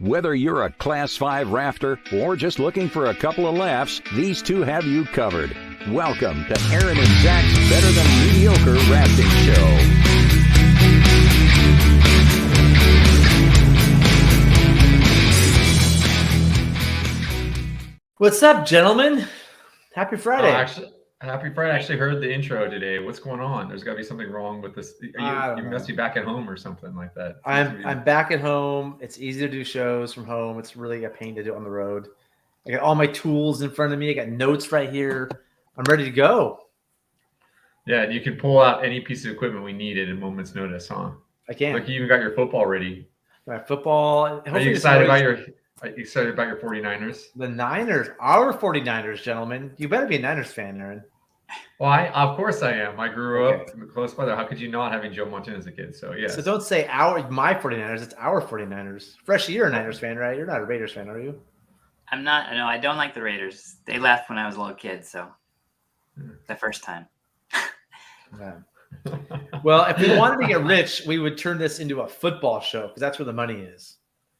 Whether you're a Class 5 rafter or just looking for a couple of laughs, these two have you covered. Welcome to Aaron and Zach's Better Than Mediocre Rafting Show. What's up, gentlemen? Happy Friday. Happy Friday. I actually heard the intro today. What's going on? There's got to be something wrong with this. You must be back at home or something like that. I'm back at home. It's easy to do shows from home. It's really a pain to do on the road. I got all my tools in front of me. I got notes right here. I'm ready to go. Yeah, you can pull out any piece of equipment we needed at a moment's notice, huh? I can. Like you even got your football ready. My football. Are you excited about your 49ers? The Niners, our 49ers, gentlemen. You better be a Niners fan, Aaron. Well, of course I am. I grew up close by there. How could you not, having Joe Montana as a kid? So, yeah. So don't say my 49ers. It's our 49ers. Fresh, you're a Niners fan, right? You're not a Raiders fan, are you? I'm not. No, I don't like the Raiders. They left when I was a little kid, so the first time. Yeah. Well, if we wanted to get rich, we would turn this into a football show because that's where the money is.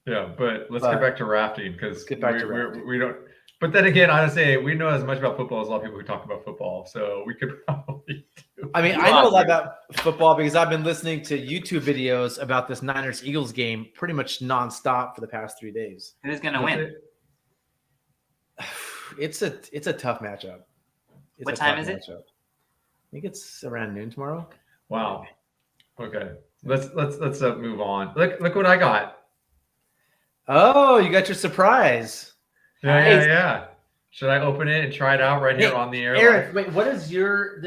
Yeah, but let's get back to rafting because we don't. But then again, honestly, we know as much about football as a lot of people who talk about football, so we could probably do. I mean, I know a lot about football because I've been listening to YouTube videos about this Niners-Eagles game pretty much nonstop for the past 3 days. Who's going to win? It's a tough matchup. What time is it? I think it's around noon tomorrow. Wow. Okay. Let's move on. Look what I got. Oh, you got your surprise. Yeah. Should I open it and try it out right here on the air? Eric, wait, what does your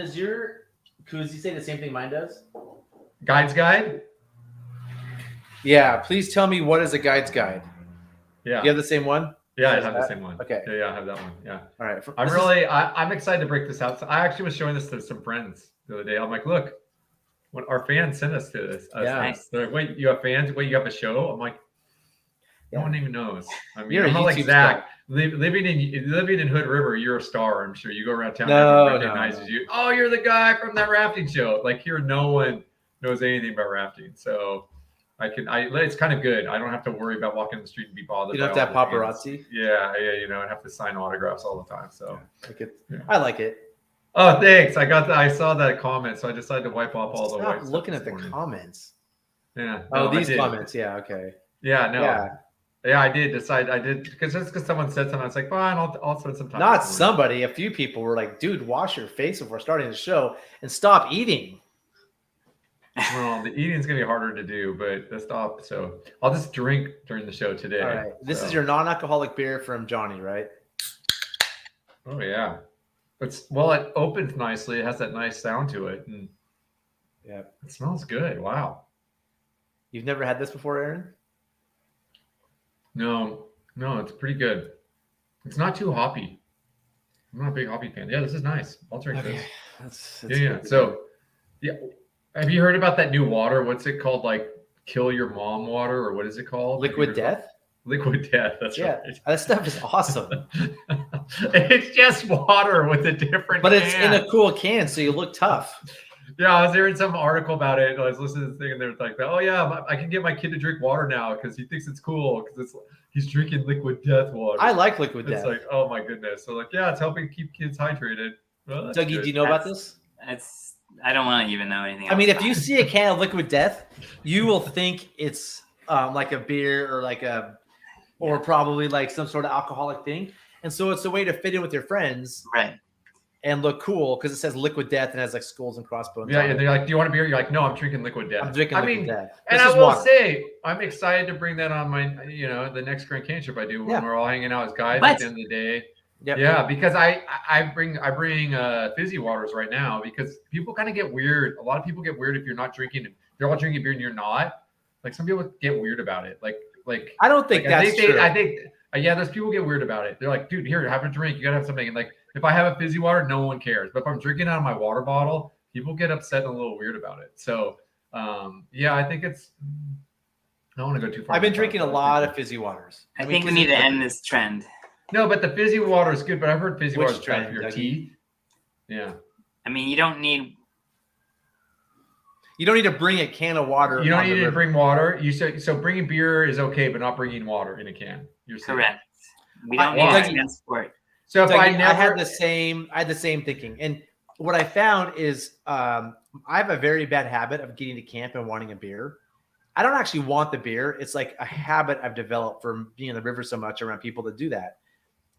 koozie say the same thing mine does? Guide's guide? Yeah, please tell me what is a guide's guide. Yeah. You have the same one? Yeah, I have the same one. Okay. Yeah, I have that one. Yeah. All right. I'm excited to break this out. So I actually was showing this to some friends the other day. I'm like, look, when our fans sent us to this. Nice. They're like, wait, you have fans? Wait, you have a show? I'm like, no one even knows. I mean, I'm not like Zach. Living in Hood River, you're a star. I'm sure you go around town, everyone recognizes you. Oh, you're the guy from that rafting show. Like here, no one knows anything about rafting, so it's kind of good. I don't have to worry about walking the street and be bothered. You don't have to have paparazzi. Yeah, I have to sign autographs all the time. So I like it. Oh, thanks. I saw that comment, so I decided to wipe off all the white stuff. Looking at the comments. Yeah. Oh, these comments. Yeah. Okay. Yeah. No. Yeah, I did because someone said something. I was like, fine, I'll spend some time. Not somebody. A few people were like, dude, wash your face before starting the show and stop eating. Well, the eating's gonna be harder to do, but let's stop. So I'll just drink during the show today. All right. This is your non-alcoholic beer from Johnny, right? Oh yeah. It opens nicely. It has that nice sound to it, and yeah, it smells good. Wow. You've never had this before, Aaron? No, it's pretty good. It's not too hoppy. I'm not a big hoppy fan. Yeah, this is nice. I'll drink this. That's yeah. So, yeah, have you heard about that new water? What's it called? Like kill your mom water, or what is it called? Liquid Death. Liquid Death. That's right. That stuff is awesome. It's just water with a different. But it's in a cool can, so you look tough. Yeah, I was reading some article about it. I was listening to this thing, and they were like, "Oh yeah, I can get my kid to drink water now because he thinks it's cool because he's drinking Liquid Death water." I like Liquid Death. It's like, oh my goodness. So it's helping keep kids hydrated. Well, Dougie, do you know about this? I don't want to even know anything. I mean, if you see a can of Liquid Death, you will think it's like a beer or probably like some sort of alcoholic thing, and so it's a way to fit in with your friends, right? And look cool because it says Liquid Death and has like skulls and crossbones. Yeah, they're like, "Do you want a beer?" You're like, "No, I'm drinking Liquid Death." I'm drinking Liquid Death. And I will say, I'm excited to bring that on my, the next Grand Canyon trip I do when we're all hanging out as guys at the end of the day. Yep. Yeah, because I bring fizzy waters right now because people kind of get weird. A lot of people get weird if you're not drinking. They're all drinking beer and you're not. Like some people get weird about it. Like I don't think that's true. I think there's people get weird about it. They're like, dude, here, have a drink. You gotta have something. And like, if I have a fizzy water, no one cares. But if I'm drinking out of my water bottle, people get upset and a little weird about it. So, I think it's. I don't want to go too far. I've been drinking a lot of fizzy waters. I think we need to end this trend. No, but the fizzy water is good. But I've heard fizzy water is bad for your teeth. Yeah. I mean, you don't need. You don't need to bring a can of water. You don't need to bring water. You said so. Bringing beer is okay, but not bringing water in a can. You're saying. Correct. We don't need to transport. So if I had the same thinking, and what I found is I have a very bad habit of getting to camp and wanting a beer. I don't actually want the beer. It's like a habit I've developed from being in the river so much around people that do that.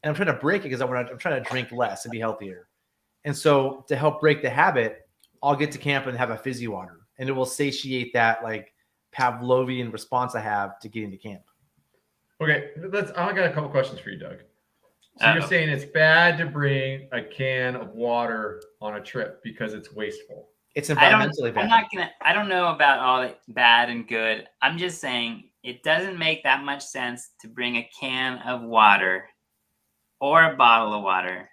And I'm trying to break it because I'm trying to drink less and be healthier. And so to help break the habit, I'll get to camp and have a fizzy water, and it will satiate that like Pavlovian response I have to getting to camp. Okay, I got a couple questions for you, Doug. So you're saying it's bad to bring a can of water on a trip because it's wasteful. It's environmentally bad. I don't know about all the bad and good. I'm just saying it doesn't make that much sense to bring a can of water or a bottle of water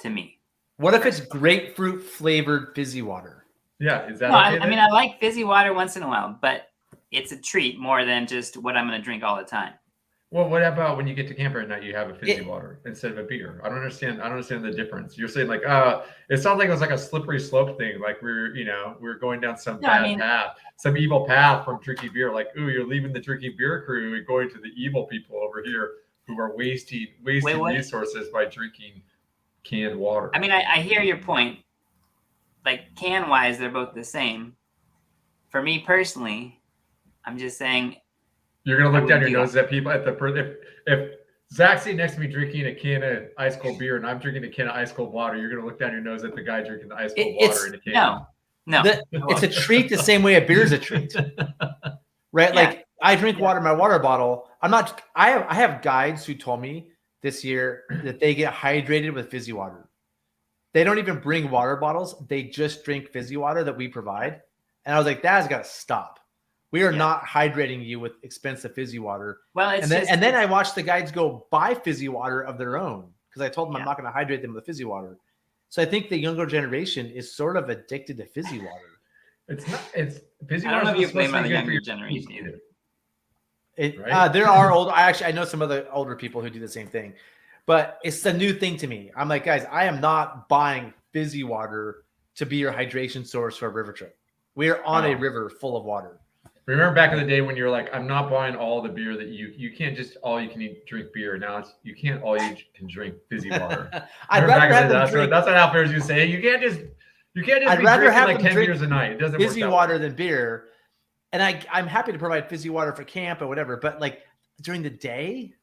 to me. What if it's grapefruit flavored fizzy water? Yeah, is that no, okay? I mean, I like fizzy water once in a while, but it's a treat more than just what I'm going to drink all the time. Well, what about when you get to camp at night, you have a fizzy water instead of a beer? I don't understand the difference. You're saying like, it sounds like it was like a slippery slope thing. Like we're going down some path, some evil path from tricky beer. Like, ooh, you're leaving the tricky beer crew and going to the evil people over here who are wasting resources by drinking canned water. I mean, I hear your point. Like can wise, they're both the same. For me personally, I'm just saying. You're gonna look down your nose at people at if Zach's sitting next to me drinking a can of ice cold beer and I'm drinking a can of ice cold water, you're gonna look down your nose at the guy drinking the ice cold water in a can. No. It's a treat the same way a beer is a treat, right? Yeah. Like I drink water in my water bottle. I have guides who told me this year that they get hydrated with fizzy water. They don't even bring water bottles; they just drink fizzy water that we provide. And I was like, that has got to stop. We are not hydrating you with expensive fizzy water. Well, then I watched the guides go buy fizzy water of their own because I told them I'm not going to hydrate them with fizzy water. So I think the younger generation is sort of addicted to fizzy water. It's not. It's fizzy water. I don't know if you blame on the younger generation either. Right? There are old. I know some of the older people who do the same thing, but it's a new thing to me. I'm like, guys, I am not buying fizzy water to be your hydration source for a river trip. We are on a river full of water. Remember back in the day when you're like, I'm not buying all the beer that you can't just all you can eat drink beer. Now you can't all you can drink fizzy water. I'd rather have that's what outfitters you say. You can't just I'd be drinking like 10 beers a night. It doesn't work fizzy water than beer. And I'm happy to provide fizzy water for camp or whatever, but like during the day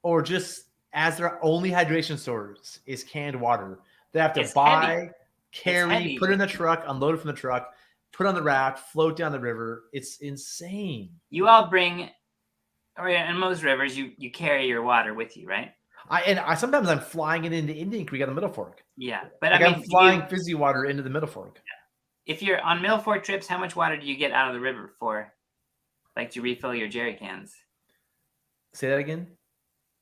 or just as their only hydration source is canned water, they have to buy, carry, put it in the truck, unload it from the truck, put on the raft, float down the river. It's insane. You all bring, or in most rivers, you carry your water with you, right? I sometimes I'm flying it into Indian Creek on the Middle Fork. Yeah, but like I'm flying fizzy water into the Middle Fork. Yeah. If you're on Middle Fork trips, how much water do you get out of the river for, like to refill your jerry cans? Say that again.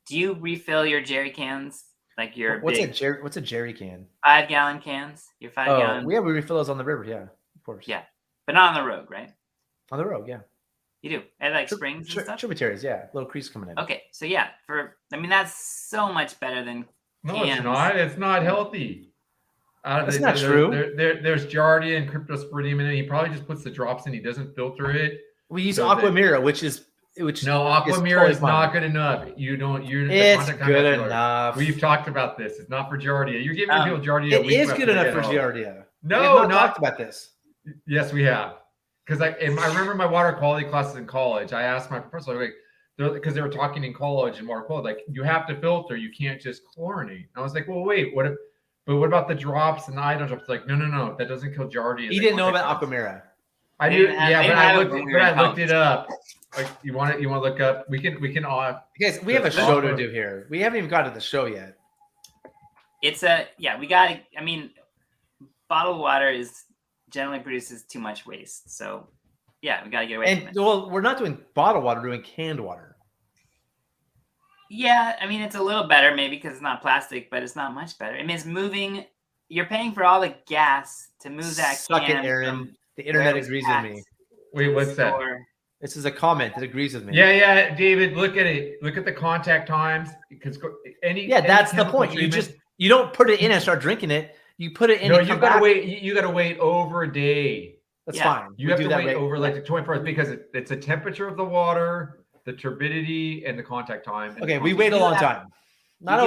Do you refill your jerry cans? Like your what's a jerry can? 5-gallon cans. Your 5-gallon. Yeah, we refill those on the river. Yeah. Of course. Yeah, but not on the road, right? On the road, yeah. You do at like springs and stuff. Tributaries, yeah, little creeks coming in. Okay, so yeah, that's so much better than. No, it's not. It's not healthy. That's not true. There's Giardia and cryptosporidium in it. He probably just puts the drops in. He doesn't filter it. We use Aquamira, which Aquamira is not good enough. It's good enough. We've talked about this. It's not for Giardia. You're giving people Giardia. It is good enough for Giardia. No, we have not talked about this. Yes, we have. Because I remember my water quality classes in college. I asked my professor, because they were talking in college and water quality, like you have to filter. You can't just chlorinate. And I was like, well, wait, what about the drops and the iodine drops? Like, no, that doesn't kill Giardia. You didn't know about Aquamira. I do, but I looked it up. Like, you want to look up? We can all. Guys, we have a show to do here. We haven't even got to the show yet. We got. I mean, bottled water generally produces too much waste. So, yeah, we got to get away from it. Well, we're not doing bottled water, we're doing canned water. Yeah, I mean, it's a little better maybe because it's not plastic, but it's not much better. I mean, it's moving. You're paying for all the gas to move that Suck can. It, Aaron. The internet agrees with me. Wait, what's that? This is a comment that agrees with me. Yeah, David, look at it. Look at the contact times. Because that's the point. You don't put it in and start drinking it. You put it in. No, you gotta wait. You gotta wait over a day. That's fine. You have to wait over like the 24 hours because it's the temperature of the water, the turbidity, and the contact time. Okay, we wait a long time. I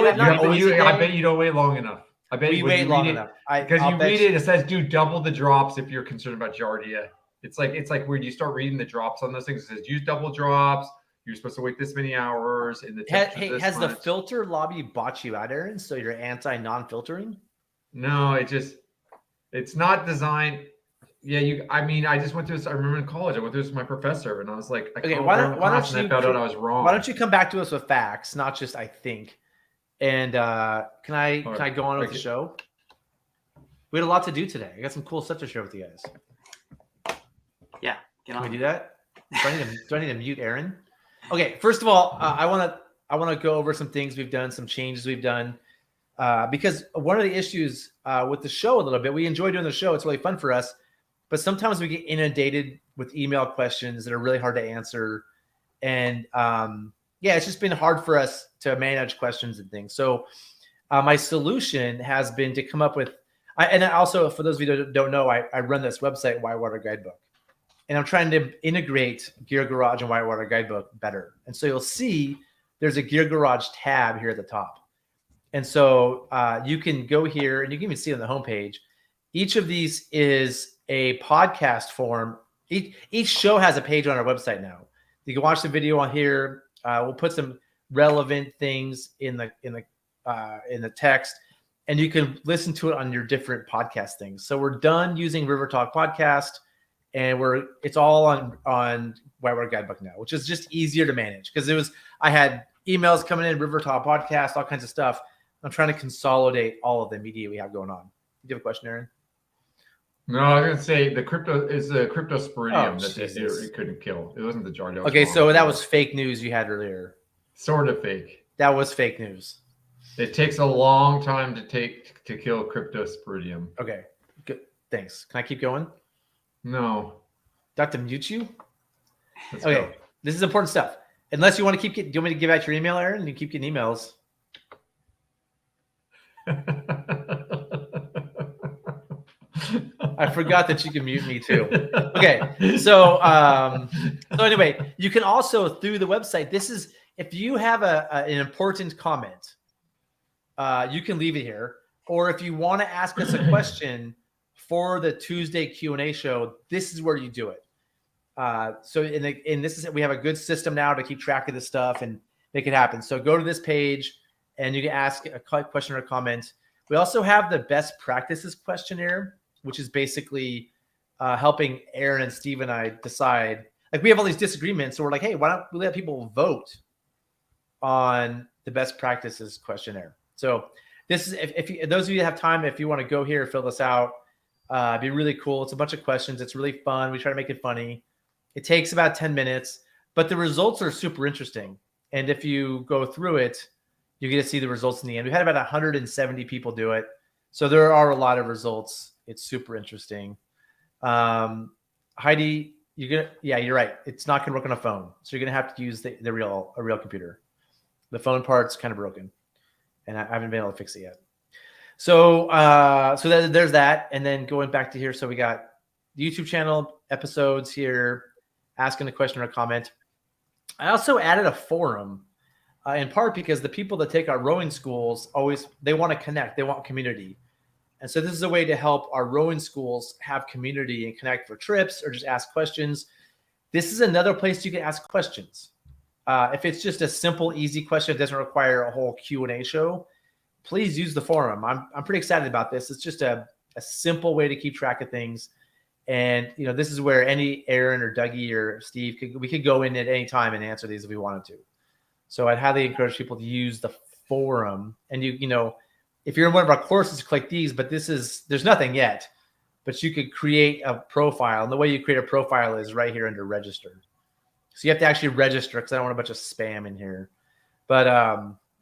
bet you don't wait long enough. I bet we wait long enough. Because you read it, it says do double the drops if you're concerned about giardia. It's like when you start reading the drops on those things, it says use double drops. You're supposed to wait this many hours in the temperature. Has the filter lobby bought you out, Aaron? So you're anti-non-filtering? No, it's not designed. Yeah, I just went through this. I remember in college, I went through this with my professor, and I was like, why don't you found out I was wrong. Why don't you come back to us with facts, not just I think? And can I go on with the show? We had a lot to do today. I got some cool stuff to share with you guys. Yeah, get on. Can we do that? Do I need to mute Aaron? Okay, first of all, I want to go over some things we've done, some changes we've done, because one of the issues with the show a little bit, we enjoy doing the show. It's really fun for us, but sometimes we get inundated with email questions that are really hard to answer, and it's just been hard for us to manage questions and things. So my solution has been to come up with, and also for those of you that don't know, I run this website, Whitewater Guidebook. And I'm trying to integrate Gear Garage and Whitewater Guidebook better. And so you'll see there's a Gear Garage tab here at the top. And so you can go here and you can even see it on the homepage. Each of these is a podcast form. Each show has a page on our website now. You can watch the video on here. We'll put some relevant things in the text, and you can listen to it on your different podcast things. So we're done using River Talk Podcast. And it's all on Whitewater Guidebook now, which is just easier to manage because I had emails coming in, River Talk Podcast, all kinds of stuff. I'm trying to consolidate all of the media we have going on. Do you have a question, Aaron? No, I was going to say the cryptosporidium that it couldn't kill. It wasn't the giardia. Okay, so that was fake news you had earlier. Sort of fake. That was fake news. It takes a long time to kill cryptosporidium. Okay, good. Thanks. Can I keep going? No. Do I have to mute you? Let's okay. go. This is important stuff. Unless you want to do you want me to give out your email, Aaron? You keep getting emails. I forgot that you can mute me too. Okay. So anyway, you can also through the website, if you have an important comment, you can leave it here. Or if you want to ask us a question for the Tuesday Q&A show, this is where you do it. So we have a good system now to keep track of this stuff and make it happen. So go to this page and you can ask a question or a comment. We also have the best practices questionnaire, which is basically helping Aaron and Steve and I decide. Like we have all these disagreements, so we're like, hey, why don't we let people vote on the best practices questionnaire? So this is if those of you that have time, if you want to go here, fill this out. It'd be really cool. It's a bunch of questions. It's really fun. We try to make it funny. It takes about 10 minutes, but the results are super interesting. And if you go through it, you get to see the results in the end. We had about 170 people do it. So there are a lot of results. It's super interesting. Heidi, you're right. It's not going to work on a phone. So you're going to have to use a real computer. The phone part's kind of broken and I haven't been able to fix it yet. So there's that. And then going back to here. So we got the YouTube channel episodes here, asking a question or a comment. I also added a forum in part because the people that take our rowing schools they want to connect. They want community. And so this is a way to help our rowing schools have community and connect for trips or just ask questions. This is another place you can ask questions. If it's just a simple, easy question, it doesn't require a whole Q&A show, please use the forum. I'm pretty excited about this. It's just a simple way to keep track of things. And, this is where any Aaron or Dougie or Steve, we could go in at any time and answer these if we wanted to. So I'd highly encourage people to use the forum. And if you're in one of our courses, click these, but there's nothing yet, but you could create a profile. And the way you create a profile is right here under register. So you have to actually register because I don't want a bunch of spam in here. But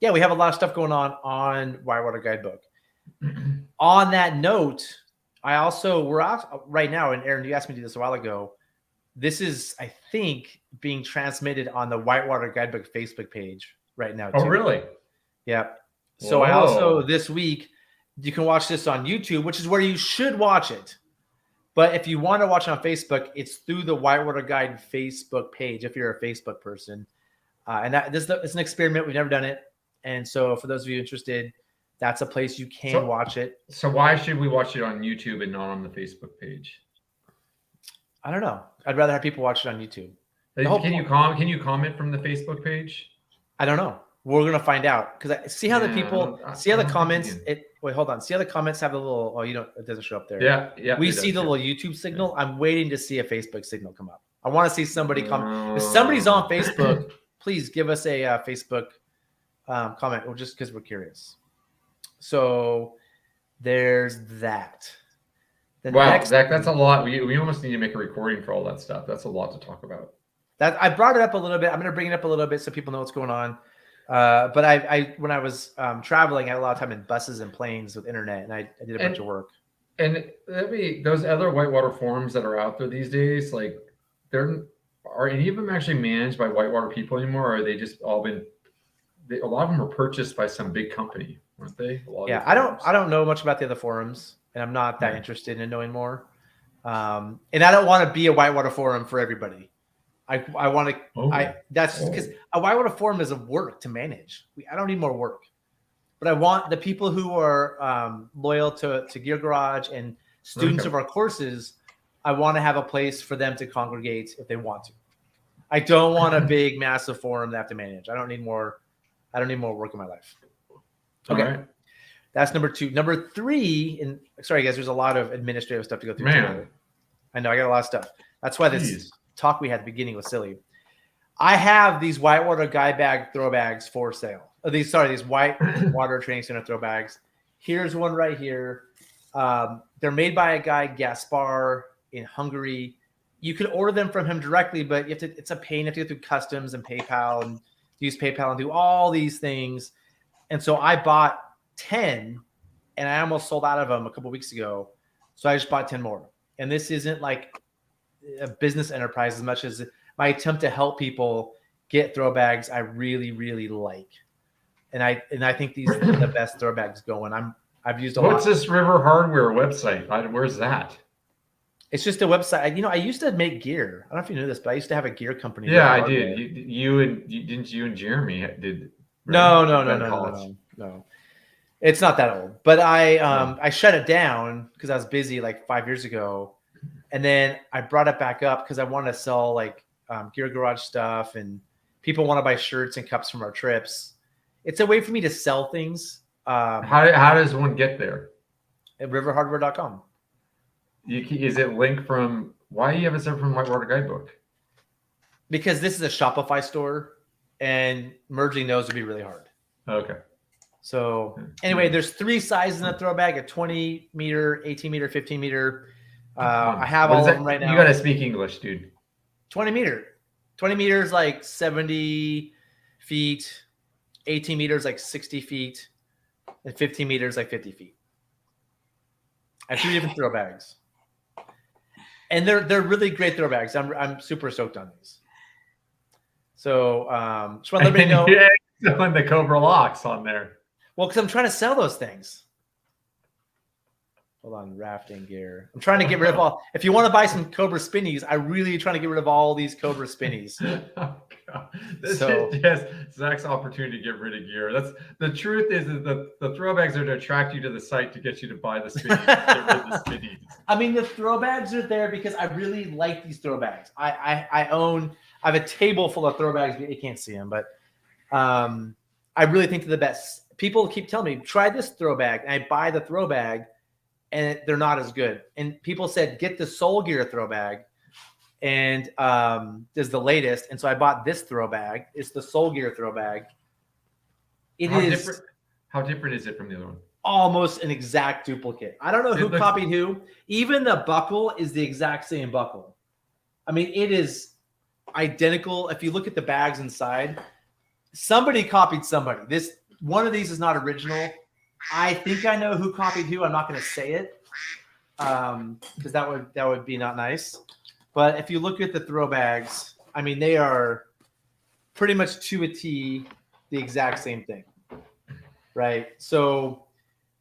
we have a lot of stuff going on Whitewater Guidebook. On that note, we're out right now, and Aaron, you asked me to do this a while ago. This is, I think, being transmitted on the Whitewater Guidebook Facebook page right now. Oh, really? Yeah. So I also, this week, you can watch this on YouTube, which is where you should watch it. But if you want to watch on Facebook, it's through the Whitewater Guide Facebook page if you're a Facebook person. And it's an experiment. We've never done it. And so for those of you interested, that's a place you can watch it. So why should we watch it on YouTube and not on the Facebook page? I don't know. I'd rather have people watch it on YouTube. Can you comment from the Facebook page? I don't know. We're gonna find out because see how the people see how the comments. Wait, hold on. See how the comments have the little. Oh, it doesn't show up there. Yeah. We see the little YouTube signal. Yeah. I'm waiting to see a Facebook signal come up. I want to see somebody comment. If somebody's on Facebook, please give us a Facebook comment, or just because we're curious. So there's that. Wow, Zach, that's a lot. We almost need to make a recording for all that stuff. That's a lot to talk about. That I brought it up a little bit. I'm going to bring it up a little bit so people know what's going on. But I when I was traveling, I had a lot of time in buses and planes with internet, and I did a bunch of work. And those other whitewater forums that are out there these days, like are any of them actually managed by whitewater people anymore? Or are they just all been? A lot of them were purchased by some big company, weren't they? Yeah, I don't know much about the other forums, and I'm not that interested in knowing more. And I don't want to be a whitewater forum for everybody. I want to. That's because a whitewater forum is a work to manage. I don't need more work, but I want the people who are loyal to Gear Garage and students of our courses. I want to have a place for them to congregate if they want to. I don't want a big, massive forum they have to manage. I don't need more work in my life. Okay, right. That's number 2. Number 3, and sorry guys, there's a lot of administrative stuff to go through. Today. I know I got a lot of stuff. That's why this talk we had at the beginning was silly. I have these Whitewater Guide bag throw bags for sale. These Whitewater Training Center throw bags. Here's one right here. They're made by a guy, Gaspar, in Hungary. You could order them from him directly, but it's a pain. You have to go through customs and PayPal and use PayPal and do all these things. And so I bought 10, and I almost sold out of them a couple weeks ago. So I just bought 10 more. And this isn't like a business enterprise as much as my attempt to help people get throw bags I really, really like. And I think these are the best throw bags going. I've used a lot. What's this River Hardware website? Where's that? It's just a website. I used to make gear. I don't know if you knew this, but I used to have a gear company. Yeah, I did. You and Jeremy did. Right? No. It's not that old, but I shut it down because I was busy like 5 years ago, and then I brought it back up because I wanted to sell like Gear Garage stuff, and people want to buy shirts and cups from our trips. It's a way for me to sell things. How does one get there? At riverhardware.com. Is it linked from? Why do you have it sent from Whitewater Guidebook? Because this is a Shopify store, and merging those would be really hard. Okay. So anyway, there's 3 sizes in a throw bag: a 20 meter, 18 meter, 15 meter. I have all of them right now. You got to speak English, dude. 20 meter. 20 meters like 70 feet. 18 meters like 60 feet. And 15 meters like 50 feet. I have 2 different throw bags. And they're really great throw bags. I'm super stoked on these. So just want to let everybody know. Yeah, on the Cobra locks on there. Well, because I'm trying to sell those things. Hold on, rafting gear. I'm trying to get rid of all. If you want to buy some Cobra spinnies, I really trying to get rid of all these Cobra spinnies. Oh, God. This is just Zach's opportunity to get rid of gear. That's the truth. Is the throwbags are to attract you to the site to get you to buy the spinnies. Get rid of the spinnies. I mean, the throwbags are there because I really like these throwbags. I have a table full of throwbags. You can't see them, but I really think they're the best. People keep telling me, try this throwbag. And I buy the throwbag, and they're not as good. And people said, get the Soul Gear throwbag. And this is the latest. And so I bought this throwbag. It's the Soul Gear throwbag. How different is it from the other one? Almost an exact duplicate. I don't know who copied who. Even the buckle is the exact same buckle. I mean, it is identical. If you look at the bags inside, somebody copied somebody. One of these is not original. I think I know who copied who. I'm not going to say it because that would be not nice. But if you look at the throw bags, I mean, they are pretty much to a T the exact same thing, right? So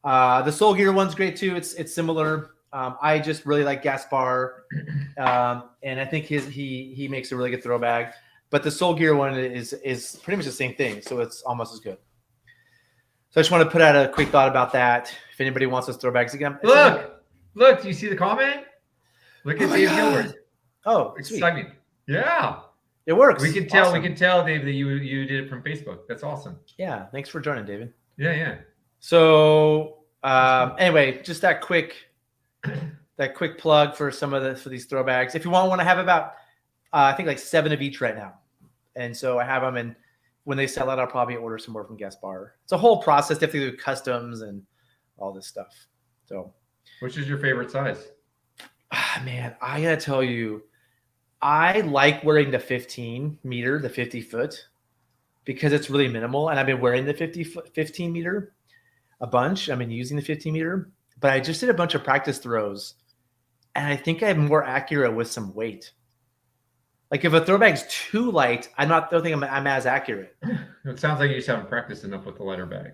the Soul Gear one's great too. It's similar. I just really like Gaspar, and I think he makes a really good throw bag. But the Soul Gear one is pretty much the same thing, so it's almost as good. So I just want to put out a quick thought about that. If anybody wants those throw bags again, look, do you see the comment? Look at Dave Gilbert. Oh, exciting! Yeah, it works. We can tell. Awesome. We can tell, Dave, that you did it from Facebook. That's awesome. Yeah, thanks for joining, David. Yeah. So anyway, just that quick plug for for these throw bags. If you want to have about I think like 7 of each right now, and so I have them, and when they sell out, I'll probably order some more from Gaspar. It's a whole process. They have to do customs and all this stuff. So, which is your favorite size? Man, I gotta tell you, I like wearing the 15 meter, the 50 foot, because it's really minimal. And I've been wearing the 15 meter a bunch. I've been using the 15 meter, but I just did a bunch of practice throws, and I think I'm more accurate with some weight. Like if a throwbag's too light, I don't think I'm as accurate. It sounds like you just haven't practiced enough with the lighter bag.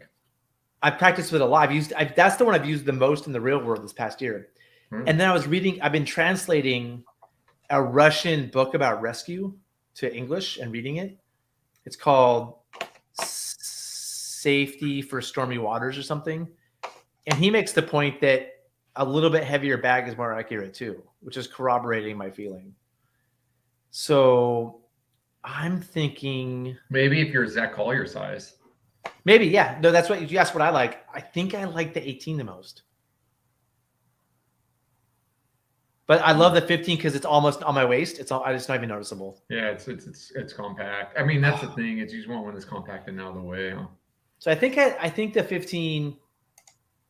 I practiced with a lot. That's the one I've used the most in the real world this past year. And then I've been translating a Russian book about rescue to English and reading it. It's called Safety for Stormy Waters or something. And he makes the point that a little bit heavier bag is more accurate too, which is corroborating my feeling. So I'm thinking maybe if you're Zach Collier size. Maybe, yeah. No, that's what you asked what I like. I think I like the 18 the most. But I love the 15 because it's almost on my waist. It's not even noticeable. Yeah, it's compact. I mean, that's the thing. It's you just want one that's compact and out of the way. Huh? So I think the 15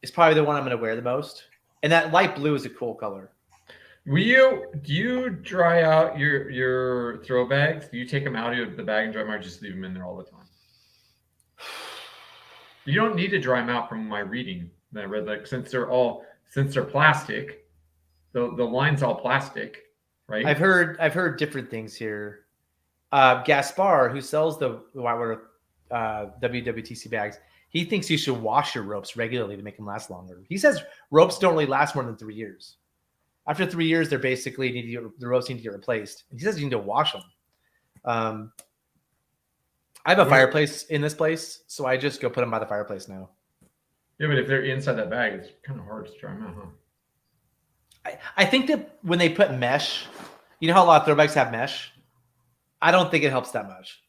is probably the one I'm going to wear the most. And that light blue is a cool color. Do you dry out your throw bags? Do you take them out of the bag and dry them, or just leave them in there all the time? You don't need to dry them out from my reading that I read. Like since they're plastic, the line's all plastic, right? I've heard different things here. Gaspar, who sells the Whitewater WWTC bags, he thinks you should wash your ropes regularly to make them last longer. He says ropes don't really last more than 3 years. After 3 years, they're basically the ropes need to get replaced. And he says you need to wash them. I have a fireplace in this place, so I just go put them by the fireplace now. Yeah, but if they're inside that bag, it's kind of hard to dry them out, huh? I think that when they put mesh, you know how a lot of throw bags have mesh? I don't think it helps that much.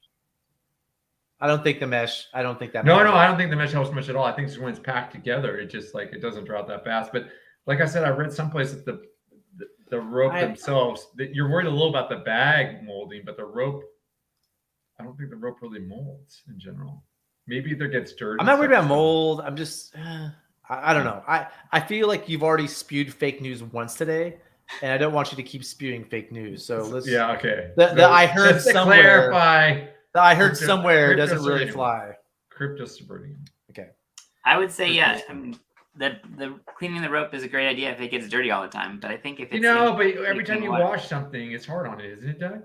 I don't think that. No, I don't think the mesh helps much at all. I think it's when it's packed together, it just like it doesn't dry out that fast. But like I said, I read someplace that the rope themselves, that you're worried a little about the bag molding, but the rope, I don't think the rope really molds in general. Maybe there gets dirty. I'm not worried about mold. I'm just, I don't know. I feel like you've already spewed fake news once today, and I don't want you to keep spewing fake news. So let's. Yeah. Okay. I heard somewhere. Clarify. I heard somewhere doesn't really fly. Cryptosporidium. Okay. I would say yes. I mean, the cleaning the rope is a great idea if it gets dirty all the time. But I think if it's but every time you wash something, it's hard on it, isn't it, Doug?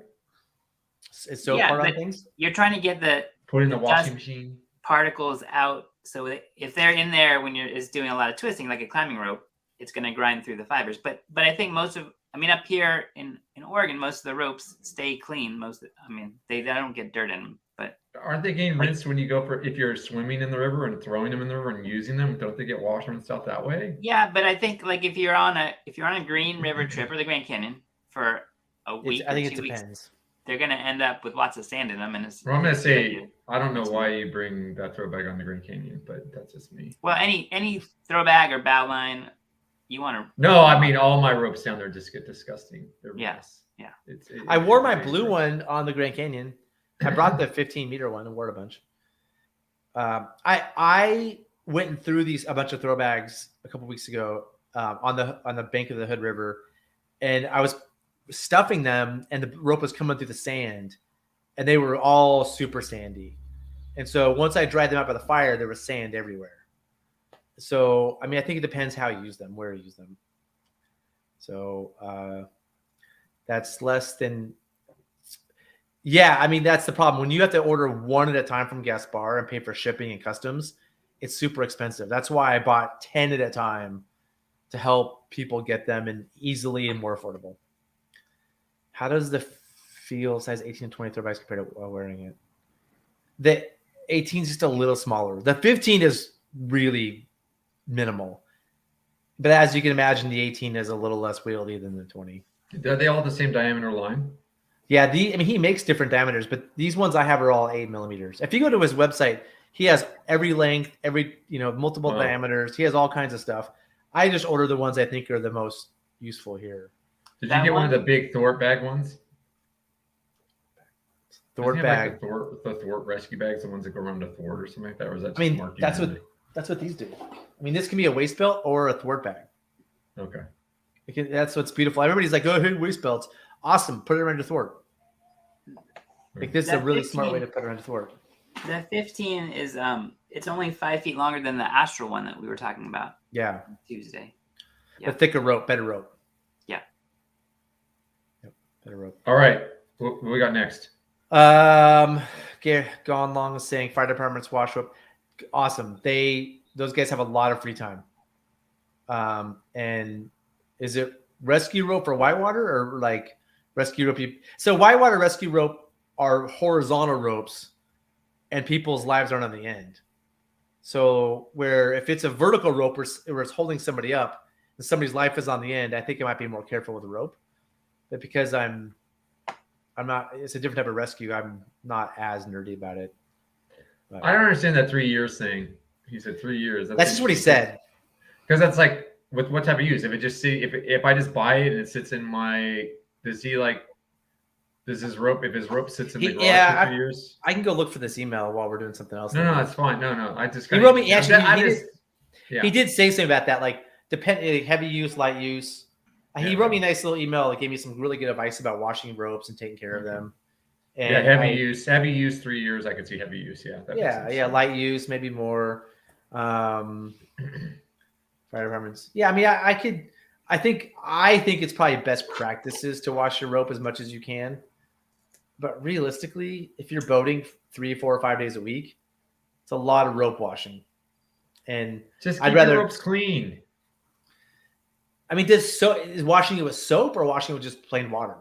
It's so hard on things. You're trying to get put in the washing machine particles out. So if they're in there when it's doing a lot of twisting, like a climbing rope, it's going to grind through the fibers. But I think up here in Oregon, most of the ropes stay clean. They don't get dirt in them. But aren't they getting rinsed when you go if you're swimming in the river and throwing them in the river and using them? Don't they get washed and stuff that way? Yeah, but I think like if you're on a Green River trip or the Grand Canyon for a week, I think it depends. They're going to end up with lots of sand in them. And I'm going to say, I don't know why you bring that throw bag on the Grand Canyon, but that's just me. Well, any throw bag or bow line, you want to. No, I mean, all my ropes down there just get disgusting. They're yes. Yeah. I wore my blue one on the Grand Canyon. I brought the 15 meter one and wore it a bunch. I went and threw a bunch of throw bags a couple weeks ago on the bank of the Hood River, and I was stuffing them, and the rope was coming through the sand, and they were all super sandy. And so once I dried them out by the fire, there was sand everywhere. So I think it depends how you use them, where you use them. So that's less than. Yeah, that's the problem. When you have to order one at a time from Gaspar and pay for shipping and customs, it's super expensive. That's why I bought 10 at a time to help people get them and easily and more affordable. How does the feel size 18 to 23 bikes compare to while wearing it? The 18 is just a little smaller. The 15 is really minimal. But as you can imagine, the 18 is a little less wieldy than the 20. Are they all the same diameter line? Yeah, he makes different diameters, but these ones I have are all 8 millimeters. If you go to his website, he has every length, multiple diameters. He has all kinds of stuff. I just order the ones I think are the most useful here. Did you get one of the big Thwart bag ones? Thwart bag. Like the Thwart rescue bags, the ones that go around the Thwart or something like that. Or is that just that's what these do. I mean, this can be a waist belt or a Thwart bag. Okay. That's what's beautiful. Everybody's like, "Oh, hey, waist belts, awesome! Put it around your Thwart." Like this is a really smart way to put it around your Thwart. The 15 is it's only 5 feet longer than the Astral one that we were talking about. Yeah. On Tuesday. A thicker rope, better rope. Yeah. Yep, better rope. All right. What we got next? Gone long is saying fire departments wash rope. Awesome. Those guys have a lot of free time. And is it rescue rope for Whitewater or like rescue rope? So Whitewater rescue rope are horizontal ropes and people's lives aren't on the end. So where if it's a vertical rope where it's holding somebody up and somebody's life is on the end, I think I might be more careful with the rope. But because I'm not, it's a different type of rescue. I'm not as nerdy about it. But I don't understand that 3 years thing. He said 3 years. That's just what he said. Because that's like with what type of use? If I just buy it and it sits in my, does his rope, if his rope sits in the garage for 3 years? I can go look for this email while we're doing something else. No, it's fine. No. I just he wrote me. Actually, he did say something about that, like heavy use, light use. He wrote me a nice little email that gave me some really good advice about washing ropes and taking care of them. And heavy use 3 years. I could see heavy use. Yeah. Light use, maybe more. Fire departments. Yeah, I mean, I think it's probably best practices to wash your rope as much as you can. But realistically, if you're boating 3, 4, or 5 days a week, it's a lot of rope washing. And just keep your ropes clean. I mean, is washing it with soap or washing it with just plain water?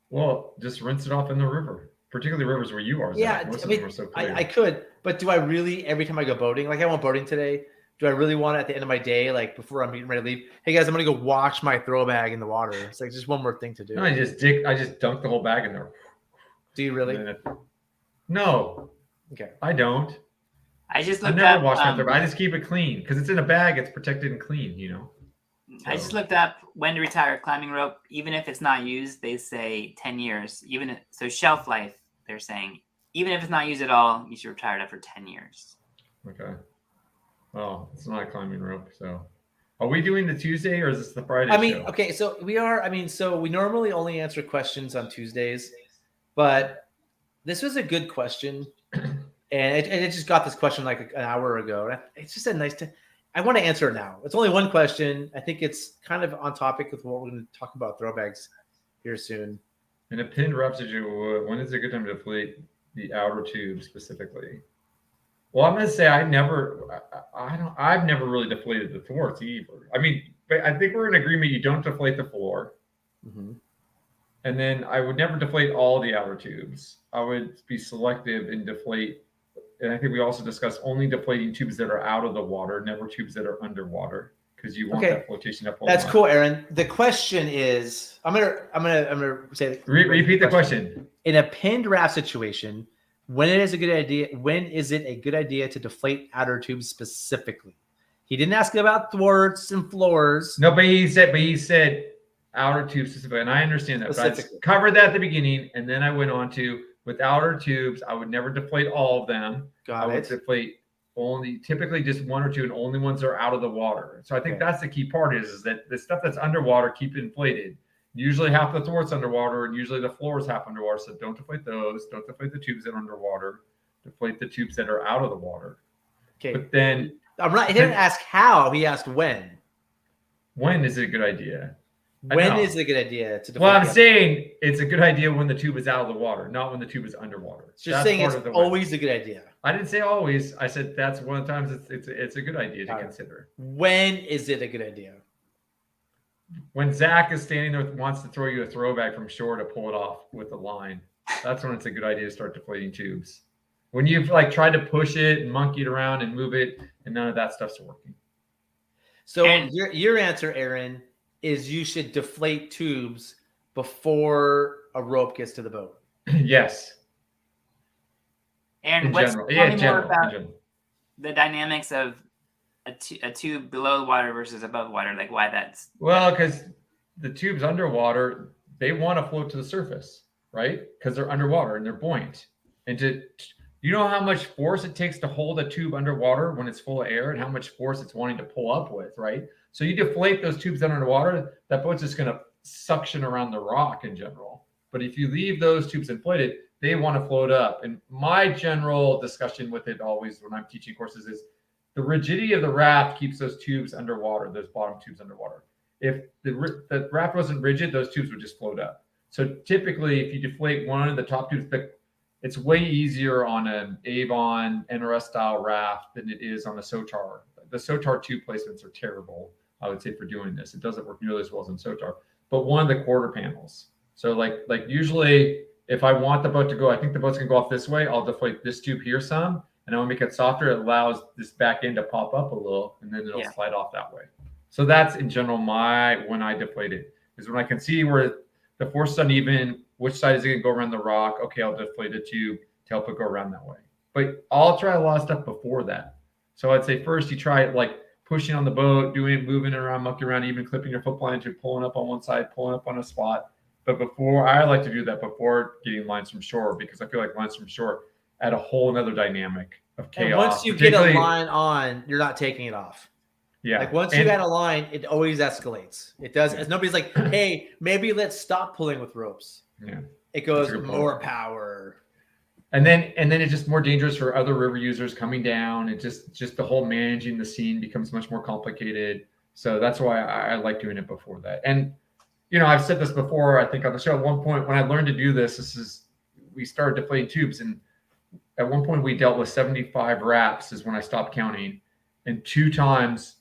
Well, just rinse it off in the river, particularly rivers where you are. Yeah, most of them are so clear. I could, but do I really, every time I go boating, like I went boating today, do I really want it at the end of my day, like before I'm getting ready to leave? Hey guys, I'm gonna go wash my throw bag in the water. It's like just one more thing to do. No, I just dunk the whole bag in there. Do you really? No. Okay. I don't. I never wash my throw bag. I just keep it clean because it's in a bag. It's protected and clean. So. I just looked up when to retire a climbing rope. Even if it's not used, they say 10 years. So shelf life, they're saying, even if it's not used at all, you should retire it after 10 years. Okay. Well, it's not a climbing rope. So are we doing the Tuesday or is this the Friday show? Okay, so we are. So we normally only answer questions on Tuesdays, but this was a good question. And it just got this question like an hour ago. It's just a nice I want to answer it now. It's only one question. I think it's kind of on topic with what we're going to talk about throwbags here soon. In a pinned rupture, when is a good time to deflate the outer tube specifically? Well, I'm going to say I've never really deflated the thwarts either. I mean, I think we're in agreement. You don't deflate the floor. Mm-hmm. And then I would never deflate all the outer tubes. I would be selective and deflate. And I think we also discussed only deflating tubes that are out of the water, never tubes that are underwater, because you want that flotation up. That's cool, Aaron. The question is, I'm gonna say. Repeat the question. In a pinned raft situation, when is it a good idea to deflate outer tubes specifically? He didn't ask about thwarts and floors. No, but he said outer tubes specifically, and I understand that. But I covered that at the beginning, and then I went on to. With outer tubes, I would never deflate all of them. I would deflate typically just one or two, and only ones that are out of the water. So I think that's the key part is that the stuff that's underwater, keep it inflated. Usually half the thwart's underwater, and usually the floor is half underwater. So don't deflate those. Don't deflate the tubes that are underwater. Deflate the tubes that are out of the water. Okay. But then he didn't ask how. He asked when. When is it a good idea? When is it a good idea to deflate? Well, I'm saying it's a good idea when the tube is out of the water, not when the tube is underwater. Just saying it's always a good idea. I didn't say always. I said that's one of the times it's a good idea to consider. When is it a good idea? When Zach is standing there, wants to throw you a throwback from shore to pull it off with the line. That's when it's a good idea to start deflating tubes. When you've like tried to push it and monkey it around and move it, and none of that stuff's working. So your answer, Aaron, is you should deflate tubes before a rope gets to the boat. Yes. And what's more about the dynamics of a tube below the water versus above water, like why that's because the tubes underwater, they want to float to the surface, right? Because they're underwater and they're buoyant. And you know how much force it takes to hold a tube underwater when it's full of air, and how much force it's wanting to pull up with, right? So you deflate those tubes underwater, that boat's just going to suction around the rock in general. But if you leave those tubes inflated, they want to float up. And my general discussion with it always when I'm teaching courses is the rigidity of the raft keeps those tubes underwater, those bottom tubes underwater. If the raft wasn't rigid, those tubes would just float up. So typically, if you deflate one of the top tubes, it's way easier on an Avon NRS style raft than it is on a Sotar. The Sotar tube placements are terrible, I would say, for doing this. It doesn't work nearly as well as in Sotar. But one of the quarter panels. So like usually, if I want the boat to go, I think the boat's gonna go off this way, I'll deflate this tube here some, and I want to make it softer. It allows this back end to pop up a little, and then it'll slide off that way. So that's in general when I deflate it, is when I can see where the force is uneven, which side is it gonna go around the rock? Okay, I'll deflate a tube to help it go around that way. But I'll try a lot of stuff before that. So I'd say first you try it like pushing on the boat, moving it around, mucking around, even clipping your foot blind to pulling up on one side, pulling up on a spot. But I like to do that before getting lines from shore, because I feel like lines from shore add a whole nother dynamic of chaos. And once you get a line on, you're not taking it off. Yeah. Like once you got a line, it always escalates. It does. As nobody's like, hey, maybe let's stop pulling with ropes. Yeah. It goes more power. And then it's just more dangerous for other river users coming down. It just the whole managing the scene becomes much more complicated. So that's why I like doing it before that. And I've said this before, I think on the show at one point when I learned to do this, we started deflating tubes, and at one point we dealt with 75 wraps is when I stopped counting, and 2 times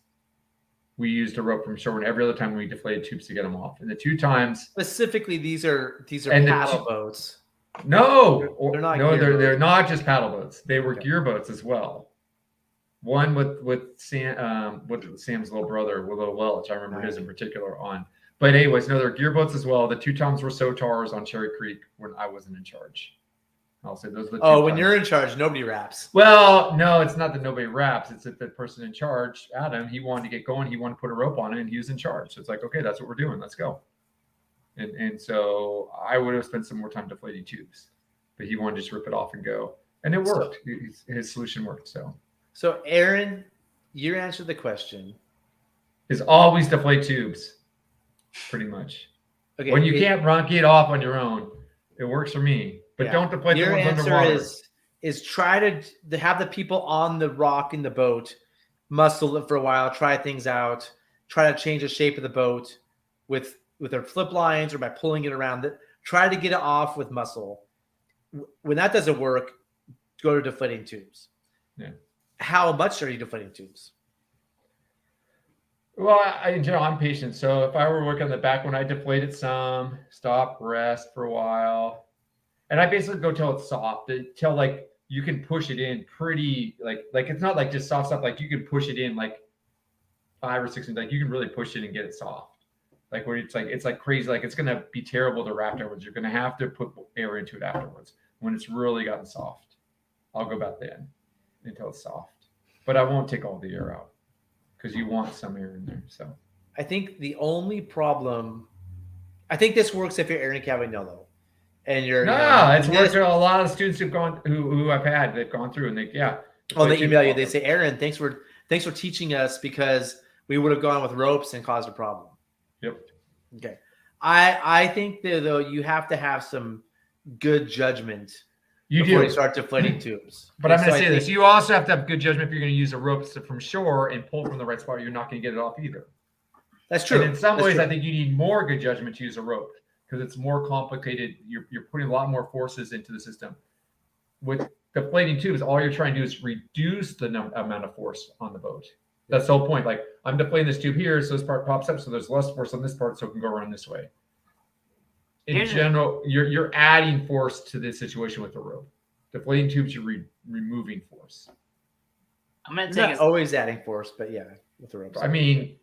we used a rope from shore, and every other time we deflated tubes to get them off. And the 2 times specifically, these are paddle boats. No, they're not. No, they're not just paddle boats. They were gear boats as well. One with Sam's little brother, with little Welch. I remember his in particular on. But anyways, no, they're gear boats as well. The 2 times were Sotars on Cherry Creek when I wasn't in charge. I'll say those are the 2 times. When you're in charge, nobody wraps. Well, no, it's not that nobody wraps. It's that the person in charge, Adam, he wanted to get going. He wanted to put a rope on it, and he was in charge. So it's like, okay, that's what we're doing. Let's go. And so I would have spent some more time deflating tubes, but he wanted to just rip it off and go. And it worked. His solution worked. So Aaron, your answer to the question is always deflate tubes, pretty much. Okay. When you can't monkey it off on your own, it works for me. But don't deflate the ones underwater. Your answer is try to have the people on the rock in the boat muscle it for a while, try things out, try to change the shape of the boat with their flip lines or by pulling it around. Try to get it off with muscle. When that doesn't work, go to deflating tubes. Yeah. How much are you deflating tubes? Well, in general, I'm patient. So if I were working on the back when I deflated some, stop, rest for a while. And I basically go till it's soft, till like you can push it in pretty, like it's not like just soft stuff. Like you can push it in like 5 or 6 inches. Like you can really push it and get it soft. Like where it's like crazy. Like it's going to be terrible to raft afterwards. You're going to have to put air into it afterwards when it's really gotten soft. I'll go back then until it's soft, but I won't take all the air out because you want some air in there. So I think the only problem, I think this works if you're Aaron Cavanello. And it's worked for a lot of students who I've had. They've gone through and they email you. They say, Aaron, thanks for teaching us because we would have gone with ropes and caused a problem. Yep. Okay. I think that though you have to have some good judgment before you start deflating tubes. But I'm going to say this: you also have to have good judgment if you're going to use a rope from shore and pull from the right spot. You're not going to get it off either. That's true. And in some ways, I think you need more good judgment to use a rope because it's more complicated. You're putting a lot more forces into the system. With deflating tubes, all you're trying to do is reduce the amount of force on the boat. That's the whole point. Like, I'm deflating this tube here, so this part pops up, so there's less force on this part, so it can go around this way. In general, you're adding force to this situation with the rope. Deflating tubes, you're removing force. I'm going to take always adding force, but yeah, with the ropes. I mean,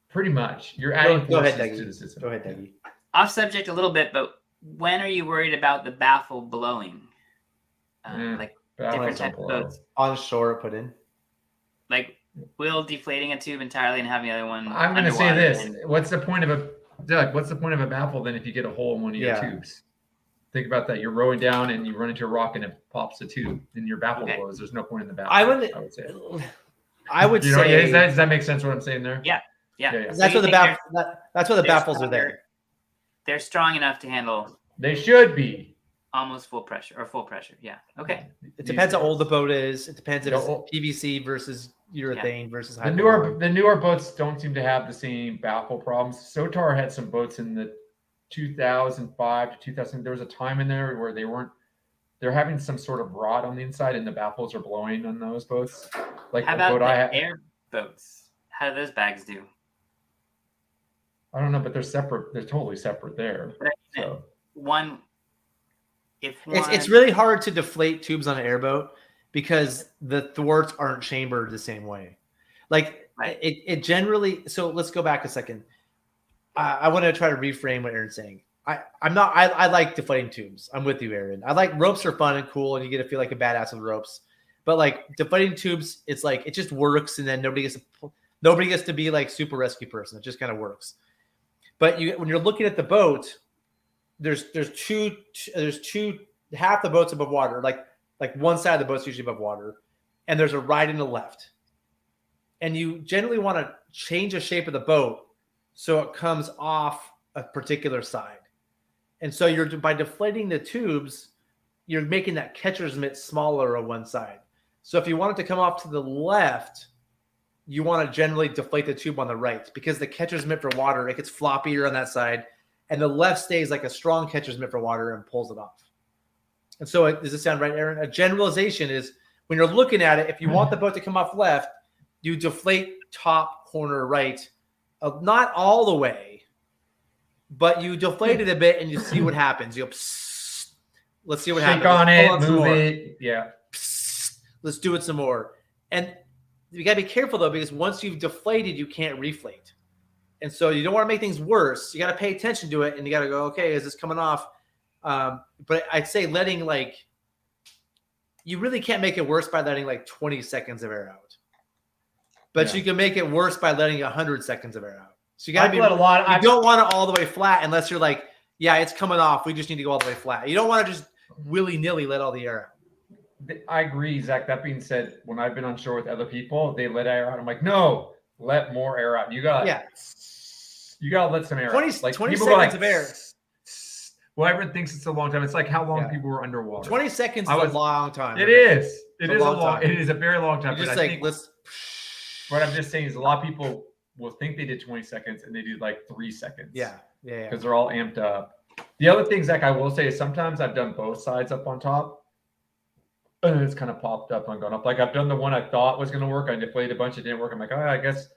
pretty much. You're adding force to the system. Go ahead, Dougie. Off subject a little bit, but when are you worried about the baffle blowing? Like different types of boats. On shore, put in. Like, will deflating a tube entirely and having the other one. I'm going to say this. What's the point of a baffle then if you get a hole in one of your tubes? Think about that. You're rowing down and you run into a rock and it pops the tube and your baffle blows. There's no point in the baffle. I would say. Does that make sense what I'm saying there? Yeah. That's what the baffles are there. They're strong enough to handle. They should be. Almost full pressure. Yeah. Okay. It depends how old the boat is. It depends if it's PVC versus urethane versus the newer boats don't seem to have the same baffle problems. Sotar had some boats in the 2005 to 2000. There was a time in there where they're having some sort of rot on the inside and the baffles are blowing on those boats. Like how about the airboats? How do those bags do? I don't know, but they're separate. They're totally separate there. So it's really hard to deflate tubes on an airboat because the thwarts aren't chambered the same way. Like it generally. So let's go back a second. I want to try to reframe what Aaron's saying. I like deflating tubes. I'm with you, Aaron. I like ropes are fun and cool, and you get to feel like a badass with ropes. But like deflating tubes, it's like it just works, and then nobody gets to be like super rescue person. It just kind of works. But when you're looking at the boat, there's two half the boat's above water, like one side of the boat's usually above water, and there's a right and a left. And you generally want to change the shape of the boat so it comes off a particular side. And so by deflating the tubes, you're making that catcher's mitt smaller on one side. So if you want it to come off to the left, you want to generally deflate the tube on the right because the catcher's mitt for water, it gets floppier on that side, and the left stays like a strong catcher's mitt for water and pulls it off. And so does this sound right, Aaron? A generalization is when you're looking at it, if you want the boat to come off left, you deflate top corner right, not all the way, but you deflate it a bit and you see what happens. You go, psst, let's see what happens. Shake on it, move it. Yeah. Psst, let's do it some more. And you got to be careful, though, because once you've deflated, you can't reflate. And so you don't want to make things worse. You got to pay attention to it, and you got to go, okay, is this coming off? But I'd say you really can't make it worse by letting 20 seconds of air out. But you can make it worse by letting 100 seconds of air out. So you got to be you don't want it all the way flat unless you're like, yeah, it's coming off. We just need to go all the way flat. You don't want to just willy-nilly let all the air out. I agree, Zach. That being said, when I've been on shore with other people, they let air out. I'm like, no, let more air out. You got let some air out. 20 seconds of air. Well, everyone thinks it's a long time. It's like how long people were underwater. 20 seconds is a long time. It is. It is a long. It is a very long time. Just what I'm just saying is a lot of people will think they did 20 seconds and they did 3 seconds. Yeah. Because they're all amped up. The other thing, Zach, I will say is sometimes I've done both sides up on top. And it's kind of popped up and gone up. Like I've done the one I thought was going to work. I deflated a bunch. It didn't work. I'm like, I guess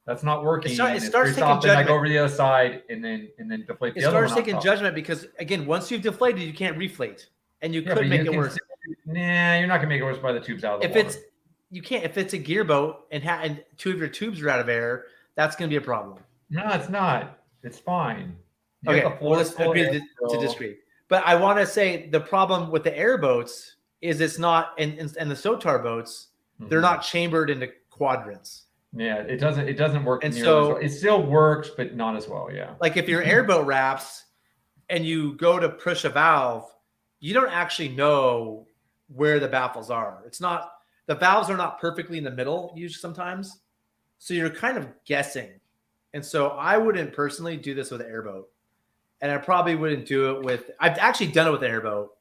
that's not working. It starts taking judgment. I go over the other side and then deflate the other one. It starts taking judgment because again, once you've deflated, you can't reflate, and you could make it worse. Nah, you're not gonna make it worse by the tubes out of the water. If it's a gear boat and two of your tubes are out of air, that's going to be a problem. No, it's not. It's fine. Okay, well, let's agree to disagree. But I want to say the problem with the airboats is it's not, and the Sotar boats, they're not chambered into quadrants. Yeah, it doesn't work. And so it still works, but not as well. Yeah. Like if your airboat wraps and you go to push a valve, you don't actually know where the baffles are. The valves are not perfectly in the middle usually sometimes. So you're kind of guessing. And so I wouldn't personally do this with an airboat. And I probably wouldn't do it I've actually done it with an airboat.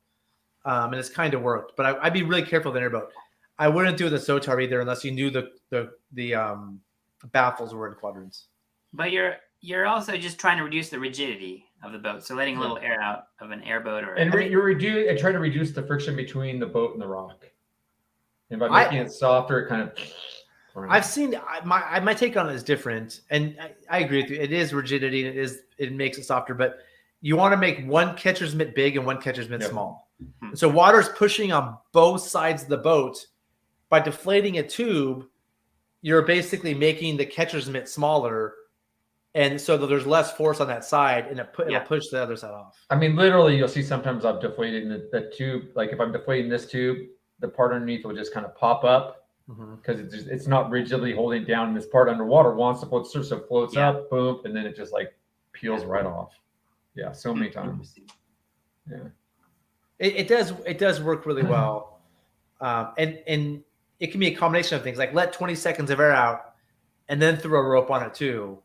And it's kind of worked, but I'd be really careful with an airboat. I wouldn't do the Sotar either unless you knew the baffles were in quadrants. But your you're also just trying to reduce the rigidity of the boat. So letting a little air out of an airboat or you're trying to reduce the friction between the boat and the rock. And by making it softer, it kind of I've seen my take on it is different, and I agree with you. It is rigidity, and it makes it softer, but you want to make one catcher's mitt big and one catcher's mitt small. So water's pushing on both sides of the boat. By deflating a tube, you're basically making the catcher's mitt smaller, and so that there's less force on that side, and it'll push the other side off. I mean, literally, you'll see sometimes I'm deflating the tube. Like if I'm deflating this tube, the part underneath will just kind of pop up because it's not rigidly holding down. This part underwater wants to float, so it floats up, boom, and then it just like peels right off. Yeah, so many times. Yeah, it does work really well, and it can be a combination of things. Like let 20 seconds of air out, and then throw a rope on it too.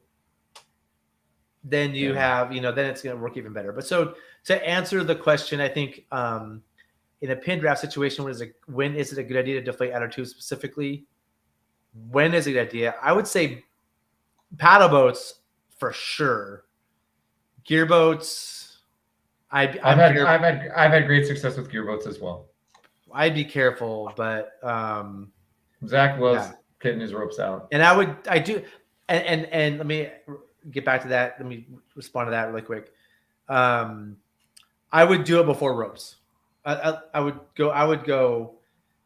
Then you have, then it's going to work even better. But so to answer the question, I think in a pin draft situation, when is it a good idea to deflate out of tube specifically? When is it a good idea? I would say paddle boats for sure. Gear boats, I've had great success with gear boats as well. I'd be careful, but Zach loves getting his ropes out, and I do, and let me get back to that. Let me respond to that really quick. I would do it before ropes. I would go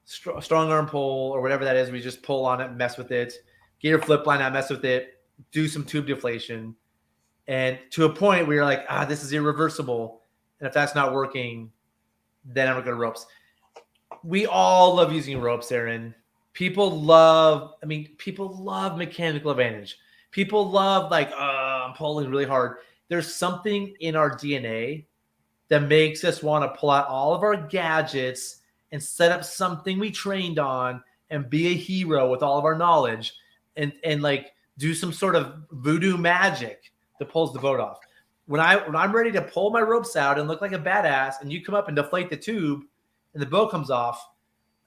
strong arm pull or whatever that is. We just pull on it, mess with it, get your flip line out, mess with it, do some tube deflation. And to a point where you're like, this is irreversible. And if that's not working, then I'm going to go to ropes. We all love using ropes, Aaron. People love mechanical advantage. People love I'm pulling really hard. There's something in our DNA that makes us want to pull out all of our gadgets and set up something we trained on and be a hero with all of our knowledge and like do some sort of voodoo magic that pulls the boat off. When I'm ready to pull my ropes out and look like a badass, and you come up and deflate the tube and the boat comes off,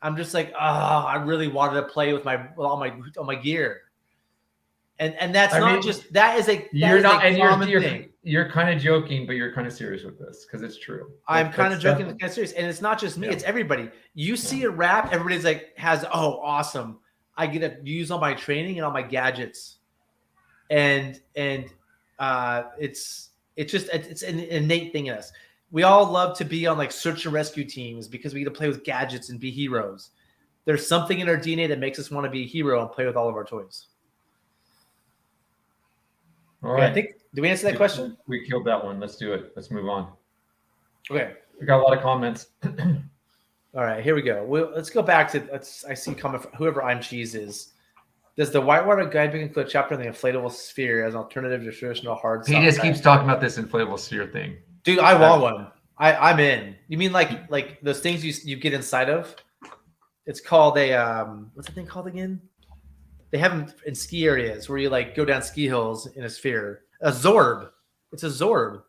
I'm just like, I really wanted to play with all my gear. And that's common thing. You're kind of joking, but you're kind of serious with this because it's true. I'm kind of joking, kind of serious, and it's not just me; it's everybody. You see a wrap, everybody's like, awesome! I get to use all my training and all my gadgets, and it's an innate thing in us. We all love to be on like search and rescue teams because we get to play with gadgets and be heroes. There's something in our DNA that makes us want to be a hero and play with all of our toys. All right. I think, do we answer that question? We killed that one. Let's do it. Let's move on. Okay. We got a lot of comments. All right, here we go. Let's go back to, I see comment from whoever I'm Cheese is. Does the Whitewater guidebook include a chapter on the inflatable sphere as an alternative to traditional hard He just keeps talking about this inflatable sphere thing. Dude, I want one. I'm in. You mean like those things you get inside of? It's called what's the thing called again? They have them in ski areas where you like go down ski hills in a sphere. A Zorb. It's a Zorb.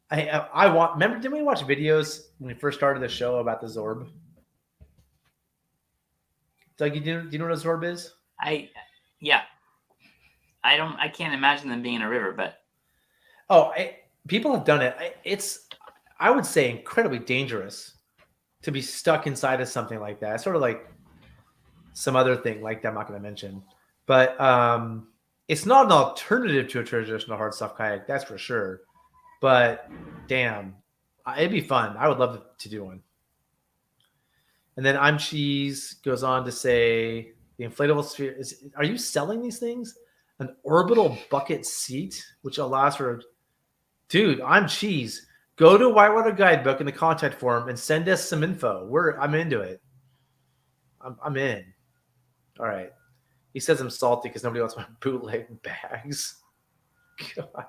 I want. Remember? Didn't we watch videos when we first started the show about the Zorb? Doug, do you know what a Zorb is? I can't imagine them being in a river, but people have done it. It's, I would say, incredibly dangerous to be stuck inside of something like that. It's sort of like some other thing like that I'm not going to mention. But it's not an alternative to a traditional hard soft kayak, that's for sure. But damn, it'd be fun. I would love to do one. And then I'm Cheese goes on to say the inflatable sphere are you selling these things? An orbital bucket seat, which allows for, dude, I'm Cheese. Go to Whitewater Guidebook in the contact form and send us some info. I'm into it. I'm in. All right. He says I'm salty because nobody wants my bootleg bags. God.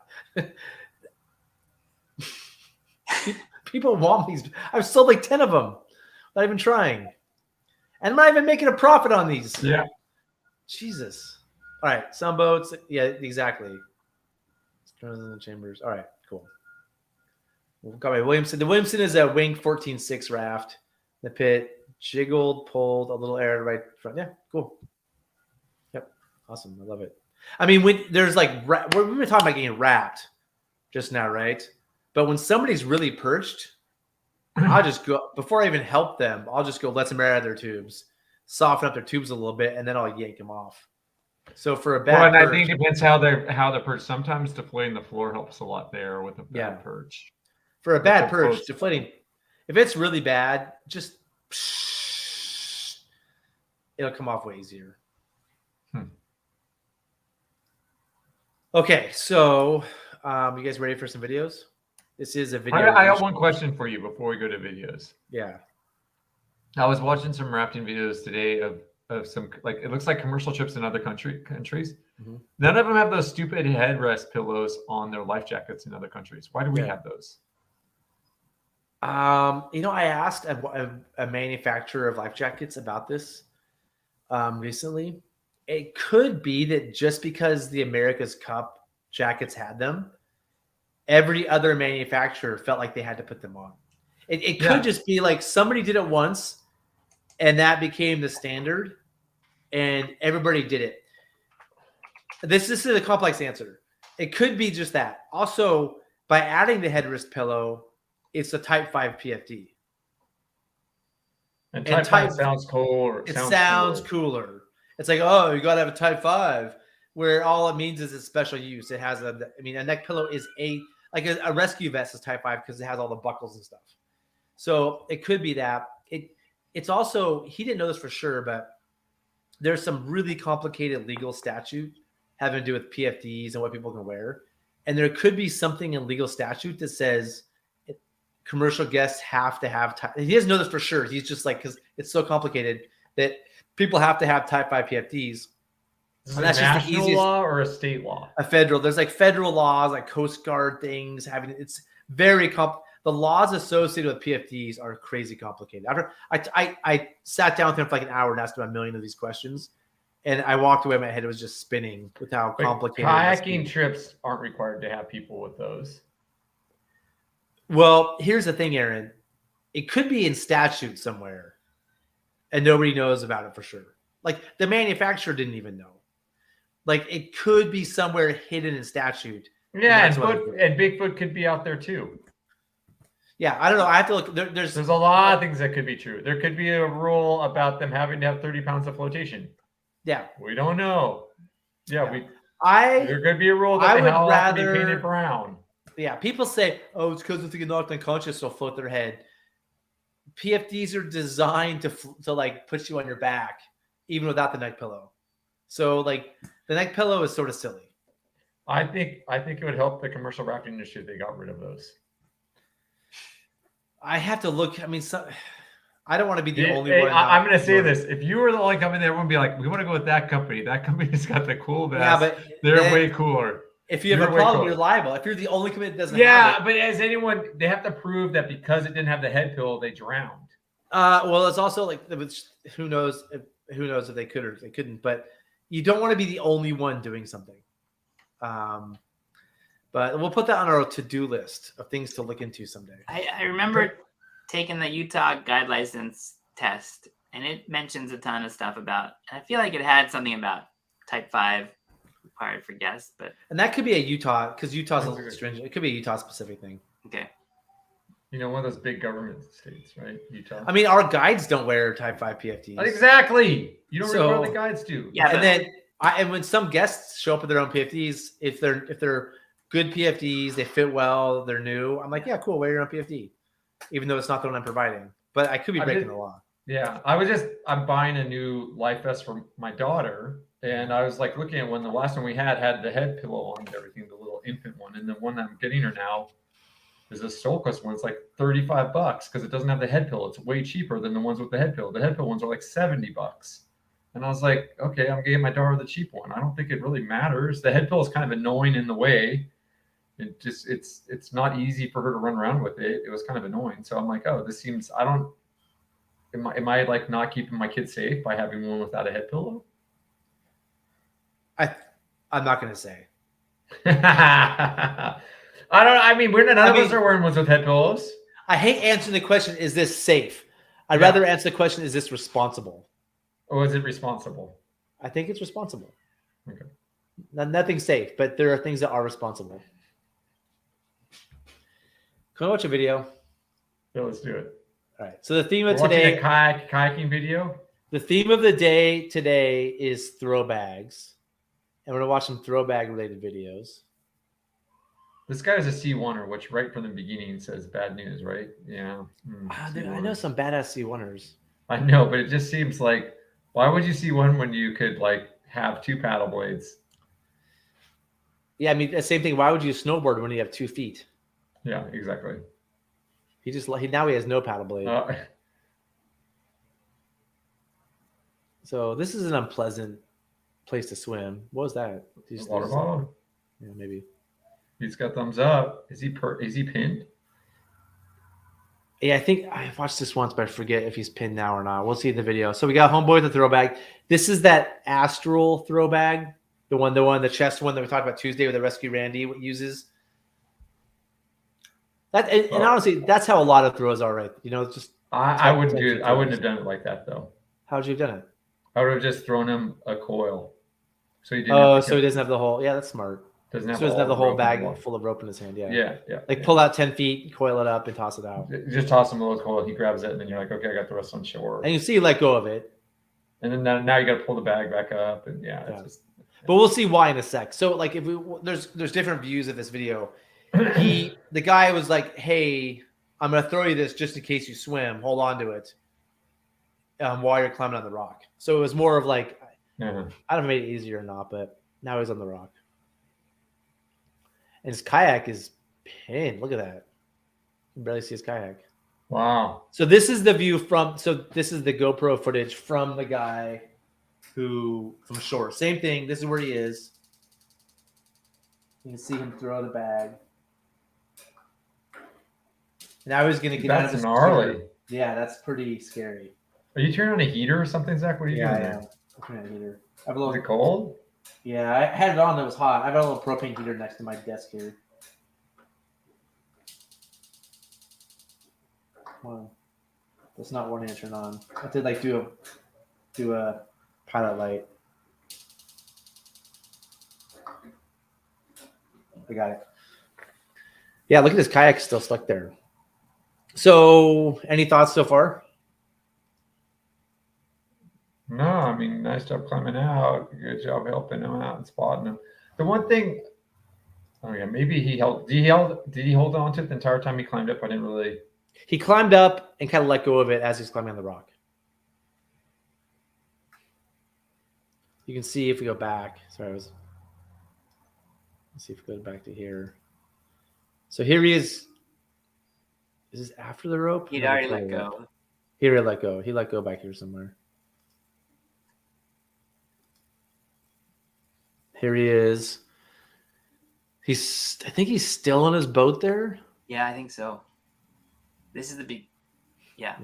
People want these. I've sold like 10 of them. Not even trying. And I'm not even making a profit on these. Yeah. Jesus. All right. Some boats. Yeah, exactly. Chambers. All right. Cool. We've got my Williamson. The Williamson is a wing 14.6 raft. The pit jiggled, pulled a little air right front. Yeah, cool. Yep. Awesome. I love it. I mean, when there's like we've been talking about getting wrapped just now, right? But when somebody's really perched, I'll just go before I even help them. I'll just go let them air out of their tubes, soften up their tubes a little bit, and then I'll yank them off. So for a bad perch, I think it depends how they're perched. Sometimes deflating the floor helps a lot there with a bad perch. For a bad perch, deflating, if it's really bad, just it'll come off way easier. Okay, so you guys ready for some videos? This is a video. I got one question for you before we go to videos. Yeah. I was watching some rafting videos today of some, like, it looks like commercial trips in other countries. Mm-hmm. None of them have those stupid headrest pillows on their life jackets in other countries. Why do we have those? I asked a manufacturer of life jackets about this recently. It could be that just because the America's Cup jackets had them, every other manufacturer felt like they had to put them on. It could just be like somebody did it once and that became the standard and everybody did it. This is a complex answer. It could be just that. Also, by adding the headrest pillow, it's a Type 5 PFD. And Type 5 sounds cool. It sounds cooler. It's like, oh, you got to have a Type 5, where all it means is it's special use. It has a neck pillow is a rescue vest is Type 5 because it has all the buckles and stuff. So it could be that. It's also, he didn't know this for sure, but there's some really complicated legal statute having to do with PFDs and what people can wear. And there could be something in legal statute that says commercial guests have to have he doesn't know this for sure. He's just like, because it's so complicated that people have to have Type 5 PFDs. Is it a national law or a state law? A federal. There's like federal laws, like Coast Guard things. It's very the laws associated with PFDs are crazy complicated. After I sat down with him for like an hour and asked him a million of these questions, and I walked away. My head was just spinning with how complicated. Kayaking trips aren't required to have people with those. Well, here's the thing, Aaron. It could be in statute somewhere, and nobody knows about it for sure. Like the manufacturer didn't even know. Like it could be somewhere hidden in statute. Yeah, and Bigfoot could be out there too. Yeah, I don't know. I have to look. There's a lot of things that could be true. There could be a rule about them having to have 30 pounds of flotation. Yeah, we don't know. Yeah. There could be a rule that I would have to be painted brown. Yeah, people say, "Oh, it's because if they get knocked unconscious, they'll float their head." PFDs are designed to like put you on your back, even without the neck pillow. So like the neck pillow is sort of silly. I think it would help the commercial rafting industry if they got rid of those. I have to look. I mean, I don't want to be the only one. I'm going to say this: if you were the only company, everyone would be like, "We want to go with that company. That company's got the cool vest. Yeah, but they're way cooler." If you have a problem, you're liable. If you're the only company that doesn't have it. Yeah, but as anyone, they have to prove that because it didn't have the head pillow, they drowned. Well, it's also like who knows if they could or if they couldn't. But you don't want to be the only one doing something. But we'll put that on our to-do list of things to look into someday. I remember taking the Utah guide license test, and it mentions a ton of stuff about, and I feel like it had something about Type 5 required for guests, and that could be a Utah, because Utah's a little stringent. It could be a Utah specific thing. Okay. One of those big government states, right? Utah. I mean, our guides don't wear Type 5 PFDs. Exactly. You don't require the guides do. Yeah, and when some guests show up with their own PFDs, if they're good PFDs, they fit well, they're new, I'm like, yeah, cool, wear your own PFD, even though it's not the one I'm providing. But I could be breaking the law. Yeah, I'm buying a new life vest for my daughter, and I was like looking at when the last one we had the head pillow on and everything, the little infant one, and the one I'm getting her now is a Solcus one. It's like $35 because it doesn't have the head pillow. It's way cheaper than the ones with the head pillow. The head pillow ones are like $70. And I was like, okay, I'm getting my daughter the cheap one. I don't think it really matters. The head pillow is kind of annoying in the way. It's not easy for her to run around with it. It was kind of annoying. So I'm like, oh, this seems, am I like not keeping my kid safe by having one without a head pillow? I'm not going to say. I mean, none of us are wearing ones with head pillows. I hate answering the question, is this safe? I'd rather answer the question, is this responsible? Or is it responsible? I think it's responsible. Okay. Nothing's safe, but there are things that are responsible. Can I watch a video? Yeah, let's do it. All right. So the theme of We're today, watching a kayaking video. the theme of the day today is throw bags, and we're gonna watch some throw bag related videos. This guy is a C1er, which right from the beginning says bad news, right? Yeah. Dude, I know some badass C1ers. I know, but it just seems like, why would you see one when you could like have 2 paddle blades? Yeah, I mean the same thing. Why would you snowboard when you have 2 feet? Yeah, exactly. Now he has no paddle blade. So this is an unpleasant place to swim. What was that? Water bottle. Yeah, maybe. He's got thumbs up. Is he pinned? Yeah, I think I watched this once, but I forget if he's pinned now or not. We'll see the video. So we got homeboy with the throw bag. This is that Astral throw bag, the chest one that we talked about Tuesday with the Rescue Randy uses. And honestly, that's how a lot of throws are, right? You know, it's just I wouldn't have done it like that though. How would you have done it? I would have just thrown him a coil, so he didn't. So he doesn't have the whole. Yeah, that's smart. Doesn't have the whole bag full of rope in his hand. Yeah. Pull out 10 feet, coil it up, and toss it out. Just toss him a little coil. He grabs it, and then you're like, okay, I got the rest on shore. And you see, you let go of it. And then now you got to pull the bag back up, and But we'll see why in a sec. So like, if there's different views of this video. The guy was like, "Hey, I'm gonna throw you this just in case you swim. Hold on to it while you're climbing on the rock." So it was more of like, I don't know if it made it easier or not, but now he's on the rock. And his kayak is pinned. Look at that. You can barely see his kayak. Wow. So this is the view this is the GoPro footage from the guy from shore. Same thing. This is where he is. You can see him throw the bag. Now he's going to get out of his gnarly. Yeah, that's pretty scary. Are you turning on a heater or something, Zach? What are you doing there? I'm turning on a heater. Is it cold? Yeah, I had it on. It was hot. I have a little propane heater next to my desk here. Wow, that's not one hand turn on. I have to like do a pilot light. I got it. Yeah, look at this kayak still stuck there. So, any thoughts so far? No, I mean, nice job climbing out. Good job helping him out and spotting him. The one thing, maybe he held. Did he hold on to it the entire time he climbed up? I didn't really. He climbed up and kind of let go of it as he's climbing on the rock. You can see if we go back. Sorry, let's see if we go back to here. So here he is. Is this after the rope? He'd already let go. He already let go. He let go back here somewhere. Here he is. I think he's still in his boat there. Yeah, I think so. This is the big. Yeah.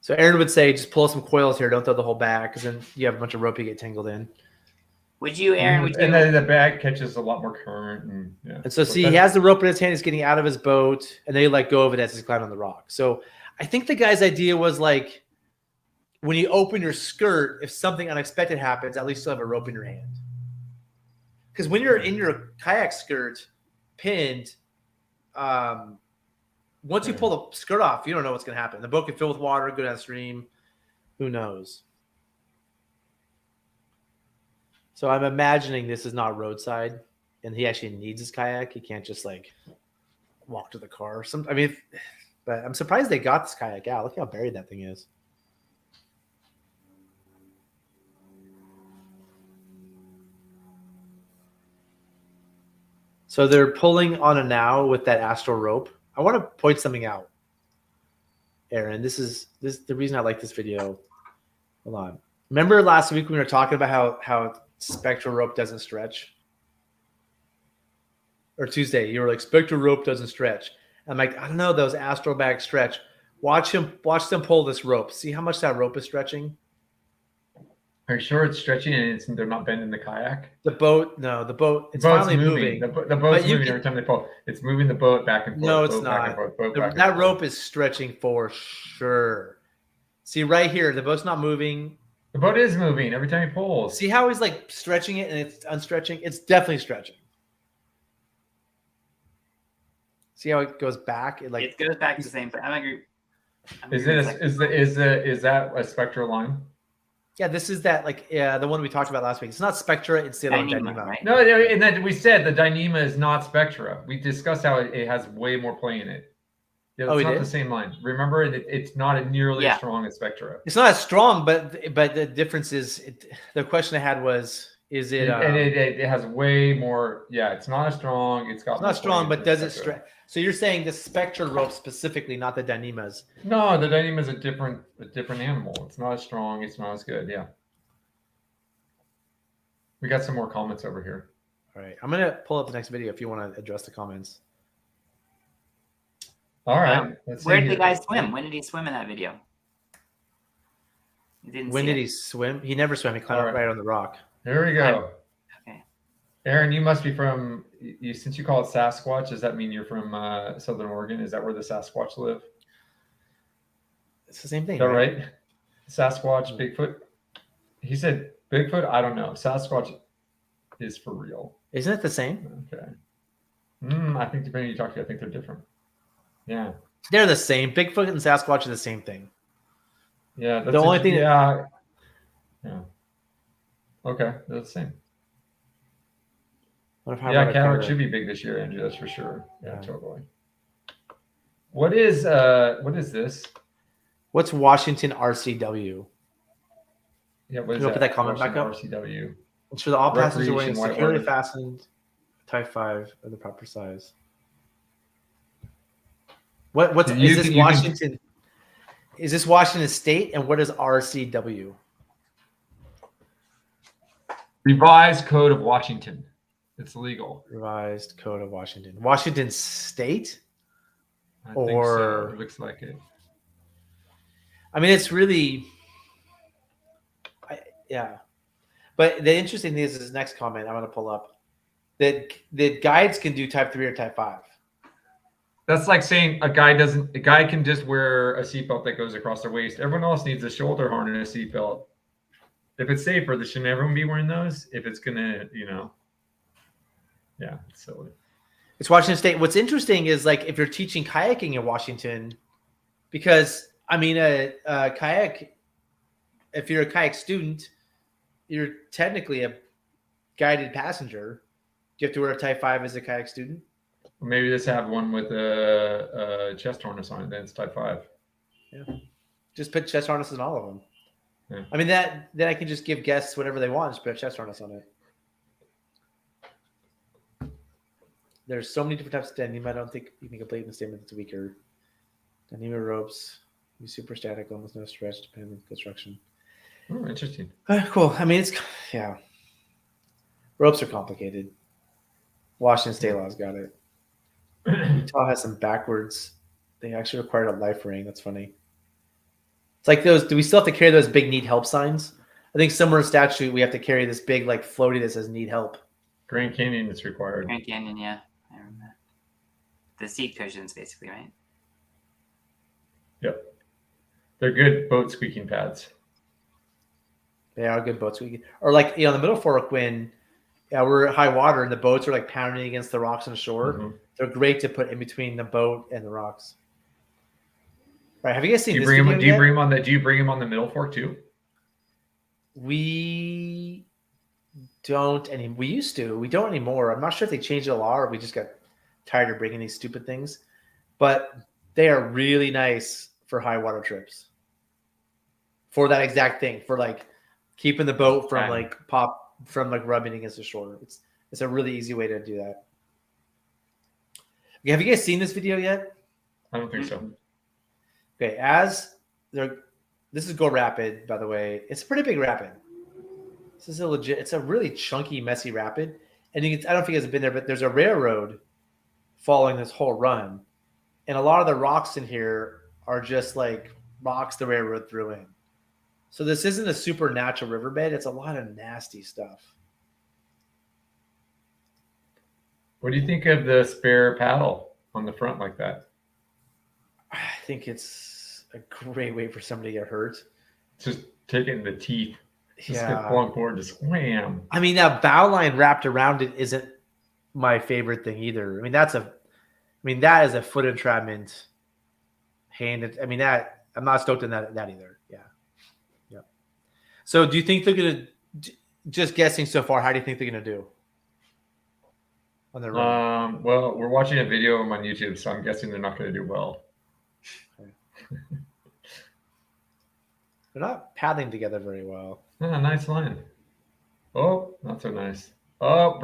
So Aaron would say, just pull some coils here. Don't throw the whole bag, because then you have a bunch of rope you get tangled in. Would you, Aaron? And then the bag catches a lot more current. And so he has the rope in his hand. He's getting out of his boat, and then he let go of it as he's climbing on the rock. So I think the guy's idea was like, when you open your skirt, if something unexpected happens, at least you'll have a rope in your hand. Because when you're in your kayak skirt pinned, once you pull the skirt off, you don't know what's going to happen. The boat can fill with water, go downstream. Who knows? So I'm imagining this is not roadside, and he actually needs his kayak. He can't just like walk to the car. But I'm surprised they got this kayak out. Look how buried that thing is. So they're pulling on a now with that Astral rope. I want to point something out, Aaron. This is the reason I like this video. Hold on. Remember last week when we were talking about how spectral rope doesn't stretch? Or Tuesday, you were like, spectral rope doesn't stretch. I'm like, I don't know, those Astral bags stretch. Watch them pull this rope. See how much that rope is stretching? Are you sure it's stretching and they're not bending the kayak? The boat, it's finally moving. The boat's moving every time they pull. It's moving the boat back and forth. No, it's not. That rope is stretching for sure. See right here, the boat's not moving. The boat is moving every time he pulls. See how he's like stretching it and it's unstretching? It's definitely stretching. See how it goes back? It goes back to the same. I'm agree. Is that a spectral line? Yeah, this is that the one we talked about last week. It's not Spectra, it's the other Dyneema. Right? No, and then we said the Dyneema is not Spectra. We discussed how it has way more play in it. Yeah, it's not the same line. Remember, it's not nearly as strong as Spectra. It's not as strong, but the difference is the question I had was, is it? And it has way more. Yeah, it's not as strong. It's not strong, but does it stretch? So you're saying the Spectra rope specifically, not the Dyneemas? No, the Dyneema is a different animal. It's not as strong. It's not as good. Yeah. We got some more comments over here. All right, I'm gonna pull up the next video if you want to address the comments. All right. Where did the guy swim? When did he swim in that video? When did he swim? He never swam. He climbed right on the rock. There we go. Okay. Aaron, you must be from. Since you call it Sasquatch, does that mean you're from Southern Oregon? Is that where the Sasquatch live? It's the same thing. Is that right? Sasquatch, Bigfoot. He said Bigfoot. I don't know. Sasquatch is for real. Isn't it the same? Okay. I think depending on who you talk to, I think they're different. Yeah. They're the same. Bigfoot and Sasquatch are the same thing. Yeah. The only thing. Yeah. Okay, they're the same. Yeah, Cataract should be big this year, Andrew. That's for sure. Yeah, totally. What is this? What's Washington RCW? Yeah, what is that? Put that comment back up. RCW. It's for the all passengers wearing securely fastened Type 5 of the proper size. What's is this Washington? Is this Washington State? And what is RCW? Revised Code of Washington. It's legal. Revised Code of Washington. Washington State? I think so. It looks like it. I mean, it's really... yeah. But the interesting thing is this next comment I'm going to pull up. That guides can do Type 3 or Type 5. That's like saying a guy can just wear a seatbelt that goes across their waist. Everyone else needs a shoulder harness and a seatbelt. If it's safer, shouldn't everyone be wearing those? If it's gonna, yeah, it's silly. It's Washington State. What's interesting is if you're teaching kayaking in Washington, because a kayak, if you're a kayak student, you're technically a guided passenger. Do you have to wear a Type 5 as a kayak student? Maybe just have one with a chest harness on it. Then it's Type 5. Yeah, just put chest harnesses on all of them. Yeah. I mean then I can just give guests whatever they want. Just put a chest harness on it. There's so many different types of Dyneema. I don't think you can complete the statement that's weaker. Dyneema ropes, super static, almost no stretch, depending on construction. Oh, interesting. Cool. I mean, ropes are complicated. Washington State law's got it. Utah has some backwards. They actually required a life ring. That's funny. It's like those. Do we still have to carry those big need help signs? I think somewhere in statute we have to carry this big floaty that says need help. Grand Canyon is required. Grand Canyon, yeah. I remember. The seat cushions, basically, right? Yep. They're good boat squeaking pads. They are good boat squeaking. Or the Middle Fork when we're at high water and the boats are pounding against the rocks on the shore. Mm-hmm. They're great to put in between the boat and the rocks. Right? Have you guys seen this video yet? Do you bring them on the Middle Fork too? We don't anymore. We used to. We don't anymore. I'm not sure if they changed the law or we just got tired of bringing these stupid things. But they are really nice for high water trips. For that exact thing. For keeping the boat from rubbing against the shore. It's a really easy way to do that. Okay, have you guys seen this video yet? I don't think so. Okay, this is Go Rapid, by the way. It's a pretty big rapid. This is it's a really chunky, messy rapid. And I don't know if you guys have been there, but there's a railroad following this whole run. And a lot of the rocks in here are just rocks the railroad threw in. So this isn't a supernatural riverbed. It's a lot of nasty stuff. What do you think of the spare paddle on the front like that? I think it's a great way for somebody to get hurt. Just taking the teeth Just get plunk board, just wham. I mean, that bow line wrapped around it isn't my favorite thing either. I mean, that is a foot entrapment. I mean, that I'm not stoked on that either. Yeah. So, do you think they're gonna? Just guessing so far, how do you think they're gonna do? On the road? Well, we're watching a video of them on YouTube, so I'm guessing they're not going to do well. Okay. They're not paddling together very well. Nice line. Oh, not so nice. Oh,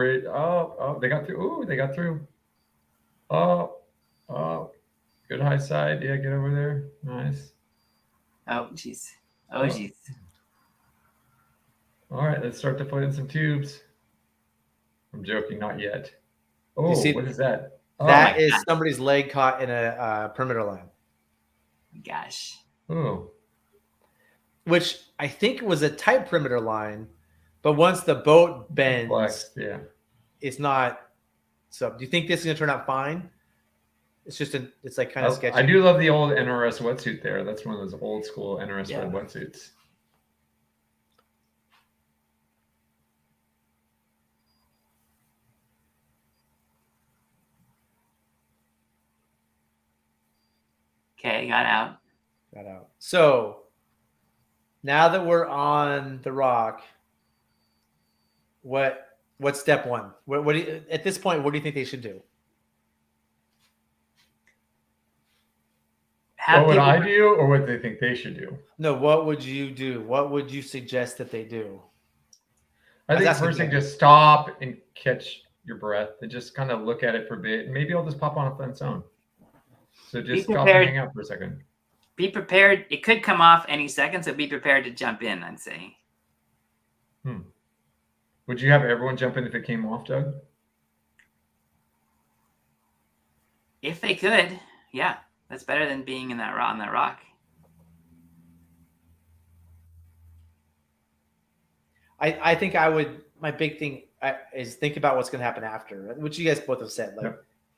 they got through. Ooh, they got through. Oh, good high side. Yeah, get over there. Nice. Oh, jeez. Oh, jeez. All right, let's start deflating some tubes. I'm joking, not yet. Oh, what is that? Oh, that is somebody's leg caught in a perimeter line. Gosh. Oh. Which I think was a tight perimeter line, but once the boat bends, it's not. So, do you think this is going to turn out fine? It's just it's like kind of sketchy. I do love the old NRS wetsuit there. That's one of those old school NRS wetsuits. Okay, got out. So now that we're on the rock, what's step one? What do you, at this point? What do you think they should do? What would I do, or what they think they should do? No, what would you do? What would you suggest that they do? I think first thing, just stop and catch your breath and just kind of look at it for a bit. And maybe I'll just pop on its own. So just stop and hang out for a second. Be prepared. It could come off any second, so be prepared to jump in, I'd say. Would you have everyone jump in if it came off, Doug? If they could, yeah. That's better than being on that rock. I think I would. My big thing is think about what's going to happen after, which you guys both have said. Like,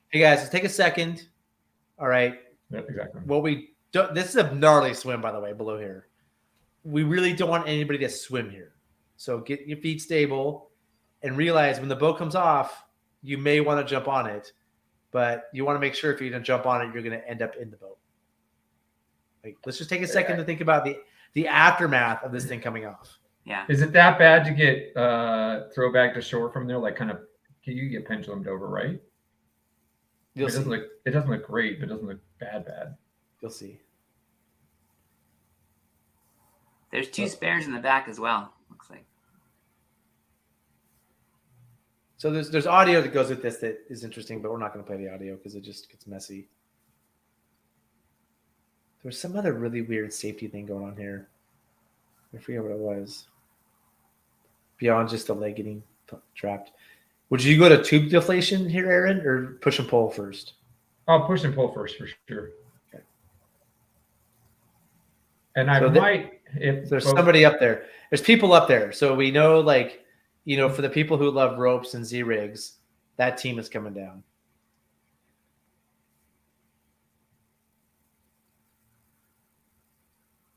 hey guys, let's take a second. All right. Yeah, exactly. This is a gnarly swim, by the way, below here. We really don't want anybody to swim here. So get your feet stable and realize when the boat comes off, you may want to jump on it, but you want to make sure if you're going to jump on it, you're going to end up in the boat. Like, let's just take a second to think about the aftermath of this thing coming off. Yeah. Is it that bad to get throwback to shore from there? Like, kind of, you get pendulumed over, right? It doesn't look great, but it doesn't look bad. You'll see. There's two spares in the back as well, looks like. So there's audio that goes with this that is interesting, but we're not going to play the audio because it just gets messy. There's some other really weird safety thing going on here. I forget what it was. Beyond just the leg getting trapped. Would you go to tube deflation here, Aaron, or push and pull first? I'll push and pull first for sure. Okay. And I might, if there's somebody up there. There's people up there. So we know, like, for the people who love ropes and Z-rigs, that team is coming down.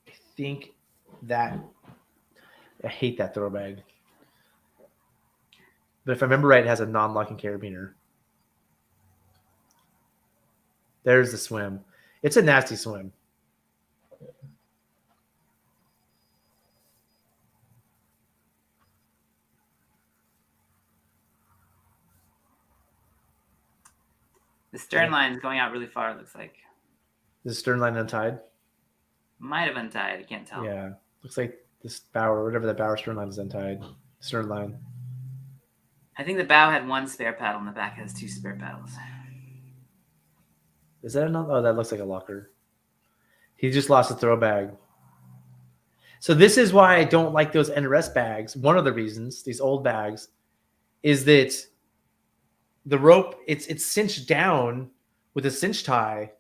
I think that I hate that throw bag. But if I remember right, it has a non-locking carabiner. There's the swim. It's a nasty swim. The stern line is going out really far, it looks like. Is the stern line untied? Might have untied. I can't tell. Yeah. Looks like this bow, whatever the bow stern line is untied. Stern line. I think the bow had one spare paddle and the back has two spare paddles. Is that another? Oh, that looks like a locker. He just lost a throw bag. So this is why I don't like those NRS bags. One of the reasons, these old bags, is that the rope, it's cinched down with a cinch tie,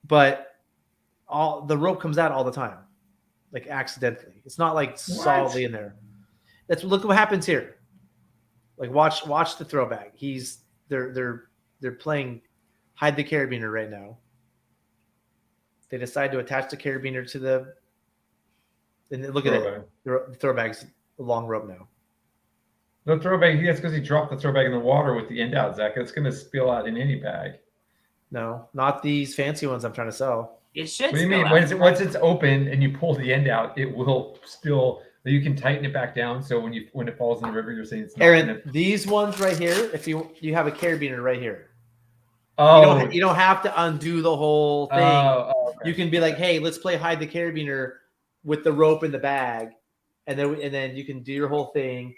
but the rope comes out all the time, like accidentally. It's not like solidly in there. Look what happens here. Like watch the throw bag. They're playing hide the carabiner right now. They decide to attach the carabiner to And look at it. The throwbag's a long rope now. The throwbag, yes, because he dropped the throwbag in the water with the end out, Zach. It's going to spill out in any bag. No, not these fancy ones I'm trying to sell. It should. What do you mean? Once it's open and you pull the end out, it will still. You can tighten it back down. So when it falls in the river, you're saying it's not. Aaron, these ones right here. If you have a carabiner right here. Oh, you don't have to undo the whole thing. Okay. You can be like, hey, let's play hide the carabiner with the rope in the bag, and then you can do your whole thing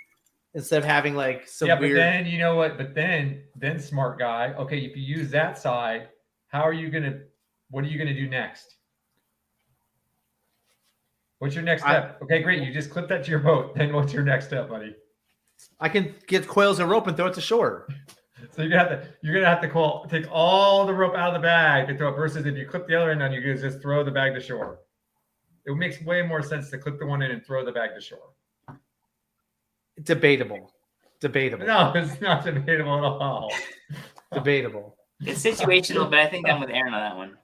instead of having like some weird. But then you know what? But then smart guy. Okay, if you use that side, what are you gonna do next? What's your next step? Okay, great. You just clip that to your boat. Then what's your next step, buddy? I can get coils of rope and throw it to shore. So you're gonna have to take all the rope out of the bag to throw it versus if you clip the other end on, you can just throw the bag to shore. It makes way more sense to clip the one in and throw the bag to shore. Debatable. No, it's not debatable at all. Debatable. It's situational, but I think I'm with Aaron on that one.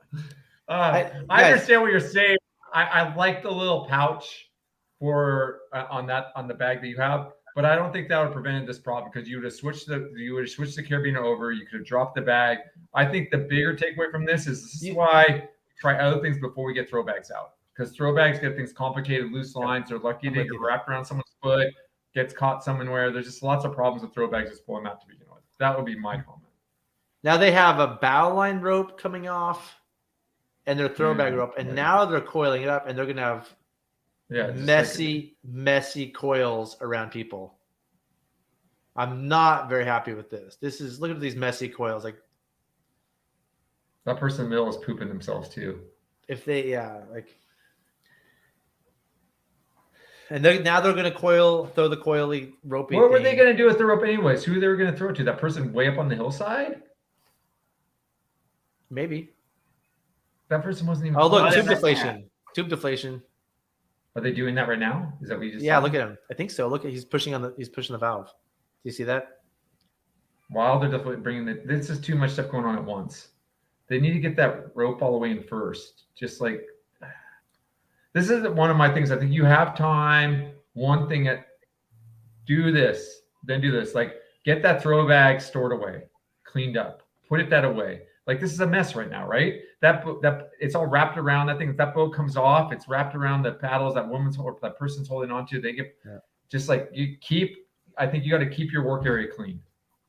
I understand what you're saying. I like the little pouch for on the bag that you have, but I don't think that would have prevented this problem because you would have switched the carabiner over. You could have dropped the bag. I think the bigger takeaway from this is why try other things before we get throwbags out, because throwbags get things complicated, loose lines. They're lucky to get wrapped around someone's foot, gets caught somewhere. There's just lots of problems with throwbags. Just pull them out to begin with. That would be my comment. Now they have a bow line rope coming off and their throwbag rope, and now they're coiling it up, and they're going to have messy coils around people. I'm not very happy with this. Look at these messy coils. Like that person in the middle is pooping themselves too. And now they're going to throw the coily ropey. What were they going to do with the rope anyways? Who they were going to throw it to? That person way up on the hillside? Maybe. That person wasn't even. Oh, look, tube deflation. Tube deflation. Are they doing that right now? Is that what you just? Yeah, said? Look at him. I think so. Look, he's pushing the valve. Do you see that? While they're definitely this is too much stuff going on at once. They need to get that rope all the way in first. Just like this is one of my things. I think you have time. One thing do this, then do this. Like get that throw bag stored away, cleaned up, put that away. Like this is a mess right now, right? That it's all wrapped around that thing. If that boat comes off, it's wrapped around the paddles that person's holding onto. They get just like I think you got to keep your work area clean,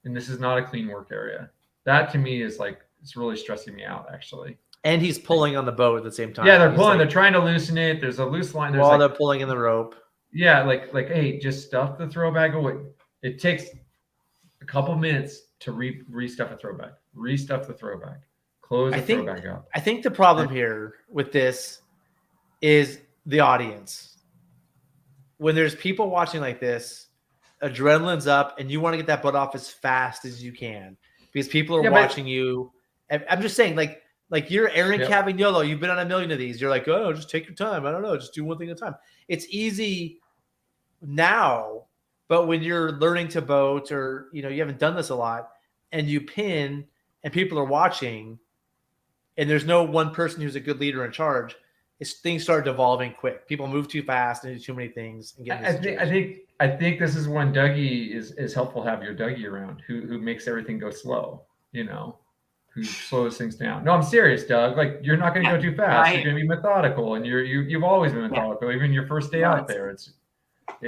and this is not a clean work area. That to me is like it's really stressing me out actually. And he's pulling on the boat at the same time. Yeah, they're pulling. They're trying to loosen it. There's a loose line. While they're pulling in the rope. Yeah, like hey, just stuff the throw bag away. It takes a couple minutes to restuff a throwback. Restuff the throwback. Close the throwback up. I think the problem here with this is the audience. When there's people watching like this, adrenaline's up, and you want to get that boat off as fast as you can because people are watching you. And I'm just saying, like you're Aaron Cavagnolo. You've been on a million of these. You're like, oh, just take your time. I don't know. Just do one thing at a time. It's easy now, but when you're learning to boat or you haven't done this a lot, and you pin and people are watching and there's no one person who's a good leader in charge, things start devolving quick. People move too fast and do too many things. And I think this is when Dougie is helpful to have your Dougie around who makes everything go slow, who slows things down. No, I'm serious, Doug. Like you're not going to go too fast. You're going to be methodical, and you've always been methodical. Even your first day out there, it's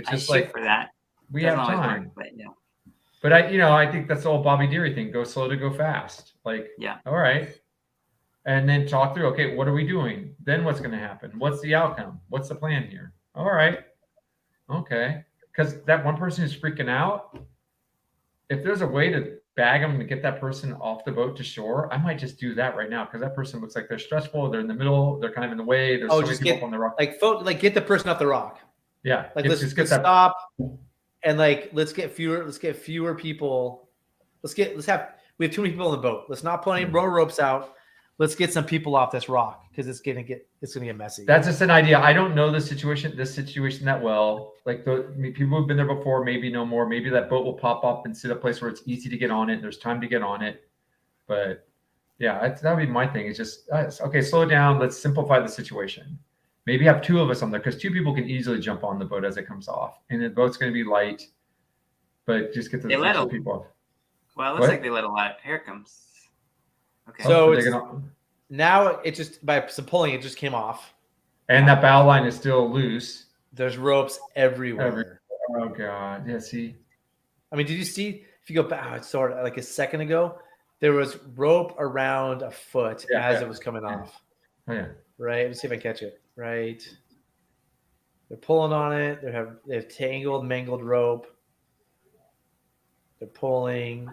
just like for that. We have time. But I think that's the old Bobby Deary thing. Go slow to go fast. Like, all right. And then talk through, okay, what are we doing? Then what's going to happen? What's the outcome? What's the plan here? All right. Okay. Because that one person who's freaking out, if there's a way to bag them to get that person off the boat to shore, I might just do that right now because that person looks like they're stressful. They're in the middle. They're kind of in the way. There's so many people on the rock. Like get the person off the rock. Yeah. Like let's stop. And let's get fewer people. We have too many people in the boat. Let's not put any ropes out. Let's get some people off this rock because it's gonna get messy. That's just an idea. I don't know this situation that well. Like people who've been there before, maybe know more. Maybe that boat will pop up and sit a place where it's easy to get on it. There's time to get on it. But yeah, that would be my thing. It's just okay. Slow down. Let's simplify the situation. Maybe have 2 of us on there because 2 people can easily jump on the boat as it comes off, and the boat's going to be light. But just get the extra people off. Well, it looks like they let a lot. Here it comes. Okay. So now it just by some pulling it just came off. And that bow line is still loose. There's ropes everywhere. Oh God! Yeah. See. I mean, did you see? If you go back, sort of like a second ago, there was rope around a foot as it was coming off. Oh yeah. Right. Let's see if I catch it. Right. They're pulling on it. They have tangled, mangled rope. They're pulling,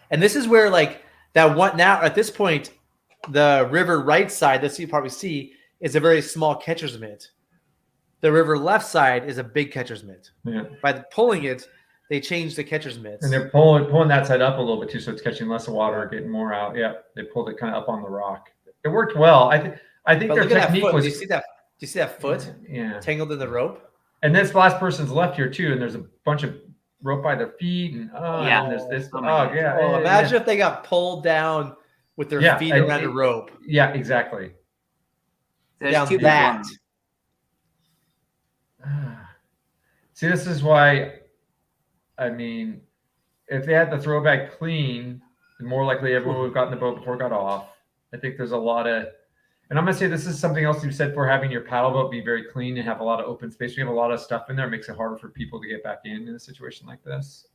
and this is where like that one now at this point, the river right side that you probably see is a very small catcher's mitt. The river left side is a big catcher's mitt. Yeah. By pulling it, they changed the catcher's mitts. And they're pulling that side up a little bit too, so it's catching less water, getting more out. Yeah, they pulled it kind of up on the rock. It worked well. I think but their technique was. Do you see that? Do you see that foot? Yeah. Tangled in the rope. And this last person's left here too, and there's a bunch of rope by their feet, and and there's this. Imagine if they got pulled down with their feet around a rope. Yeah, exactly. There's down 2 that. See, this is why. I mean, if they had the throwback clean, more likely everyone would have gotten the boat before it got off. I think there's a lot of, and I'm going to say this is something else you said for having your paddle boat be very clean and have a lot of open space. We have a lot of stuff in there. It makes it harder for people to get back in a situation like this.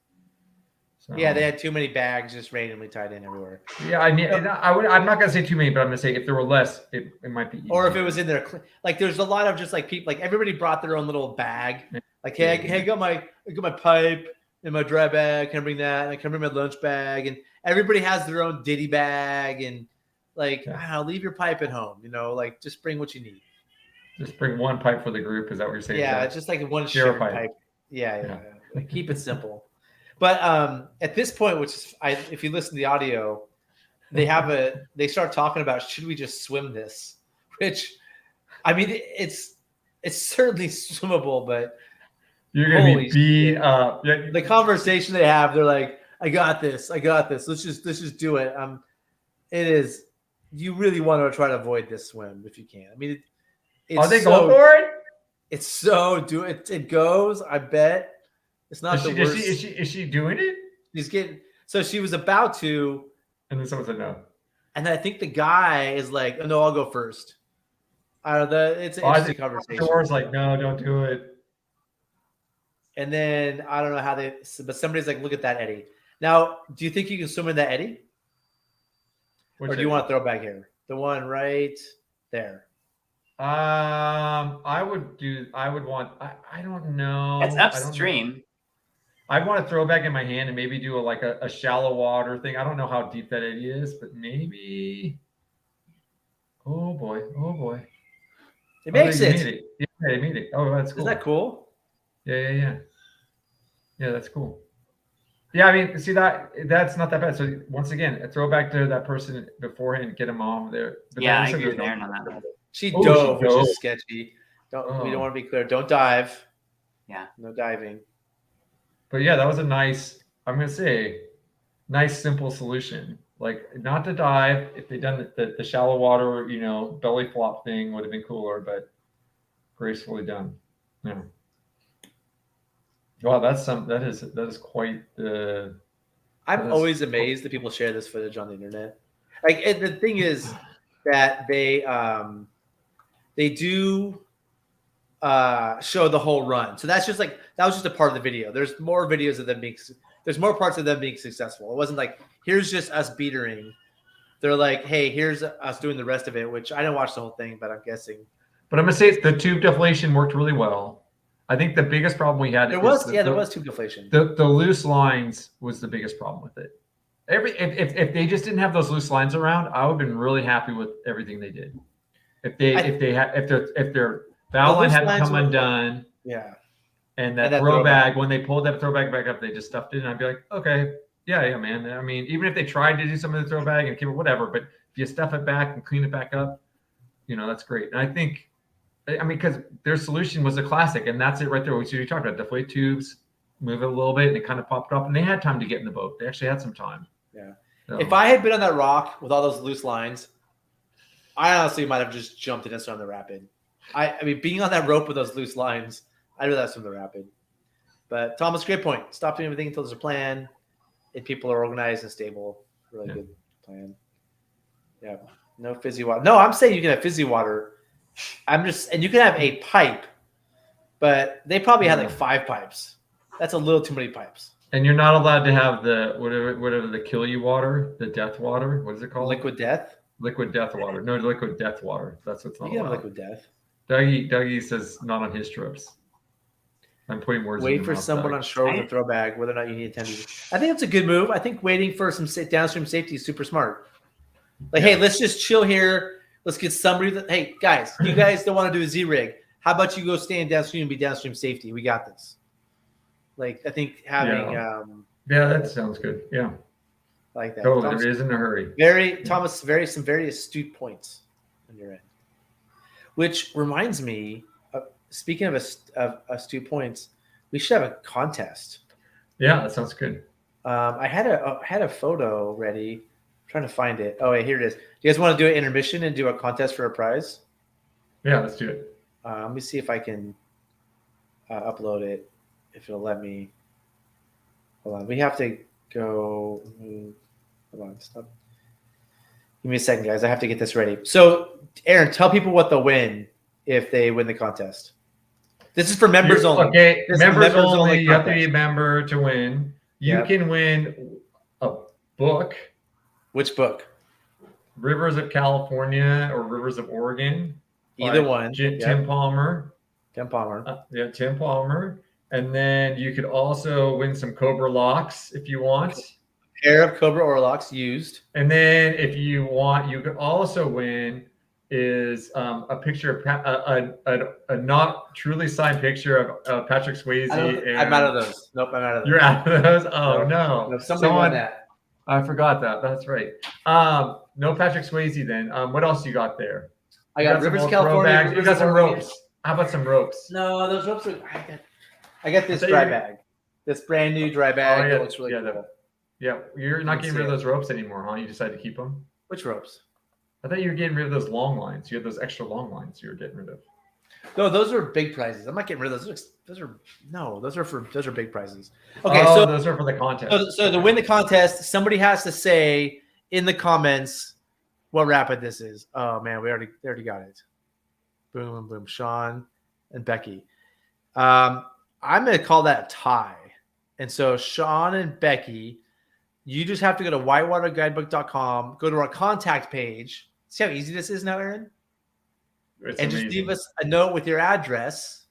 So, yeah, they had too many bags just randomly tied in everywhere. Yeah, I mean, I'm not going to say too many, but I'm going to say if there were less, it might be easier. Or if it was in there, like there's a lot of just like people, like everybody brought their own little bag. Like, hey, I got my pipe in my dry bag. Can I bring that? And I can bring my lunch bag. And everybody has their own ditty bag. And like, I don't know, leave your pipe at home. You know, like just bring what you need. Just bring one pipe for the group. Is that what you're saying? Yeah, it's just like one shared pipe. Yeah. Like, keep it simple. But at this point, which is, if you listen to the audio, they start talking about, should we just swim this? Which, I mean, it's certainly swimmable, but you're going to be beat up. The conversation they have, they're like, I got this. Let's just do it. It is, you really want to try to avoid this swim if you can. I mean, are they going for it? It's so it goes, I bet. It's not the worst. Is she doing it? She's getting, so she was about to, and then someone said no. And I think the guy is like, oh, no, I'll go first. It's an interesting conversation. Doors like, no, don't do it. And then I don't know but somebody's like, look at that eddy. Now, do you think you can swim in that eddy? Or do you want to throw back here? The one right there. I don't know. It's upstream. I want to throw back in my hand and maybe do a shallow water thing. I don't know how deep that eddy is, but maybe. Oh boy. It makes it. Yeah, they made it. Oh, that's cool. Isn't that cool? Yeah. Yeah, that's cool. Yeah, I mean, see that's not that bad. So once again, a throwback to that person beforehand, get him off there. But yeah, I agree with Aaron on that one. She dove, which is sketchy. We don't want to be clear. Don't dive. Yeah. No diving. But yeah, that was a nice, I'm going to say, nice, simple solution. Like, not to dive. If they'd done the shallow water, belly flop thing would have been cooler, but gracefully done. Yeah. Wow, that is quite the. I'm always amazed that people share this footage on the internet. Like, the thing is that they do show the whole run. So that's just like, that was just a part of the video. There's more videos of them there's more parts of them being successful. It wasn't like, here's just us beatering. They're like, hey, here's us doing the rest of it, which I didn't watch the whole thing, but I'm guessing. But I'm going to say the tube deflation worked really well. I think the biggest problem we had there was tube deflation. The loose lines was the biggest problem with it. If they just didn't have those loose lines around, I would have been really happy with everything they did. If their bow line hadn't come undone, and that throwback, when they pulled that throwback back up, they just stuffed it, and I'd be like, okay, yeah, man. I mean, even if they tried to do some of the throwback and keep it whatever, but if you stuff it back and clean it back up, that's great. And I think, because their solution was a classic, and that's it right there. We talked about deflate tubes, move it a little bit, and it kind of popped up, and they had time to get in the boat. They actually had some time. Yeah. So, if I had been on that rock with all those loose lines, I honestly might have just jumped in and started on the rapid. I mean, being on that rope with those loose lines, I'd rather swim the rapid. But Thomas, great point. Stop doing everything until there's a plan. If people are organized and stable, really good plan. Yeah, no fizzy water. No, I'm saying you can have fizzy water. And you can have a pipe, but they probably had like 5 pipes. That's a little too many pipes. And you're not allowed to have the whatever the kill you water, the death water. What is it called? Liquid death. Liquid death water. No, liquid death water. That's what's not You can have allowed. liquid death. Dougie says not on his trips. I'm putting words. Wait for someone on shore with a throw bag, whether or not you need attention. I think it's a good move. I think waiting for some downstream safety is super smart. Like, hey, let's just chill here. Let's get somebody that. Hey, guys, you guys don't want to do a Z rig. How about you go stand downstream and be downstream safety? We got this. Like, I think having. Yeah, that sounds good. Yeah, like that. Oh, there is in a hurry. Thomas, some very astute points on your end. Which reminds me. Speaking of astute points, we should have a contest. Yeah, that sounds good. I had a photo ready. I'm trying to find it. Oh, wait, here it is. Do you guys want to do an intermission and do a contest for a prize? Yeah, let's do it. Let me see if I can upload it. If it'll let me. Hold on. We have to go. Hold on. Stop. Give me a second, guys. I have to get this ready. So, Aaron, tell people what they'll win if they win the contest. This is for members only. Okay, members only. You have to be a member to win. You can win a book. Which book? Rivers of California or Rivers of Oregon. Either one. Tim Palmer. Tim Palmer. Tim Palmer. And then you could also win some Cobra locks if you want. A pair of Cobra Orlocks used. And then if you want, you could also win is a picture of a not truly signed picture of Patrick Swayze. I'm out of those. Nope, I'm out of those. You're out of those? Oh, no. Somebody won that. I forgot that. That's right. No Patrick Swayze then. What else you got there? I got Rivers of California. You got some ropes. How about some ropes? No, those ropes are. I got this dry bag. This brand new dry bag. That looks really cool. Yeah, you're not getting rid of those ropes anymore, huh? You decided to keep them? Which ropes? I thought you were getting rid of those long lines. You had those extra long lines you were getting rid of. No, those are big prizes. I'm not getting rid of those. Those are big prizes. Okay, so those are for the contest. So to win the contest, somebody has to say in the comments what rapid this is. Oh man, they already got it. Boom, boom. Sean and Becky. I'm gonna call that a tie. And so Sean and Becky, you just have to go to whitewaterguidebook.com, go to our contact page. See how easy this is now, Aaron? It's and amazing. Just leave us a note with your address,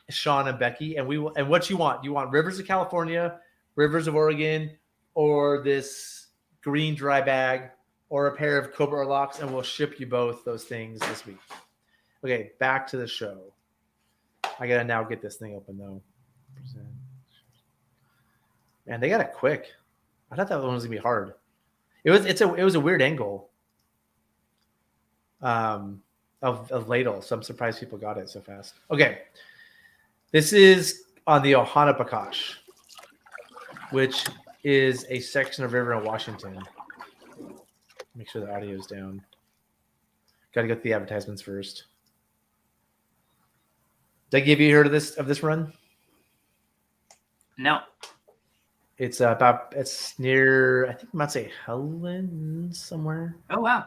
Sean and Becky, and we will. And what you want? You want Rivers of California, Rivers of Oregon, or this green dry bag, or a pair of Cobra locks, and we'll ship you both those things this week. Okay, back to the show. I gotta now get this thing open though. Man, they got it quick. I thought that one was gonna be hard. It was a weird angle. Of ladle, so I'm surprised people got it so fast. Okay, this is on the Ohana Pakash, which is a section of river in Washington. Make sure the audio is down. Got to go through the advertisements first. Did I give you heard of this run? No. It's near, I think I might say Helen somewhere. Oh wow.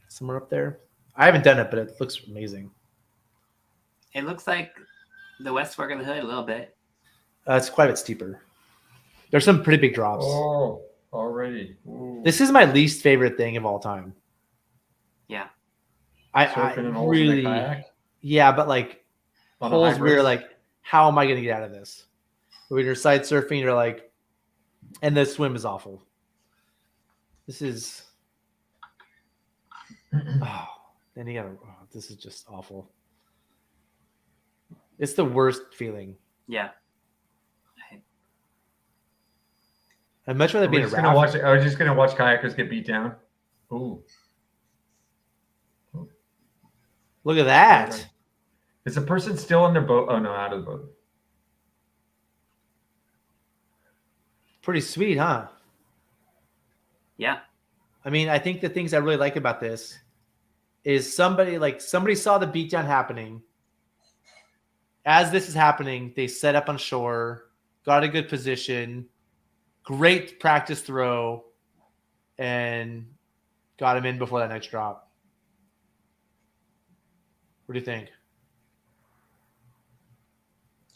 Somewhere up there. I haven't done it, but it looks amazing. It looks like the West Fork of the Hood a little bit. It's quite a bit steeper. There's some pretty big drops. Oh, already. Ooh. This is my least favorite thing of all time. Yeah. I really, yeah, but like on holes where you're like, how am I going to get out of this? When you're side surfing, you're like, and the swim is awful. This is, then you gotta, this is just awful. It's the worst feeling. Yeah. I'd much rather be in a raft. I was just gonna watch kayakers get beat down. Ooh. Look at that. Is the person still in their boat? Oh no, out of the boat. Pretty sweet, huh? Yeah. I mean, I think the things I really like about this is somebody saw the beatdown happening. As this is happening, they set up on shore, got a good position, great practice throw, and got him in before that next drop. What do you think?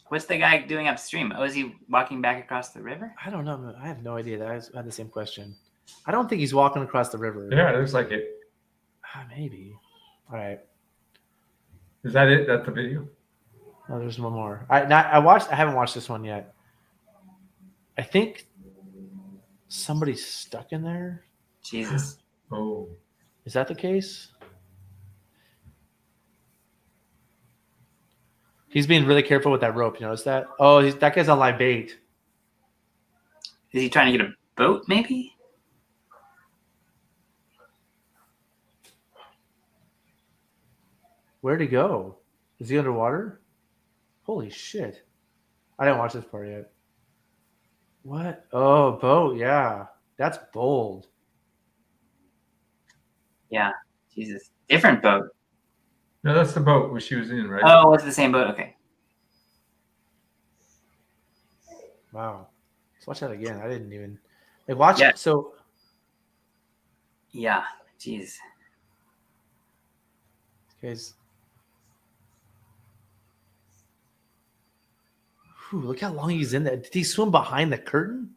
What's the guy doing upstream? Oh, is he walking back across the river? I don't know. I have no idea. I had the same question. I don't think he's walking across the river. Yeah, it looks like it. Maybe. All right. Is that it? That's the video? Oh, there's one more. I haven't watched this one yet. I think somebody's stuck in there. Jesus. Oh. Is that the case? He's being really careful with that rope. You notice that? Oh, that guy's on live bait. Is he trying to get a boat, maybe? Where'd he go? Is he underwater? Holy shit. I didn't watch this part yet. What? Oh, boat. Yeah. That's bold. Yeah. Jesus. Different boat. No, that's the boat where she was in, right? Oh, it's the same boat. Okay. Wow. Let's watch that again. I didn't even watch it. So yeah. Jeez. Guys. Look how long he's in there. Did he swim behind the curtain?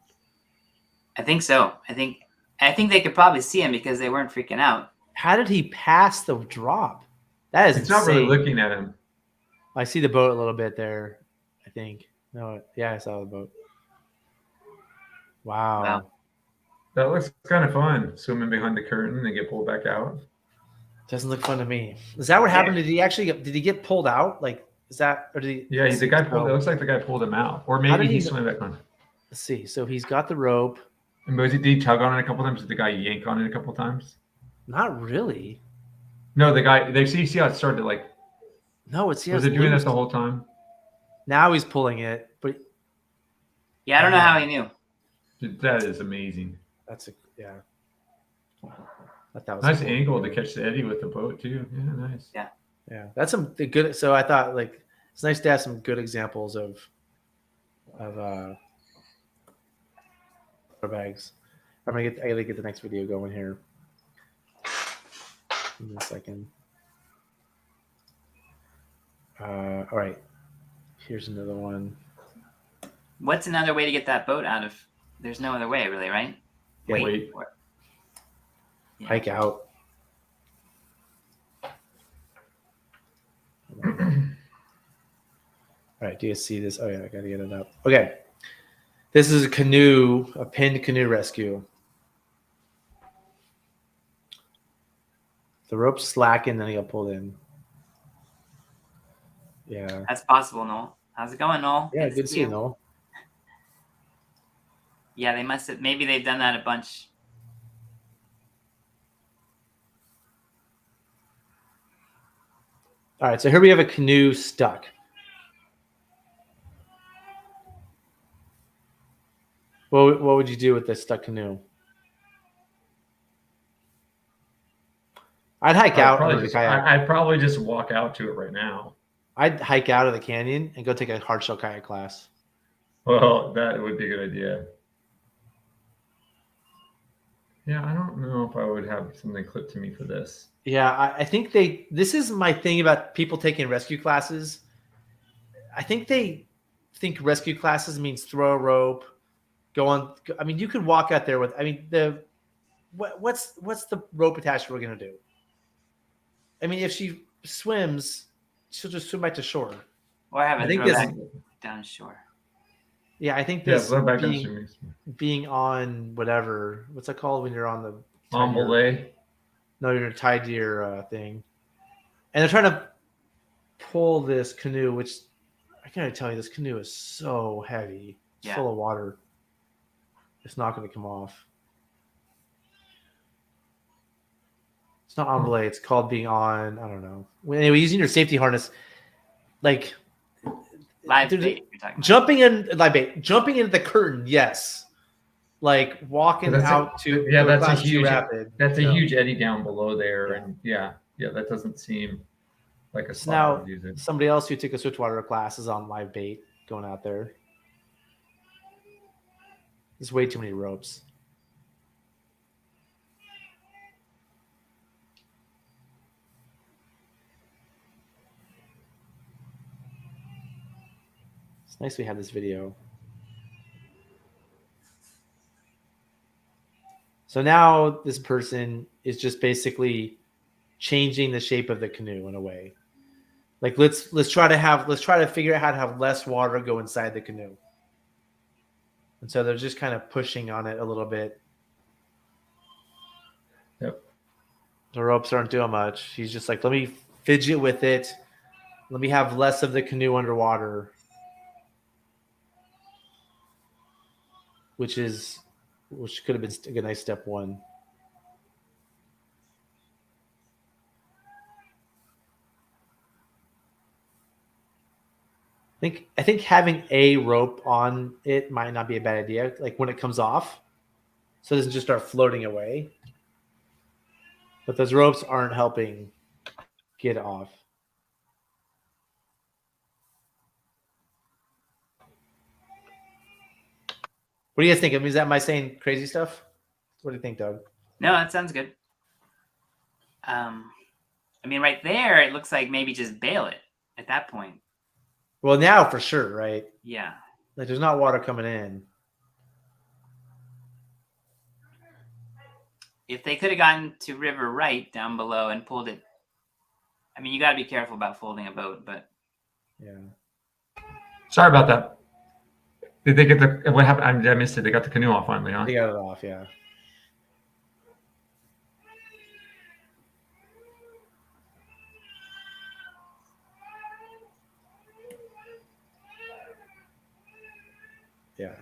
I think so. I think they could probably see him because they weren't freaking out. How did he pass the drop? That is It's insane. not really looking at him. I see the boat a little bit there, I think. No, yeah, I saw the boat. Wow. That looks kind of fun. Swimming behind the curtain and get pulled back out. Doesn't look fun to me. Is that what happened? Did he get pulled out? Like, is that, or did he? Yeah, the guy pulled. It looks like the guy pulled him out, or maybe he swam back on. Let's see. So he's got the rope. And did he tug on it a couple times? Did the guy yank on it a couple times? Not really. No, the guy. They see how it started. Like, no, it's was it doing that the whole time? Now he's pulling it, but yeah, I don't know how he knew. That is amazing. That's that was nice angle to catch the eddy with the boat too. Yeah, nice. Yeah, that's some good. So I thought it's nice to have some good examples of bags. I gotta get the next video going here. Give me a second. All right. Here's another one. What's another way to get that boat out of? There's no other way, really, right? Yeah, wait. Yeah. Hike out. All right, do you see this? Oh yeah, I gotta get it up. Okay. This is a pinned canoe rescue. The rope's slacking, then he got pulled in. Yeah. That's possible, Noel. How's it going, Noel? Yeah, good to see you, Noel. Yeah, they must have. Maybe they've done that a bunch. All right, so here we have a canoe stuck. What would you do with this stuck canoe? I'd hike out. I'd probably just walk out to it right now. I'd hike out of the canyon and go take a hard shell kayak class. Well, that would be a good idea. Yeah, I don't know if I would have something clipped to me for this. Yeah, I think this is my thing about people taking rescue classes. I think they think rescue classes means throw a rope, go on. I mean, you could walk out there with, what's the rope attachment we're going to do? I mean, if she swims, she'll just swim back to shore. Or have it back down shore. Yeah, I think this being on whatever, what's that called when you're on the belay? No, you're tied to your thing, and they're trying to pull this canoe. Which I gotta tell you, this canoe is so heavy, full of water. It's not going to come off. It's not on belay. It's called being on. I don't know. Anyway, using your safety harness, like. Live bait, you're talking about. Jumping into the curtain, yes. Like walking out to that's a class huge rapid. That's a huge eddy down below there, and Yeah, that doesn't seem like a So spot I now would use it. somebody else who took a Switchwater class is on live bait going out there. There's way too many ropes. It's nice we have this video. So now this person is just basically changing the shape of the canoe in a way. Like let's try to figure out how to have less water go inside the canoe. And so they're just kind of pushing on it a little bit. Yep. The ropes aren't doing much. He's just like, let me fidget with it. Let me have less of the canoe underwater. Which could have been a nice step one. I think having a rope on it might not be a bad idea. Like when it comes off, so it doesn't just start floating away. But those ropes aren't helping get off. What do you guys think? I mean, am I saying crazy stuff? What do you think, Doug? No, that sounds good. I mean, right there, it looks like maybe just bail it at that point. Well, now for sure, right? Yeah. Like there's not water coming in. If they could have gotten to river right down below and pulled it, I mean, you got to be careful about folding a boat, but yeah. Sorry about that. Did they get the what happened? I missed it. They got the canoe off finally, huh? They got it off, yeah. Yeah.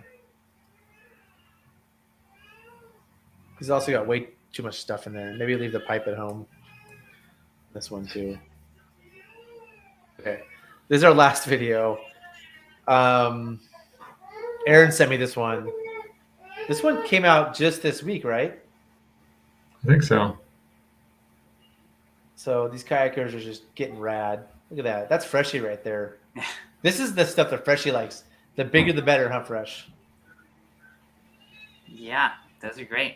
He's also got way too much stuff in there. Maybe leave the pipe at home. This one too. Okay. This is our last video. Aaron sent me this one. This one came out just this week, right? I think so. So these kayakers are just getting rad. Look at that. That's Freshie right there. This is the stuff that Freshie likes. The bigger the better, huh, Fresh? yeah, those are great.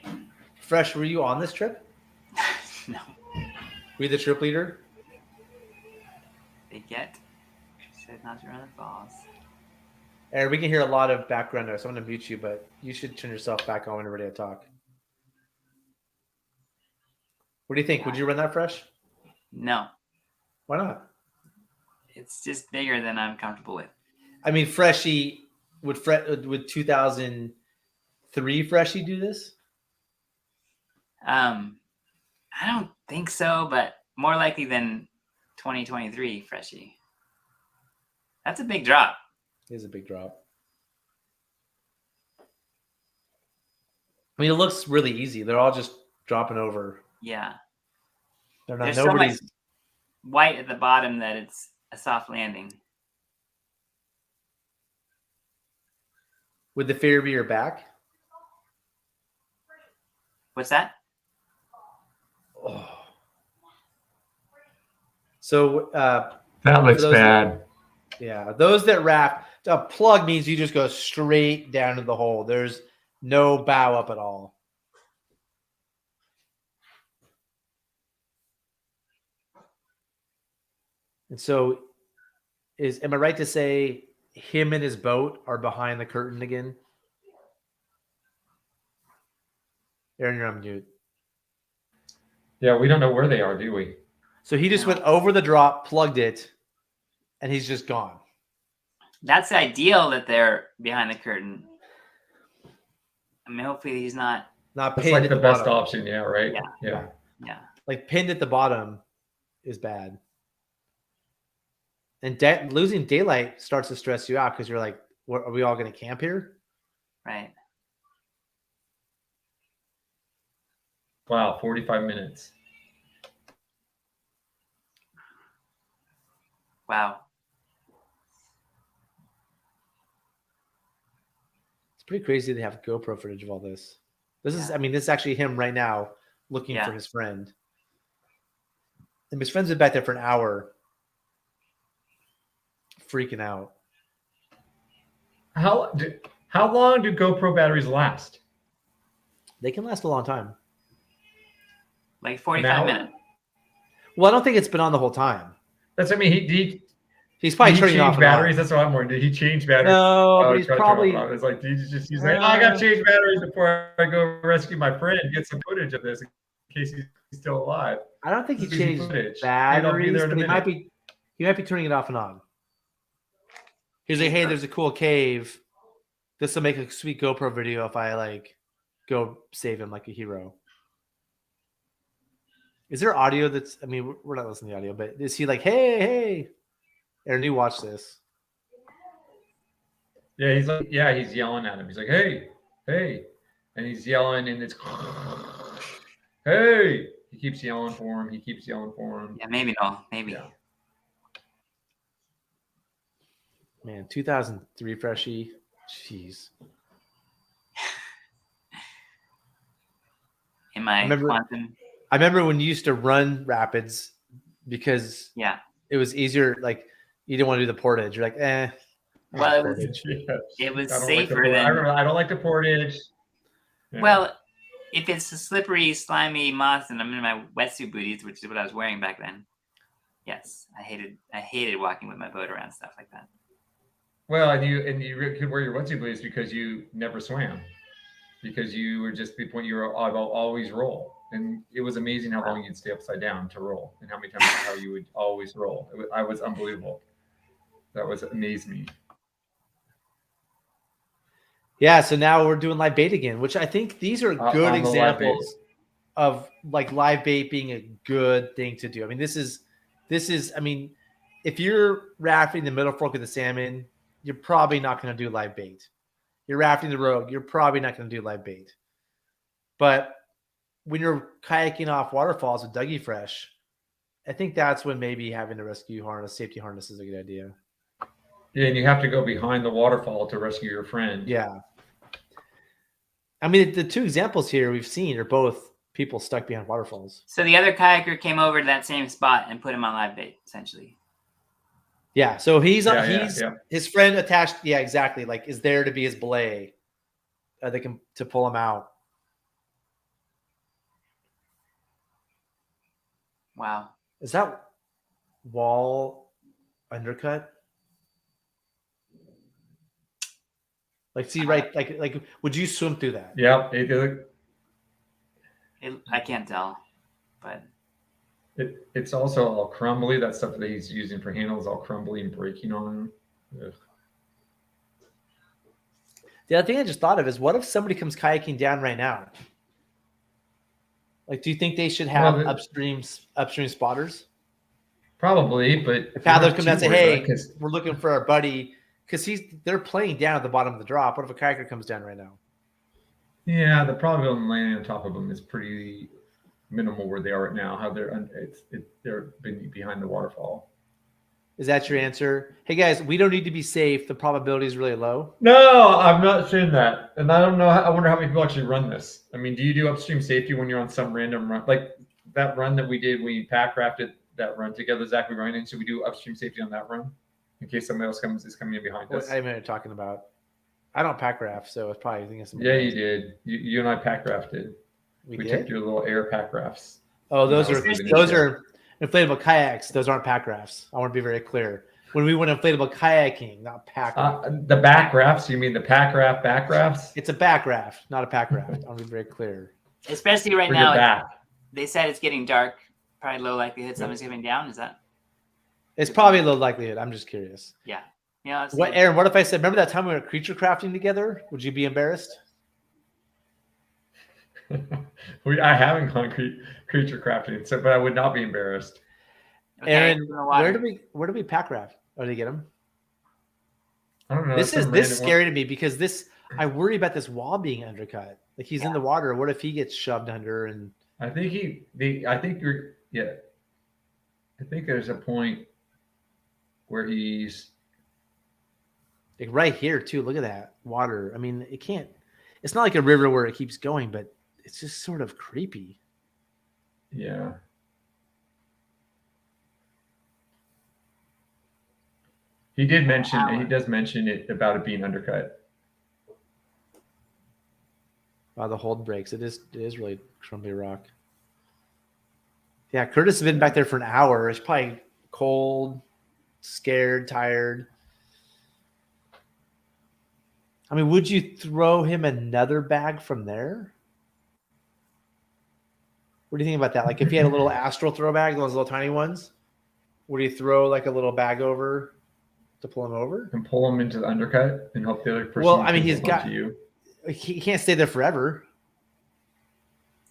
Fresh, were you on this trip? No. Were you the trip leader? They said not to run the falls. Aaron, we can hear a lot of background noise. I'm going to mute you, but you should turn yourself back on when you're ready to talk. What do you think? Would you run that, Fresh? No. Why not? It's just bigger than I'm comfortable with. I mean, Freshie, would 2003 Freshie do this? I don't think so, but more likely than 2023 Freshie. That's a big drop. It is a big drop. I mean, it looks really easy. They're all just dropping over. Yeah. They're not. There's Nobody's so much white at the bottom that it's a soft landing. Would the fear be your back? What's that? Oh. So That looks bad. Those that raft, a plug means you just go straight down to the hole. There's no bow up at all. And so am I right to say him and his boat are behind the curtain again? Aaron, you're on mute. Yeah, we don't know where they are, do we? So he just went over the drop, plugged it, and he's just gone. That's ideal that they're behind the curtain. I mean, hopefully he's not pinned. It's like at the best bottom. option, yeah, right? Yeah. Like pinned at the bottom is bad. And losing daylight starts to stress you out because you're like, are we all going to camp here? Right. Wow, 45 minutes. Wow. It's pretty crazy they have GoPro footage of all this. This is, I mean, this is actually him right now looking for his friend. And his friend's been back there for an hour, freaking out. How long do GoPro batteries last? They can last a long time. Like 45 minutes. Well, I don't think it's been on the whole time. That's, I mean, he's probably turning off batteries. That's what I'm wondering. Did he change batteries? No, but he's probably. It's like, he's like, I got to change batteries before I go rescue my friend, get some footage of this in case he's still alive. I don't think he changed batteries, but he might be turning it off and on. He's like, hey, there's a cool cave. This will make a sweet GoPro video if I like go save him like a hero. Is there audio that's, I mean, we're not listening to the audio, but is he like, hey, Aaron, you watch this? Yeah, he's like, yeah, he's yelling at him. He's like, hey. And he's yelling and it's, hey. He keeps yelling for him. Yeah, maybe no. Maybe. Yeah. Man, 2003 freshie. Jeez. I remember when you used to run rapids because it was easier. Like you didn't want to do the portage. You're like, Well, it was safer than. I don't like the portage. Yeah. Well, if it's a slippery, slimy moss, and I'm in my wetsuit booties, which is what I was wearing back then. Yes, I hated walking with my boat around stuff like that. Well, and you could wear your wetsuit booties because you never swam, because you were just the point you were always roll, and it was amazing how long you'd stay upside down to roll, and how many times how you would always roll. I was unbelievable. That was amazed me. Yeah, so now we're doing live bait again, which I think these are good examples of like live bait being a good thing to do. I mean, this is. I mean, if you're rafting the middle fork of the salmon, you're probably not going to do live bait. You're rafting the Rogue, you're probably not going to do live bait. But when you're kayaking off waterfalls with Dougie Fresh, I think that's when maybe having a rescue harness, safety harness is a good idea. Yeah, and you have to go behind the waterfall to rescue your friend. Yeah. I mean, the two examples here we've seen are both people stuck behind waterfalls. So the other kayaker came over to that same spot and put him on live bait, essentially. Yeah, so he's his friend attached. Yeah, exactly. Like, is there to be his belay to pull him out. Wow. Is that wall undercut? Like, see, right? Like, would you swim through that? Yeah, I can't tell, but it's also all crumbly. That stuff that he's using for handles all crumbly and breaking on him. Ugh. The other thing I just thought of is, what if somebody comes kayaking down right now? Like, do you think they should have upstream spotters? Probably, but the paddlers come down and say, "Hey, we're looking for our buddy," because they're playing down at the bottom of the drop. What if a kayaker comes down right now? Yeah, the probability of landing on top of them is pretty minimal where they are right now. How they're behind the waterfall. Is that your answer? Hey guys, we don't need to be safe. The probability is really low. No, I'm not saying that, and I don't know. I wonder how many people actually run this. I mean, do you do upstream safety when you're on some random run, like that run that we did? We pack rafted that run together, Zach. We ran in, so we do upstream safety on that run in case somebody else is coming in behind us. What are you talking about? I don't pack raft, so it's probably thinking something. Yeah, you did. You and I pack rafted. We took your little air pack rafts. Oh, those are inflatable kayaks. Those aren't pack rafts. I want to be very clear. When we went inflatable kayaking, not pack raft. The back rafts? You mean the pack raft, back rafts? It's a back raft, not a pack raft. I want to be very clear. Especially right now, they said it's getting dark. Probably low likelihood something's coming down. Is that? It's probably a low likelihood. I'm just curious. Yeah. Yeah. What, Aaron? What if I said, remember that time we went creature crafting together? Would you be embarrassed? I haven't gone creature crafting, but I would not be embarrassed. Okay, Aaron, where do we pack raft? Oh, did you get them? I don't know. This is scary to me because I worry about this wall being undercut. Like he's in the water. What if he gets shoved under? And I think I think there's a point where he's like right here too. Look at that water. I mean, it's not like a river where it keeps going, but it's just sort of creepy. Yeah. He did mention. He does mention it about it being undercut. Wow, the hold breaks. It is really crumbly rock. Yeah, Curtis has been back there for an hour. It's probably cold, scared, tired. I mean, would you throw him another bag from there? What do you think about that? Like if you had a little Astral throw bag, those little tiny ones, would you throw like a little bag over to pull him over? And pull him into the undercut and help the other person. Well, I mean, he's got you. He can't stay there forever.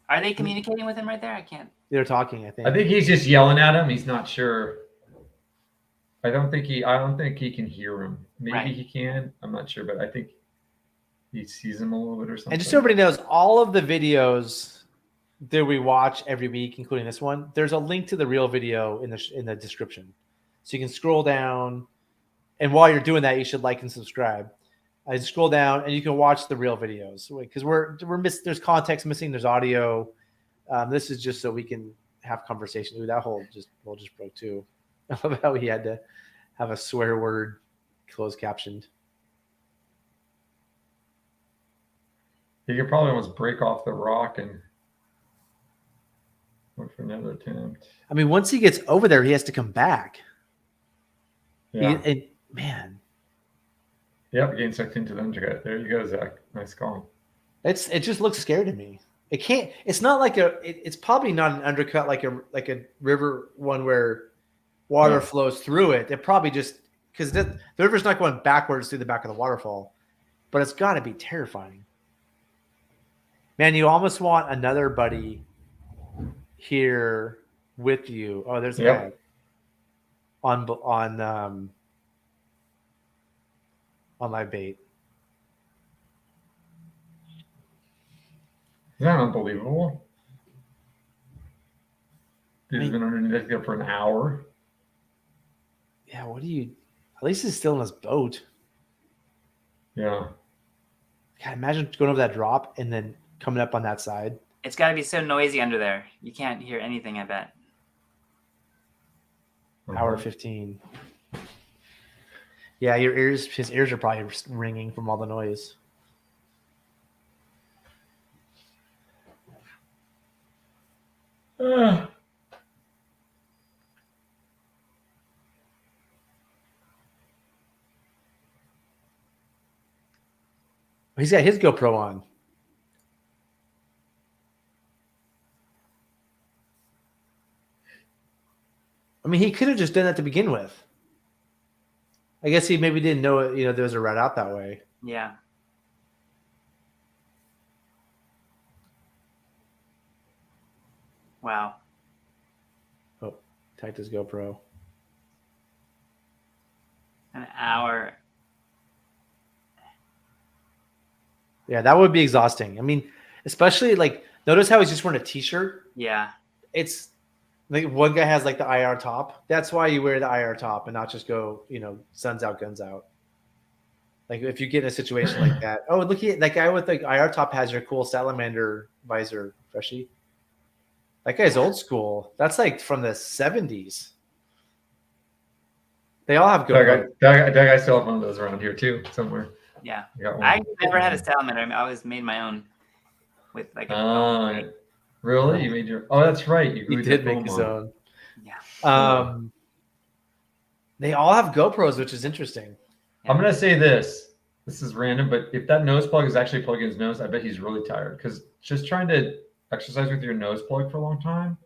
Are they communicating with him right there? I can't. They're talking, I think. I think he's just yelling at him. He's not sure. I don't think he can hear him. Maybe he can. I'm not sure, but I think he sees him a little bit or something. And just so everybody knows, all of the videos that we watch every week, including this one, there's a link to the real video in the description. So you can scroll down, and while you're doing that, you should like and subscribe. I scroll down, and you can watch the real videos because there's context missing, there's audio. This is just so we can have conversation. Ooh, that hole just broke too. I love how he had to have a swear word closed captioned. He could probably almost break off the rock and wait for another attempt. I mean, once he gets over there, he has to come back. Yeah. Man. Yep, getting sucked into the undercut. There you go, Zach. Nice call. It just looks scary to me. It can't. It's not like it's probably not an undercut like a river one where water flows through it. It probably just because the river's not going backwards through the back of the waterfall, but it's got to be terrifying. Man, you almost want another buddy here with you. Oh, there's a guy on live bait. Isn't that unbelievable? He's been underneath there for an hour. Yeah, at least he's still in his boat. Yeah. God, imagine going over that drop and then coming up on that side. It's got to be so noisy under there. You can't hear anything, I bet. Hour 15. Yeah, his ears are probably ringing from all the noise. He's got his GoPro on. I mean, he could have just done that to begin with. I guess he maybe didn't know it, there was a route out that way. Yeah. Wow. Oh, tagged his GoPro. An hour. Yeah, that would be exhausting. I mean, especially notice how he's just wearing a t-shirt. Yeah. It's like one guy has the IR top. That's why you wear the IR top and not just go, suns out, guns out. Like if you get in a situation like that. Oh, look at that guy with the IR top has your cool salamander visor, Freshie. That guy's old school. That's from the 70s. They all have good. That guy still have one of those around here too, somewhere. Yeah. I never had a salamander. I mean, I always made my own with really? You made your? Oh, that's right. You did make his own. Yeah. They all have GoPros, which is interesting. I'm gonna say this. This is random, but if that nose plug is actually plugging his nose, I bet he's really tired because just trying to exercise with your nose plug for a long time,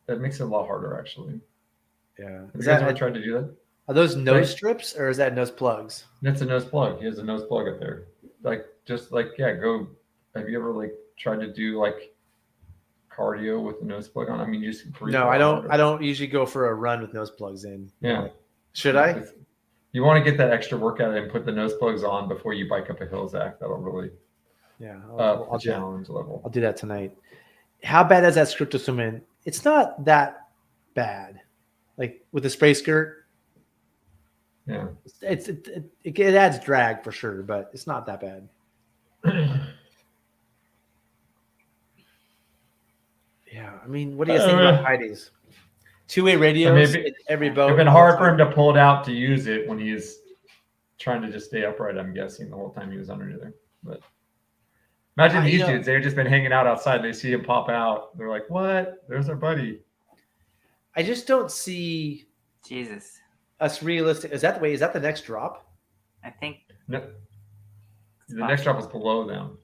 that makes it a lot harder, actually. Yeah. Have you guys ever tried to do that? Are those nose strips or is that nose plugs? That's a nose plug. He has a nose plug up there. Go. Have you ever tried to do cardio with the nose plug on? I mean, you just breathe. No, I don't usually go for a run with nose plugs in. Yeah. Should I? You want to get that extra workout and put the nose plugs on before you bike up a hill, Zach. That'll really I'll challenge level. I'll do that tonight. How bad is that script to swim in? It's not that bad. With the spray skirt. Yeah. It adds drag for sure, but it's not that bad. Yeah, I mean, what do you think about Heidi's? Two-way radios in every boat. It's been hard for him to pull it out to use it when he's trying to just stay upright, I'm guessing, the whole time he was under there. But imagine these dudes, they've just been hanging out outside. They see him pop out. They're like, what? There's our buddy. I just don't see us realistic. Is that the way? Is that the next drop? I think. No. The next drop is below them.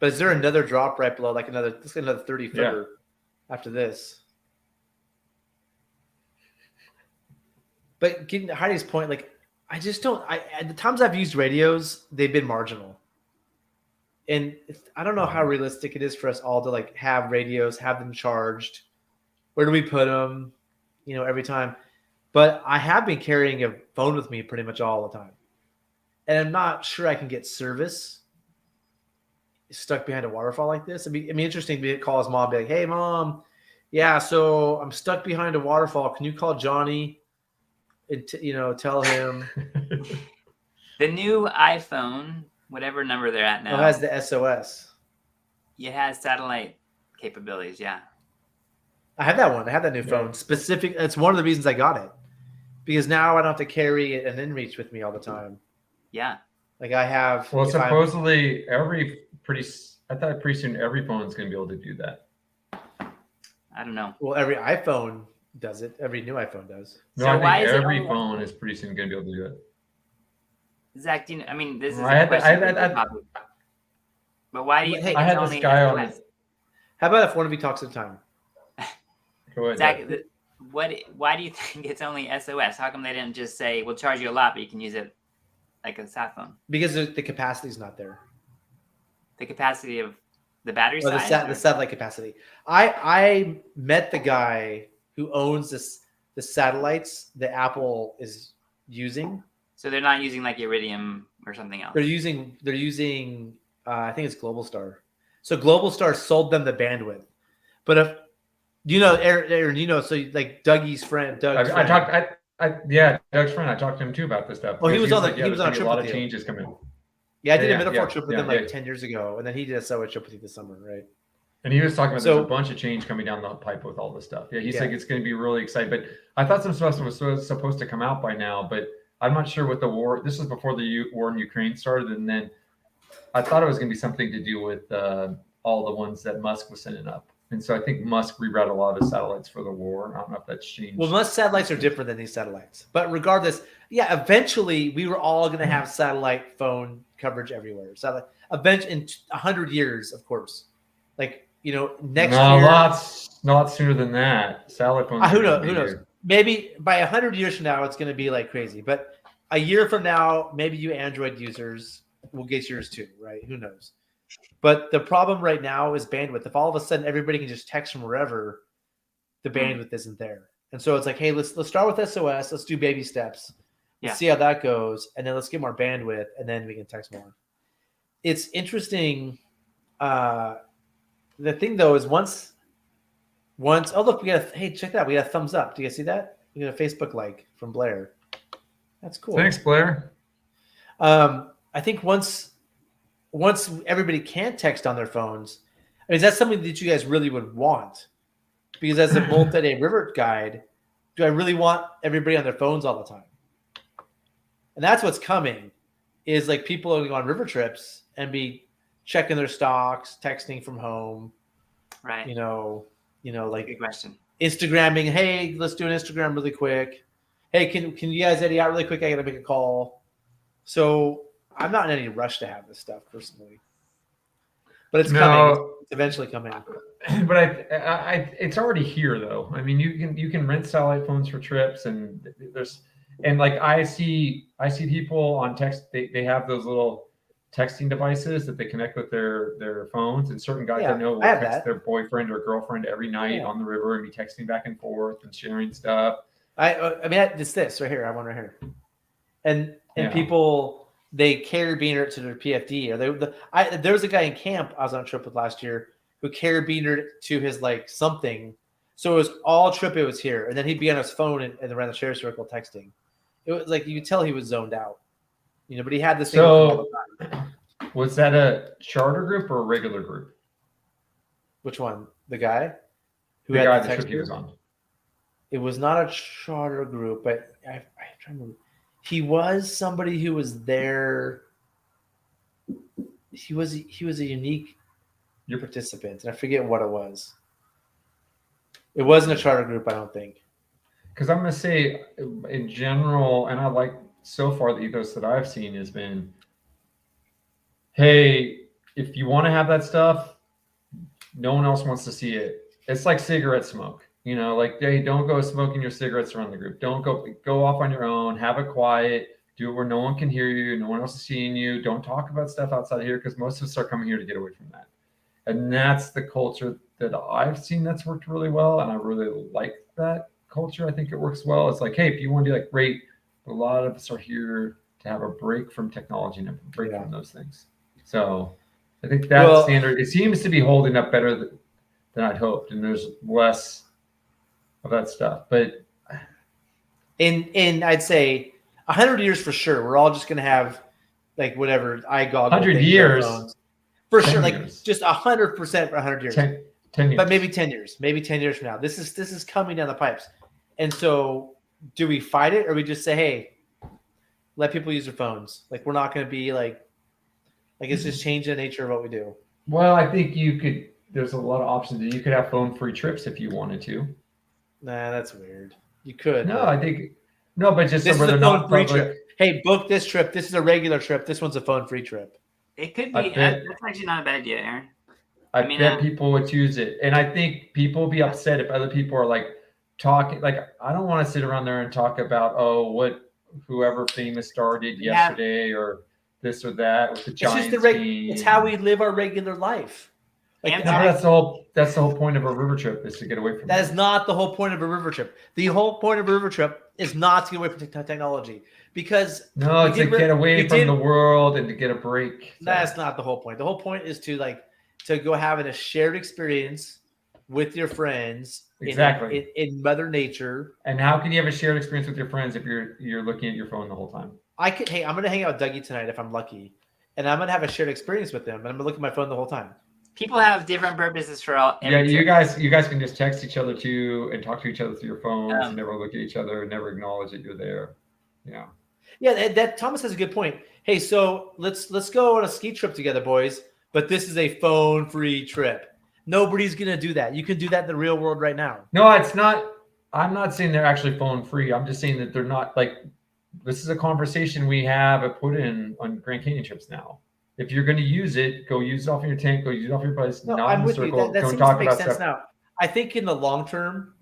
But is there another drop right below, like another 30 footer after this? But getting to Heidi's point, like, I just don't. At the times I've used radios, they've been marginal, and I don't know how realistic it is for us all to like have radios, have them charged. Where do we put them? You know, every time. But I have been carrying a phone with me pretty much all the time, and I'm not sure I can get service stuck behind a waterfall like this. It'd be interesting to call his mom, and be like, "Hey, Mom, yeah, so I'm stuck behind a waterfall. Can you call Johnny?" Tell him. The new iPhone, whatever number they're at now, has the SOS. It has satellite capabilities. Yeah, I have that one. I have that new phone. Specific. It's one of the reasons I got it, because now I don't have to carry an inReach with me all the time. Yeah. Like I have. Well, supposedly pretty soon every phone is going to be able to do that. I don't know. Well, every iPhone does it. Every new iPhone does. No, so I think every phone is pretty soon going to be able to do it. Zach, this is a question. But why do you think I had this guy on it. How about if one of you talks at a time? Go ahead. Zach, why do you think it's only SOS? How come they didn't just say, we'll charge you a lot, but you can use it like a sat phone? Because the capacity is not there. The capacity of the battery size? The satellite capacity. I met the guy who owns the satellites that Apple is using. So they're not using like Iridium or something else. They're using I think it's Globalstar. So Globalstar sold them the bandwidth. But if Aaron, so like Dougie's friend, Doug's friend. Doug's friend. I talked to him too about this stuff. Well, he was on a trip. A lot of changes coming. Yeah, I did a Metaphor trip with him 10 years ago, and then he did a solo trip with you this summer, right? And he was talking about there's a bunch of change coming down the pipe with all this stuff. Yeah, he's like, it's going to be really exciting. But I thought some stuff was supposed to come out by now, but I'm not sure what the war. This was before the war in Ukraine started, and then I thought it was going to be something to do with all the ones that Musk was sending up. And so I think Musk rerouted a lot of his satellites for the war. I don't know if that's changed. Well, Musk satellites are different than these satellites. But regardless, eventually we were all going to have satellite phone coverage everywhere. Satellite in 100 years, of course. Like, next year. Not sooner than that. Satellite phones. Who knows? Maybe by 100 years from now, it's going to be like crazy. But a year from now, maybe you Android users will get yours too, right? Who knows? But the problem right now is bandwidth. If all of a sudden everybody can just text from wherever, the bandwidth isn't there. And so it's like, hey, let's start with SOS. Let's do baby steps. Let's see how that goes. And then let's get more bandwidth, and then we can text more. It's interesting. The thing, though, is once oh, look, hey, check that. We got a thumbs up. Do you guys see that? We got a Facebook like from Blair. That's cool. Thanks, Blair. I think once everybody can text on their phones, is that something that you guys really would want? Because as a multi-day river guide, do I really want everybody on their phones all the time? And that's what's coming, is like people are going on river trips and be checking their stocks, texting from home. Right. Like good question. Instagramming, hey, let's do an Instagram really quick. Hey, can you guys edit out really quick? I got to make a call. So I'm not in any rush to have this stuff personally, but it's coming. It's eventually coming. But I it's already here though. I mean, you can rent satellite phones for trips, and I see people on text. They have those little texting devices that they connect with their phones, and certain guys I know will text their boyfriend or girlfriend every night on the river and be texting back and forth and sharing stuff. It's this right here. I have one right here, and people. They carabiner it to their PFD. Or there was a guy in camp I was on a trip with last year who carabinered it to his like something. So it was all trip. It was here, and then he'd be on his phone and around the share circle texting. It was like you could tell he was zoned out, But he had this thing. So was that a charter group or a regular group? Which one? The guy who had the trip he was on. It was not a charter group, but I try to remember. He was somebody who was there. He was a unique participant, and I forget what it was. It wasn't a charter group, I don't think. Because I'm going to say, in general, and I like so far the ethos that I've seen has been, hey, if you want to have that stuff, no one else wants to see it. It's like cigarette smoke. You know, like, hey, don't go smoking your cigarettes around the group. Don't go off on your own. Have it quiet. Do it where no one can hear you. No one else is seeing you. Don't talk about stuff outside of here because most of us are coming here to get away from that. And that's the culture that I've seen that's worked really well. And I really like that culture. I think it works well. It's like, hey, if you want to do that, great. But a lot of us are here to have a break from technology and a break from those things. So I think that standard, it seems to be holding up better than I'd hoped. And there's less of that stuff. But in I'd say 100 years for sure, we're all just going to have like whatever eye goggles. 100 years. For sure, like just 100% for 100 years. 10 years. But maybe 10 years. Maybe 10 years from now. This is coming down the pipes. And so do we fight it or we just say, hey, let people use their phones? Like we're not going to be like it's just changing the nature of what we do. Well, I think there's a lot of options. You could have phone-free trips if you wanted to. Nah, that's weird. You could. No, but just this so is a not phone-free trip. Hey, book this trip. This is a regular trip. This one's a phone-free trip. It could be. That's actually not a bad idea, Aaron. I bet people would choose it. And I think people would be upset if other people are like talking. Like, I don't want to sit around there and talk about, what whoever famous star did yesterday or this or that with the Giants team. It's how we live our regular life. Like, that's the whole point of a river trip is to get away from that. That is not the whole point of a river trip. The whole point of a river trip is not to get away from technology. Because it's to get away from the world and to get a break. So. That's not the whole point. The whole point is to go having a shared experience with your friends in Mother Nature. And how can you have a shared experience with your friends if you're looking at your phone the whole time? I'm gonna hang out with Dougie tonight if I'm lucky, and I'm gonna have a shared experience with them, and I'm gonna look at my phone the whole time. People have different purposes for all. You guys can just text each other too and talk to each other through your phones and never look at each other and never acknowledge that you're there. Yeah. Yeah, that Thomas has a good point. Hey, so let's go on a ski trip together, boys. But this is a phone-free trip. Nobody's gonna do that. You can do that in the real world right now. No, it's not. I'm not saying they're actually phone-free. I'm just saying that they're not like. This is a conversation we have put in on Grand Canyon trips now. If you're going to use it, go use it off in your tank. Go use it off your place. No, I'm with you. That seems to make sense now. I think in the long term,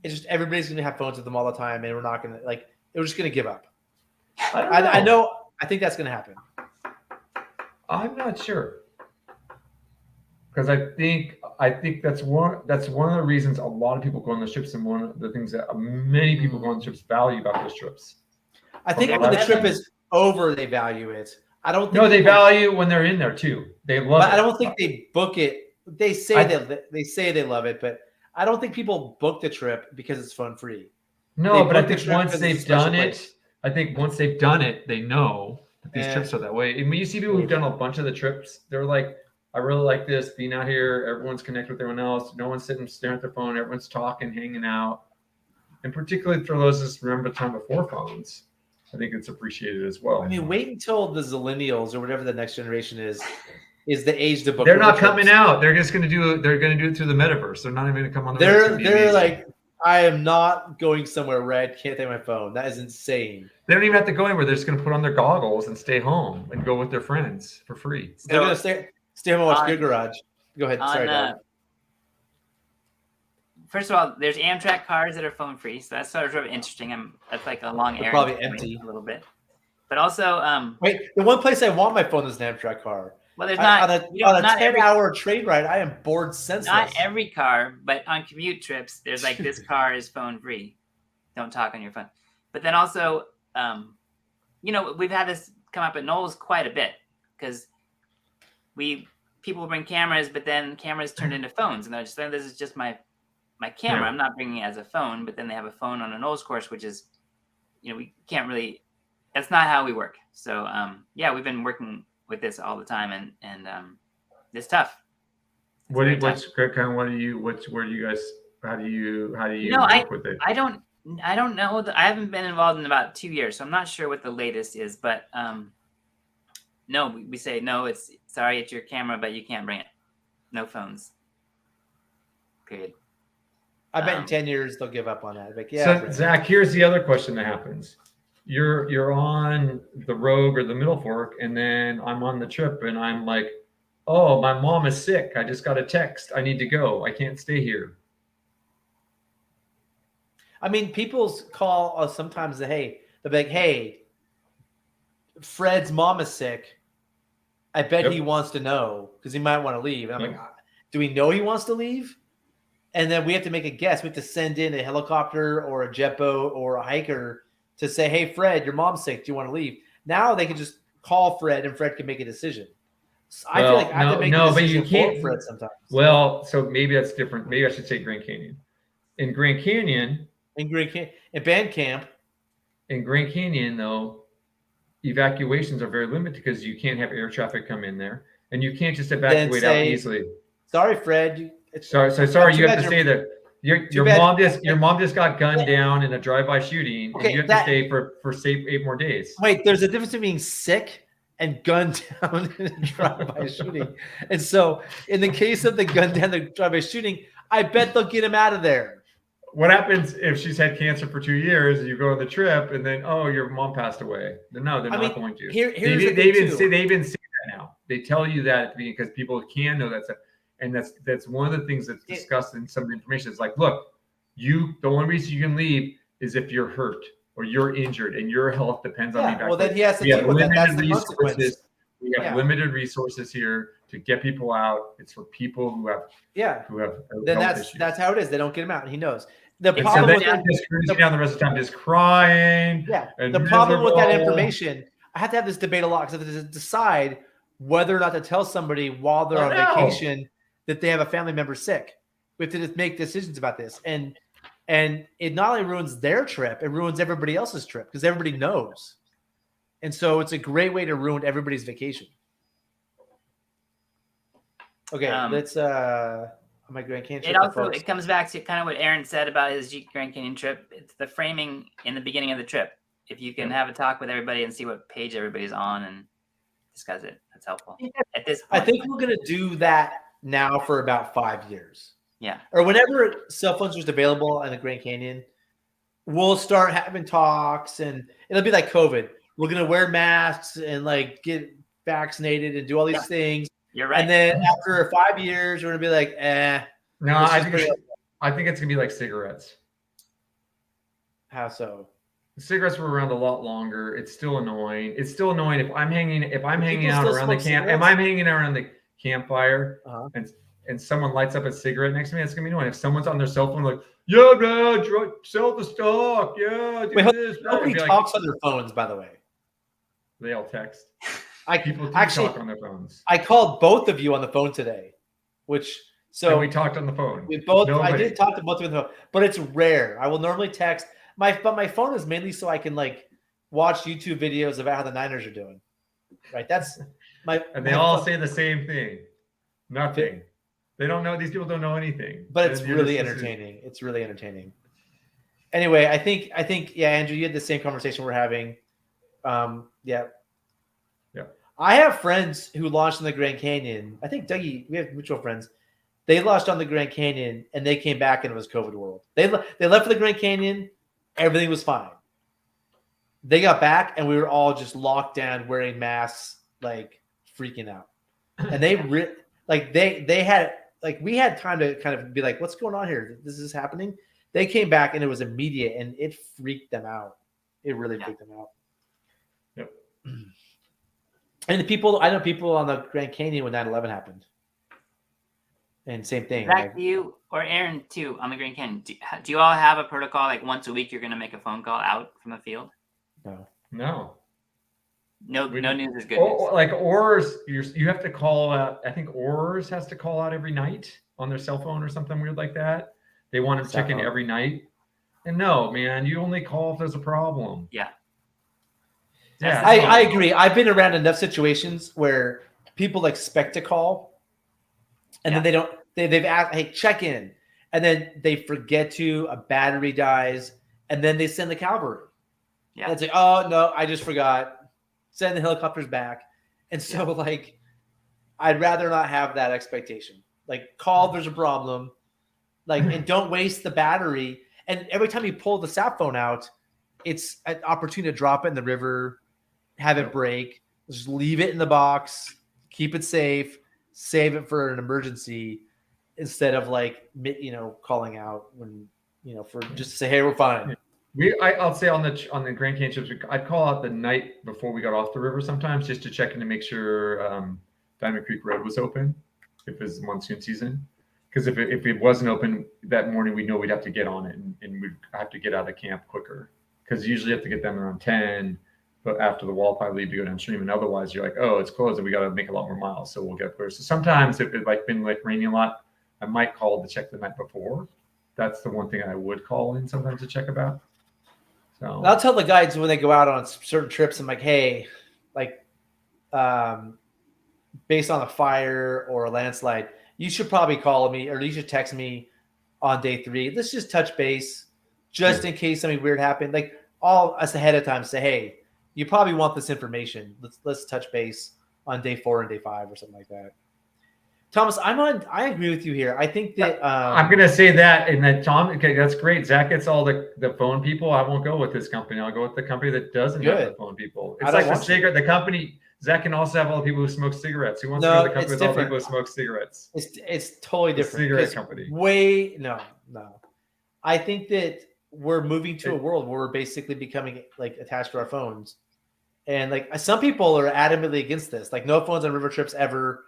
it's just everybody's going to have phones with them all the time, and we're not going to we're just going to give up. I know. I think that's going to happen. I'm not sure because I think that's one of the reasons a lot of people go on those trips, and one of the things that many people go on the trips value about those trips. I think when the trip is over, they value it. I don't think. No, they value when they're in there too. They love it. I don't think they book it. They say they love it, but I don't think people book the trip because it's fun free. No, but I think once they've done it, they know that these trips are that way. And when you see people who've done a bunch of the trips, they're like, I really like this being out here. Everyone's connected with everyone else. No one's sitting staring at their phone. Everyone's talking, hanging out. And particularly for those that remember the time before phones, I think it's appreciated as well. I mean, wait until the Zillennials or whatever the next generation is the age to book. They're not coming out. They're just going to do it. They're going to do it through the metaverse. They're not even going to come on the. They're like, I am not going somewhere where I can't take my phone. That is insane. They don't even have to go anywhere. They're just going to put on their goggles and stay home and go with their friends for free. They're going to stay home and watch Good Garage. Go ahead. Sorry, Dad. First of all, there's Amtrak cars that are phone free, so that's sort of interesting. That's like a long area. Probably empty a little bit, but also wait. The one place I want my phone is an Amtrak car. Well, there's not on a 10-hour train ride. I am bored senseless. Not every car, but on commute trips, there's like this car is phone free. Don't talk on your phone. But then also, we've had this come up at Knowles quite a bit because people bring cameras, but then cameras turned into phones, and they're just this is just my camera. I'm not bringing it as a phone, but then they have a phone on a Knowles course, which is, we can't really. That's not how we work. So we've been working with this all the time, and it's tough. Where do you guys How do you No, work with it? I don't know. I haven't been involved in about 2 years, so I'm not sure what the latest is. But no, we say no. It's sorry, it's your camera, but you can't bring it. No phones. Period. I bet in 10 years they'll give up on that. Like, So Zach, here's the other question that happens. You're on the Rogue or the Middle Fork, and then I'm on the trip, and I'm like, oh, my mom is sick. I just got a text. I need to go. I can't stay here. I mean, people call us sometimes. Hey, they'll be like, hey, Fred's mom is sick. I bet he wants to know because he might want to leave. And I'm like, do we know he wants to leave? And then we have to make a guess. We have to send in a helicopter or a jet boat or a hiker to say, hey, Fred, your mom's sick. Do you want to leave? Now they can just call Fred and Fred can make a decision. So I feel like I have to make a decision but you can't. for Fred sometimes. Well, so maybe that's different. Maybe I should say Grand Canyon. In Grand Canyon. In band camp. In Grand Canyon, though, evacuations are very limited because you can't have air traffic come in there. And you can't just evacuate out easily. Sorry, Fred. Sorry. You have to say that your mom just got gunned down in a drive-by shooting, and you have to stay for say 8 more days. Wait, there's a difference between being sick and gunned down in a drive-by shooting. And so, in the case of the gunned down the drive-by shooting, I bet they'll get him out of there. What happens if she's had cancer for 2 years and you go on the trip and then your mom passed away? No, they're not going to. They even say that now. They tell you that because people can know that stuff. And that's one of the things that's discussed in some of the information. It's like, look, the only reason you can leave is if you're hurt or you're injured and your health depends on the evacuation. Well, then he has to deal with that. That's the consequence. We have limited resources here to get people out. It's for people who have then that's how it is. They don't get him out, and he knows. The and problem so with just cruising down the rest of the time, just crying. Yeah. The problem with that information, I have to have this debate a lot because I have to decide whether or not to tell somebody while they're on vacation that they have a family member sick. We have to just make decisions about this, and it not only ruins their trip, it ruins everybody else's trip because everybody knows. And so it's a great way to ruin everybody's vacation. Okay, let's my Grand Canyon trip. It comes back to kind of what Aaron said about his Grand Canyon trip. It's the framing in the beginning of the trip. If you can have a talk with everybody and see what page everybody's on and discuss it, that's helpful. At this point, I think we're gonna do that now for about 5 years. Yeah. Or whenever cell phones are just available in the Grand Canyon, we'll start having talks, and it'll be like COVID. We're gonna wear masks and like get vaccinated and do all these things. You're right. And then after 5 years, we're gonna be like, No, I think it's gonna be like cigarettes. How so? Cigarettes were around a lot longer. It's still annoying. If I'm hanging out around the camp, if I'm hanging around the campfire and someone lights up a cigarette next to me, it's gonna be annoying. If someone's on their cell phone, like, yeah, man, sell the stock, this. Nobody talks on their phones, by the way. They all text. People actually talk on their phones. I called both of you on the phone today, and we talked on the phone. I did talk to both of you on the phone, but it's rare. I will normally text. But my phone is mainly so I can like watch YouTube videos about how the Niners are doing. Right? That's my. And they all say the same thing. Nothing. They don't know. These people don't know anything. But it's really entertaining. It's really entertaining. Anyway, I think Andrew, you had the same conversation we're having. Yeah. I have friends who launched in the Grand Canyon. I think Dougie, we have mutual friends. They launched on the Grand Canyon and they came back and it was COVID world. They left for the Grand Canyon. Everything was fine. They got back and we were all just locked down, wearing masks, like freaking out. And they had we had time to kind of be like, what's going on here? This is happening. They came back and it was immediate and it freaked them out. It really freaked them out. Yep. And I know people on the Grand Canyon when 9/11 happened. And same thing. Zach, you or Aaron too on the Grand Canyon. Do you all have a protocol like once a week you're going to make a phone call out from the field? No. No news is good news. Like oars, you have to call out. I think oars has to call out every night on their cell phone or something weird like that. They want to check in every night. And no, man, you only call if there's a problem. Yeah. Yeah, I agree. I've been around enough situations where people expect to call, and then they don't. They've asked, "Hey, check in," and then they forget to, a battery dies, and then they send the cavalry. Yeah. And it's like, oh no, I just forgot. Send the helicopters back. And so like, I'd rather not have that expectation. Like, call, there's a problem. Like, and don't waste the battery. And every time you pull the sap phone out, it's an opportunity to drop it in the river, have it break, just leave it in the box, keep it safe, save it for an emergency, instead of like, calling out when, for just to say, hey, we're fine. I'll say on the Grand Canyon trips, I'd call out the night before we got off the river sometimes, just to check in to make sure Diamond Creek Road was open if it's monsoon season. Because if it wasn't open that morning, we know we'd have to get on it and we'd have to get out of camp quicker. Because usually you have to get them around 10, but after the walleye leave to go downstream, and otherwise you're like, oh, it's closed and we got to make a lot more miles, so we'll get clear. So sometimes if it's been raining a lot, I might call to check the night before. That's the one thing I would call in sometimes to check about. So and I'll tell the guides when they go out on certain trips, I'm like, hey, like, based on a fire or a landslide, you should probably call me, or you should text me on day 3. Let's just touch base, just in case something weird happened. Like, all us ahead of time say, hey, you probably want this information. Let's touch base on day 4 and day 5 or something like that. Thomas, I agree with you here. I think that I'm gonna say that, and that Tom, okay, that's great. Zach gets all the phone people. I won't go with this company. I'll go with the company that doesn't have the phone people. It's like the cigarette. The company Zach can also have all the people who smoke cigarettes. Who wants to go to the company with all the people who smoke cigarettes? It's totally different. Cigarette company. No. I think that we're moving to a world where we're basically becoming like attached to our phones, and like some people are adamantly against this. Like, no phones on river trips ever.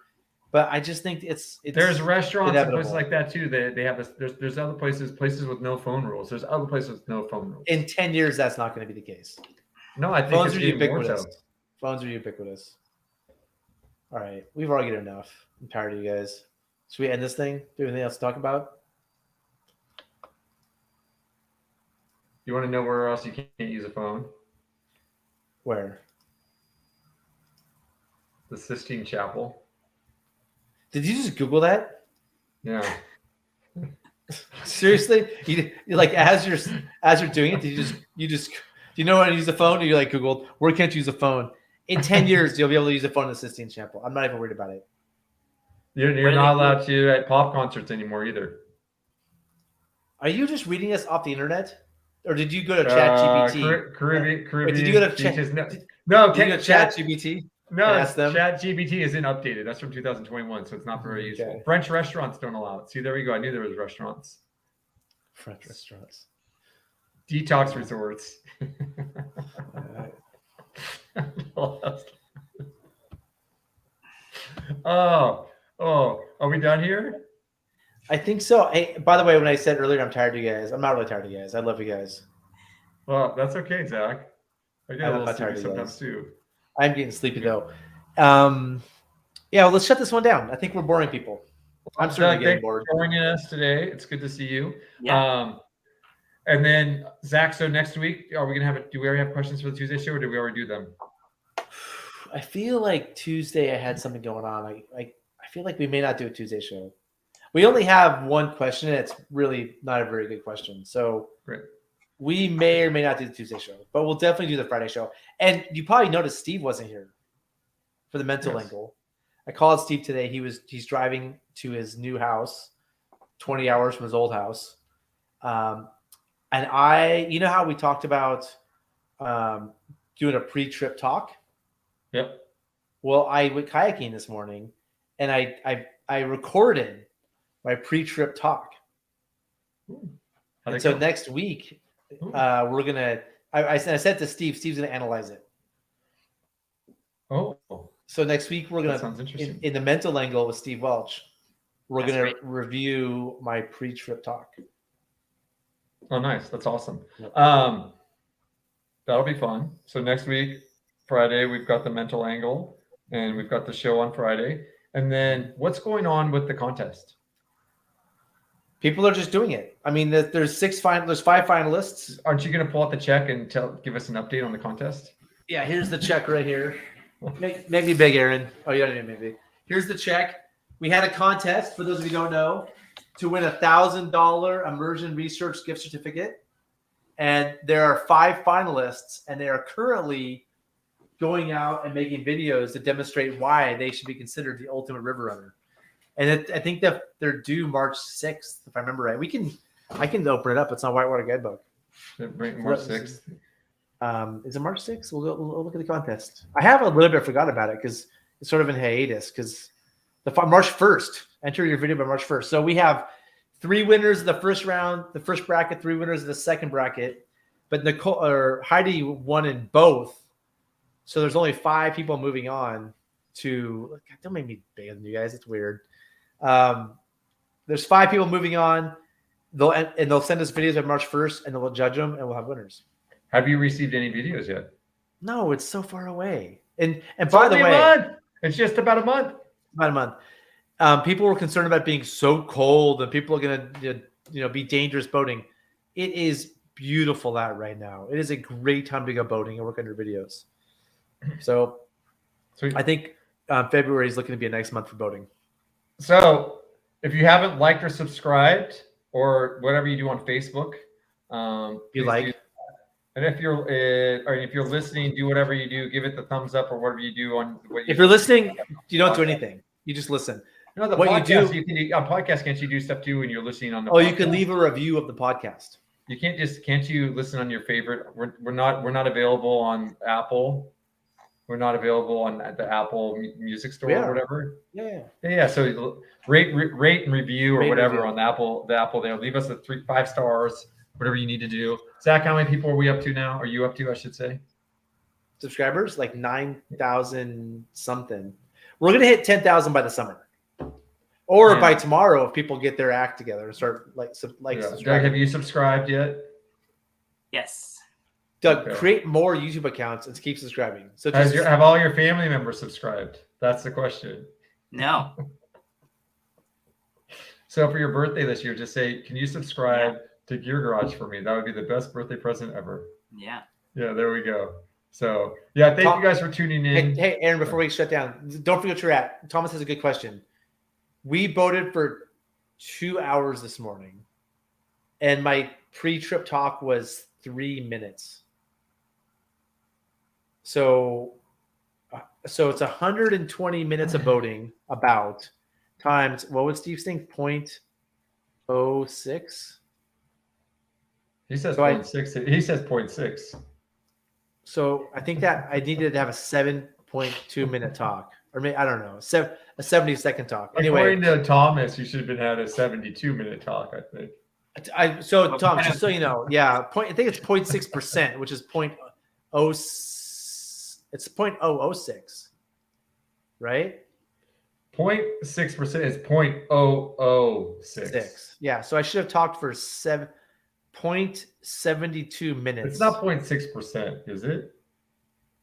But I just think it's there's restaurants inevitable. and places like that too. They have this. There's other places with no phone rules. There's other places with no phone rules. In 10 years, that's not going to be the case. No, I think phones it's are ubiquitous. More so. Phones are ubiquitous. All right, we've argued enough. I'm tired of you guys. Should we end this thing? Do you have anything else to talk about? You want to know where else you can't use a phone? Where? The Sistine Chapel. Did you just Google that? Yeah. Seriously? You like as you're doing it, do you know how to use a phone? Or you like Googled, where can't you use a phone? In 10 years, you'll be able to use a phone in the Sistine Chapel. I'm not even worried about it. You're not allowed to at pop concerts anymore either. Are you just reading this off the internet? Or did you go to ChatGPT? Caribbean. Wait, did you go to ChatGPT? No, ask them? ChatGPT isn't updated. That's from 2021, so it's not very useful. French restaurants don't allow it. See, there we go. I knew there was restaurants. French restaurants. Detox resorts. Oh, are we done here? I think so. Hey, by the way, when I said earlier I'm tired of you guys, I'm not really tired of you guys. I love you guys. Well, that's okay, Zach. I get a little tired sleepy sometimes too. I'm getting sleepy though. Well, let's shut this one down. I think we're boring people. I'm certainly getting bored. Thanks for joining us today. It's good to see you. Yeah. And then Zach, so next week, are we gonna do we already have questions for the Tuesday show, or did we already do them? I feel like Tuesday I had something going on. I feel like we may not do a Tuesday show. We only have one question, and it's really not a very good question. So great. We may or may not do the Tuesday show, but we'll definitely do the Friday show. And you probably noticed Steve wasn't here for the mental angle. I called Steve today. He's driving to his new house, 20 hours from his old house. And you know how we talked about doing a pre-trip talk? Yep. Well, I went kayaking this morning, and I recorded my pre-trip talk. And so next week, we're gonna. I said to Steve, Steve's gonna analyze it. Oh. So next week we're gonna. Sounds interesting. In the mental angle with Steve Welch, we're That's gonna great. review my pre-trip talk. Oh, nice. That's awesome. Yep. That'll be fun. So next week, Friday, we've got the mental angle, and we've got the show on Friday. And then what's going on with the contest? People are just doing it. I mean, there's 5 finalists. Aren't you going to pull out the check and give us an update on the contest? Yeah, here's the check right here. Make me big, Aaron. Oh, you don't need me big. Here's the check. We had a contest. For those of you who don't know, to win $1,000 immersion research gift certificate. And there are 5 finalists, and they are currently going out and making videos to demonstrate why they should be considered the ultimate river runner. And I think that they're due March 6th, if I remember right. I can open it up. It's on Whitewater Guidebook. March 6th. Is it March 6th? We'll look at the contest. I have a little bit forgot about it because it's sort of in hiatus because March 1st. Enter your video by March 1st. So we have 3 winners of the first round, the first bracket, 3 winners of the second bracket. But Heidi won in both. So there's only 5 people moving on to. Don't make me bigger than you guys. It's weird. There's 5 people moving on. They'll send us videos on March 1st, and then we'll judge them, and we'll have winners. Have you received any videos yet? No, it's so far away. And by the way, it's just about a month. About a month. People were concerned about being so cold, and people are going to be dangerous boating. It is beautiful out right now. It is a great time to go boating and work on your videos. So Sweet. I think February is looking to be a nice month for boating. So if you haven't liked or subscribed or whatever you do on Facebook, and if you're listening, do whatever you do, give it the thumbs up or whatever you do on what you. If you're listening, you don't do anything. You just listen. No, the what podcast, you do on podcast, can't you do stuff too when you're listening on the podcast? You can leave a review of the podcast. You can't you listen on your favorite? We're not available on Apple. We're not available on the Apple Music Store or whatever. Yeah. So rate and review or whatever on the Apple there. Leave us 5 stars, whatever you need to do. Zach, how many people are we up to now? Are you up to, I should say? Subscribers, like 9,000 something. We're gonna hit 10,000 by the summer, or by tomorrow if people get their act together and start Doug, have you subscribed yet? Yes. Doug, create more YouTube accounts and keep subscribing. So have all your family members subscribed? That's the question. No. So for your birthday this year, just say, can you subscribe to Gear Garage for me? That would be the best birthday present ever. Yeah. Yeah, there we go. So thank you guys for tuning in. Hey, Aaron, before we shut down, don't forget what you're at. Thomas has a good question. We boated for 2 hours this morning, and my pre-trip talk was 3 minutes. So it's 120 minutes of boating about times, what would Steve think? 0.06? He says 0.6. He says 0.6. So I think that I needed to have a 7.2 minute talk, or maybe, I don't know, a 70-second talk. Anyway, according to Thomas, you should have had a 72-minute talk, I think. So Tom, just so you know, I think it's 0.6%, which is 0.06. It's 0.006, right? 0.6% is 0.006. Yeah, so I should have talked for 0.72 minutes. It's not 0.6%, is it?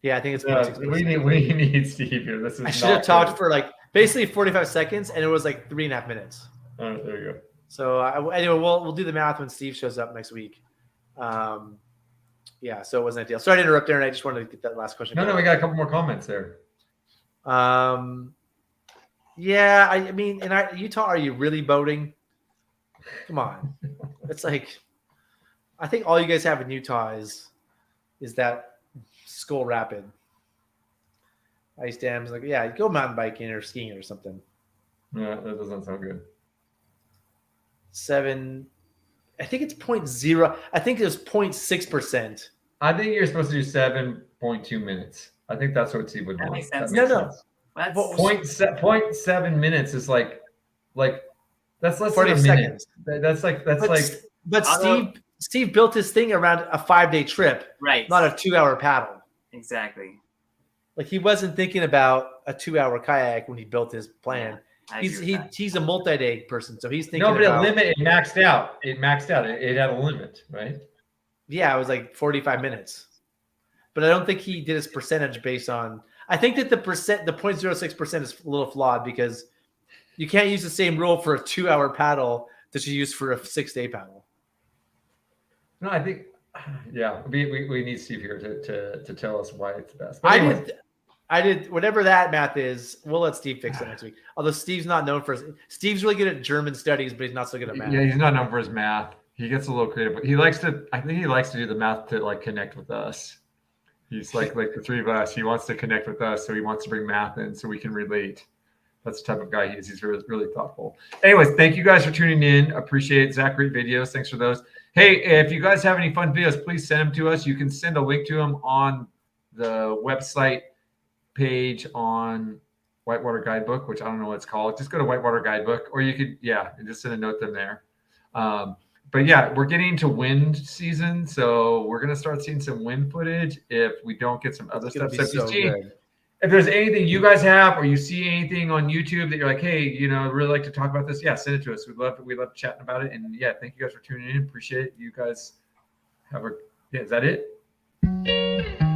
Yeah, I think it's 0.6%. We need Steve here. I should have talked for basically 45 seconds, and it was 3.5 minutes. All right, there you go. So anyway, we'll do the math when Steve shows up next week. So it wasn't ideal. Sorry to interrupt there, and I just wanted to get that last question. No, we got a couple more comments there. I mean, in Utah, are you really boating? Come on. It's I think all you guys have in Utah is that Skull Rapid. Ice dams, go mountain biking or skiing or something. Yeah, that doesn't sound good. 7, I think it's 0.0. I think it was 0.6%. I think you're supposed to do 7.2 minutes. I think that's what Steve would do. That makes sense. No. 0.7 minutes is like that's less 40 than a minute. Seconds. But Steve built his thing around a 5-day trip, right? Not a 2-hour paddle. Exactly. He wasn't thinking about a 2-hour kayak when he built his plan. Yeah, he's a multi-day person, so he's thinking. No, but it maxed out. It had a limit, right? Yeah, it was 45 minutes. But I don't think he did his percentage based on. I think that the 0.06% is a little flawed because you can't use the same rule for a 2-hour paddle that you use for a 6-day paddle. No, I think, we need Steve here to tell us why it's the best. Anyway. I did whatever that math is. We'll let Steve fix it next week. Although Steve's not known for Steve's really good at German studies, but he's not so good at math. Yeah, he's not known for his math. He gets a little creative, but he likes to. I think he likes to do the math to like connect with us. He's like the three of us. He wants to connect with us, so he wants to bring math in so we can relate. That's the type of guy he is. He's really, really thoughtful. Anyways, thank you guys for tuning in. Appreciate it. Zach, great videos. Thanks for those. Hey, if you guys have any fun videos, please send them to us. You can send a link to them on the website page on Whitewater Guidebook, which I don't know what it's called. Just go to Whitewater Guidebook, or you could, just send a note them there. But yeah, we're getting to wind season, so we're gonna start seeing some wind footage if we don't get some other stuff. So if there's anything you guys have, or you see anything on YouTube that you're like, hey, I'd really like to talk about this, send it to us. We love chatting about it. And thank you guys for tuning in. Appreciate it. You guys have is that it?